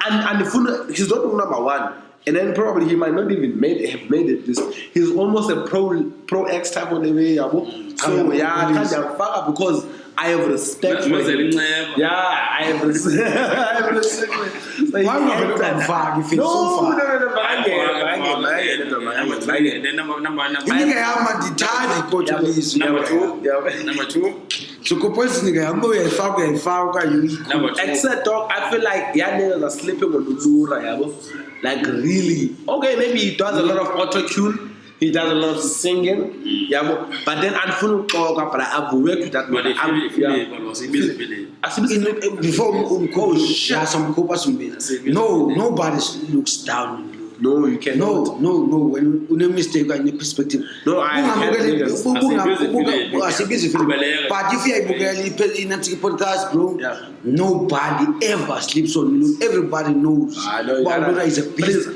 [SPEAKER 4] And the he's not number 1. and then probably he might not even have made it. He's almost a pro X type of the way, yabo. So yeah, I can't fuck because I have respect for him. Yeah, I have respect. I have respect for him.
[SPEAKER 2] Why would you come far if it's so far?
[SPEAKER 3] Number two.
[SPEAKER 2] So
[SPEAKER 4] except dog, I feel like niggas are sleeping on the lura, yabo. Like really. Okay, maybe he does a lot of auto-tune. He does a lot of singing, yeah, but then I'm full talk, but I've worked with that.
[SPEAKER 3] But
[SPEAKER 2] before some copas, nobody looks down.
[SPEAKER 4] No, you cannot.
[SPEAKER 2] No. When you mistake on your perspective.
[SPEAKER 4] No, I can't.
[SPEAKER 2] But if you are in a podcast, bro, nobody ever sleeps on you. Everybody knows.
[SPEAKER 4] I know.
[SPEAKER 2] Bawulola is a beast.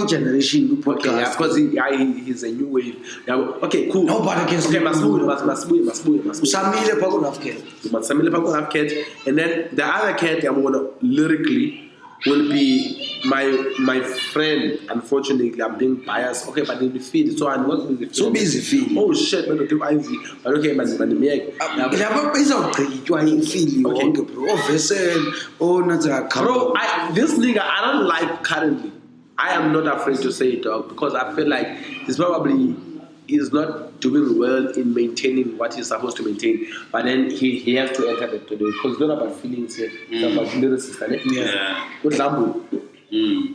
[SPEAKER 2] Generation podcast
[SPEAKER 4] because he's a new wave. Yeah, okay, cool.
[SPEAKER 2] Nobody can sleep.
[SPEAKER 4] Samile cat, and then the other cat I'm gonna lyrically will be my friend. Unfortunately, I'm being biased. Okay, but in the feed, so I'm not busy.
[SPEAKER 2] So busy feed.
[SPEAKER 4] Oh shit, man, do Ivy. But okay, but me. Bro, this nigga I don't like currently. I am not afraid to say it, dog, because I feel like he's probably not doing well in maintaining what he's supposed to maintain. But then he has to enter the today because it's not about feelings here. It's about lyricist.
[SPEAKER 3] Yeah.
[SPEAKER 4] Good example. Yeah.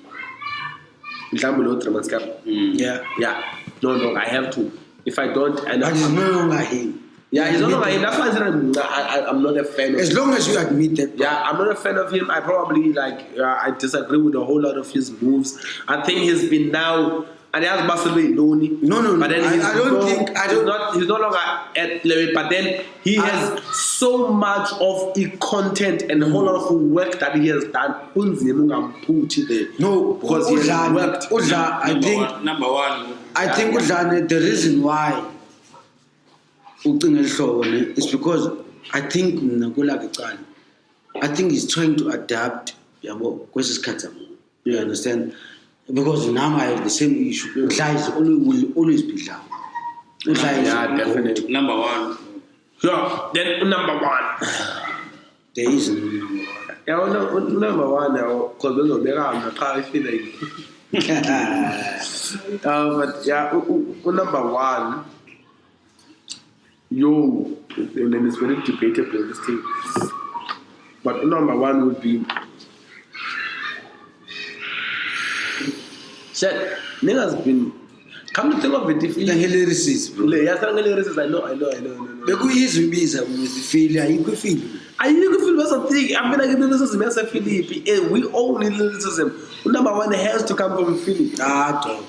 [SPEAKER 4] No, I have to. If I don't,
[SPEAKER 2] but he's no longer him.
[SPEAKER 4] Yeah, he's no longer him. That's why I'm not a fan of him.
[SPEAKER 2] As long as you admit that.
[SPEAKER 4] Yeah, I'm not a fan of him. I probably I disagree with a whole lot of his moves. I think he's been now. And he has Barcelona Noni.
[SPEAKER 2] No.
[SPEAKER 4] But then he's no longer at level. But then he has so much of the content and a whole lot of work that he has done.
[SPEAKER 2] No,
[SPEAKER 4] because he has worked.
[SPEAKER 3] Number one.
[SPEAKER 2] I think the reason why is because I think he's trying to adapt. You understand? Because now I have the same issue. Lies will always be loud.
[SPEAKER 4] Yeah, definitely.
[SPEAKER 3] Number one.
[SPEAKER 4] Yeah, then number one.
[SPEAKER 2] There is number one.
[SPEAKER 4] Yeah, number one now. Because we're not going to feeling. But yeah, number one. Yo, and then it's very debatable this thing. But number one would be. Shit, niggas been. Come to think of it, if you
[SPEAKER 2] lyricist, bro.
[SPEAKER 4] Yeah, lyricist. I know. I you feel what's the thing. I mean, like lyricism as a Philip. We all need lyricism. Number one has to come from Philip.
[SPEAKER 2] Dog.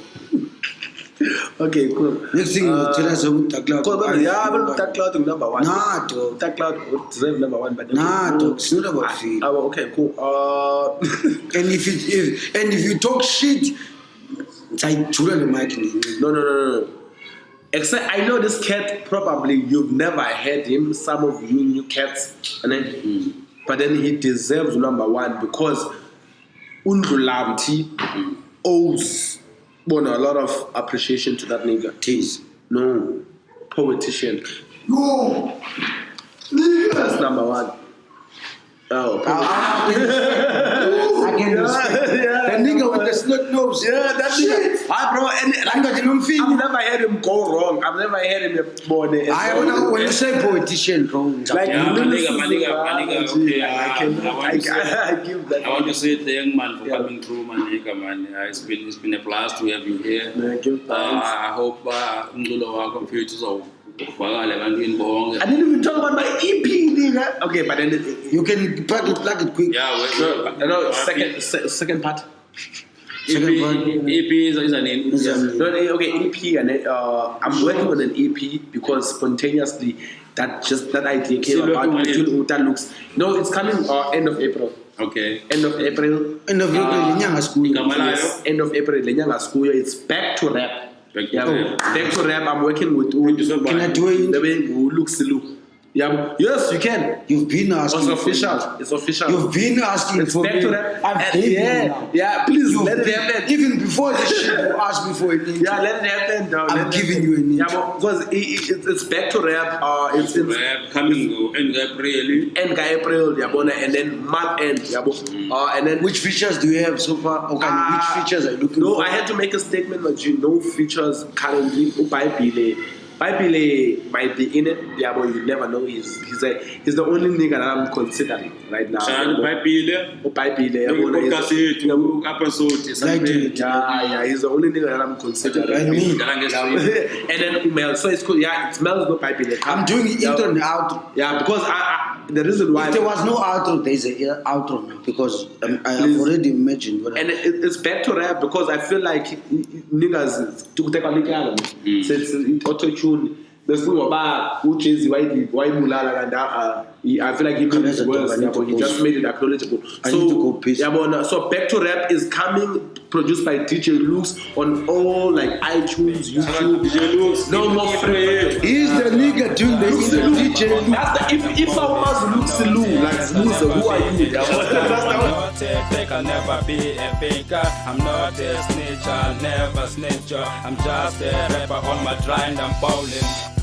[SPEAKER 4] Okay, cool.
[SPEAKER 2] Next thing, tell us about Tacloud.
[SPEAKER 4] Yeah, but Tacloud number one.
[SPEAKER 2] Nah, dog.
[SPEAKER 4] Tacloud deserve number one, but
[SPEAKER 2] nah, dog. It's not about Philip.
[SPEAKER 4] Okay, cool.
[SPEAKER 2] And if you talk shit.
[SPEAKER 4] No. Except I know this cat probably you've never heard him. Some of you new cats, and then, but then he deserves number one because Undulabti owes a lot of appreciation to that nigga.
[SPEAKER 2] Tease.
[SPEAKER 4] No, politician.
[SPEAKER 5] No.
[SPEAKER 4] That's number one. Oh,
[SPEAKER 2] I can respect. The nigga with the snot nose.
[SPEAKER 4] Yeah, that shit. Bro, I've never heard him go wrong. I've never heard him body.
[SPEAKER 2] When you say politician, bro,
[SPEAKER 3] like my nigga. Okay,
[SPEAKER 4] I give that.
[SPEAKER 3] I want to say the young man for coming through, my nigga, man. It's been a blast to have you here. I hope our computers are. I
[SPEAKER 4] didn't even talk about my EP, nigga. Okay, but then
[SPEAKER 2] you can plug it quick.
[SPEAKER 3] Yeah,
[SPEAKER 4] no, second part.
[SPEAKER 3] EP is an name.
[SPEAKER 4] Okay, EP, and I'm working on an EP because spontaneously that idea came about. That looks. No, it's coming end of April.
[SPEAKER 3] Okay.
[SPEAKER 4] End of April.
[SPEAKER 2] End of April.
[SPEAKER 4] Yes, end of April. Lenyanga school. It's back to rap. Back to rap. I'm working with.
[SPEAKER 2] Can I do it?
[SPEAKER 4] The way who looks look. Yeah, yes, you can.
[SPEAKER 2] You've been asking.
[SPEAKER 4] It's
[SPEAKER 2] for
[SPEAKER 4] official.
[SPEAKER 2] it.
[SPEAKER 4] It's official.
[SPEAKER 2] You've been asking
[SPEAKER 4] It's
[SPEAKER 2] for
[SPEAKER 4] back
[SPEAKER 2] me.
[SPEAKER 4] to that.
[SPEAKER 2] I've given you now.
[SPEAKER 4] Yeah, please
[SPEAKER 2] You've
[SPEAKER 4] let it
[SPEAKER 2] been-
[SPEAKER 4] happen.
[SPEAKER 2] Even before this shit, you asked me for an intro.
[SPEAKER 4] Yeah, let it happen. Dog.
[SPEAKER 2] I'm
[SPEAKER 4] Let it
[SPEAKER 2] giving
[SPEAKER 4] happen.
[SPEAKER 2] you an
[SPEAKER 4] Yeah,
[SPEAKER 2] intro.
[SPEAKER 4] but because it's back to rap. It's
[SPEAKER 3] Rap coming in April.
[SPEAKER 4] end April, yabona, and then month end, yabo. And then
[SPEAKER 2] Which features do you have so far? Okay, which features are you looking
[SPEAKER 4] no,
[SPEAKER 2] for?
[SPEAKER 4] I had to make a statement that no features currently. Baibile might be in it, yeah, but you never know. He's the only nigga that I'm considering right now.
[SPEAKER 3] Shana Baibile.
[SPEAKER 4] Yeah, he's the only nigga that I'm considering.
[SPEAKER 2] And me.
[SPEAKER 4] And then Mel, so it's cool. Yeah, it smells no Baibile.
[SPEAKER 2] I'm doing intro and outro.
[SPEAKER 4] Yeah, because the reason why
[SPEAKER 2] If there was no outro, there's an outro now because I have already imagined what
[SPEAKER 4] and it's back to rap because I feel like niggas to take a look at them. So it's auto tune. There's no about Jay-Z why Mulala and I feel like he made it worse. Yeah, but he just made it acknowledgeable.
[SPEAKER 2] I need to go piss.
[SPEAKER 4] Yeah, but so back to rap is coming, produced by DJ Lux on all like iTunes, YouTube. No more free.
[SPEAKER 2] He's the nigga doing the intro. DJ Lux.
[SPEAKER 4] That's the, if I was Lux Lu, like loser, who are you?
[SPEAKER 6] They can never be a faker. I'm not a snitch, I'll never snitch. I'm just a rapper on my grind, I'm bowling.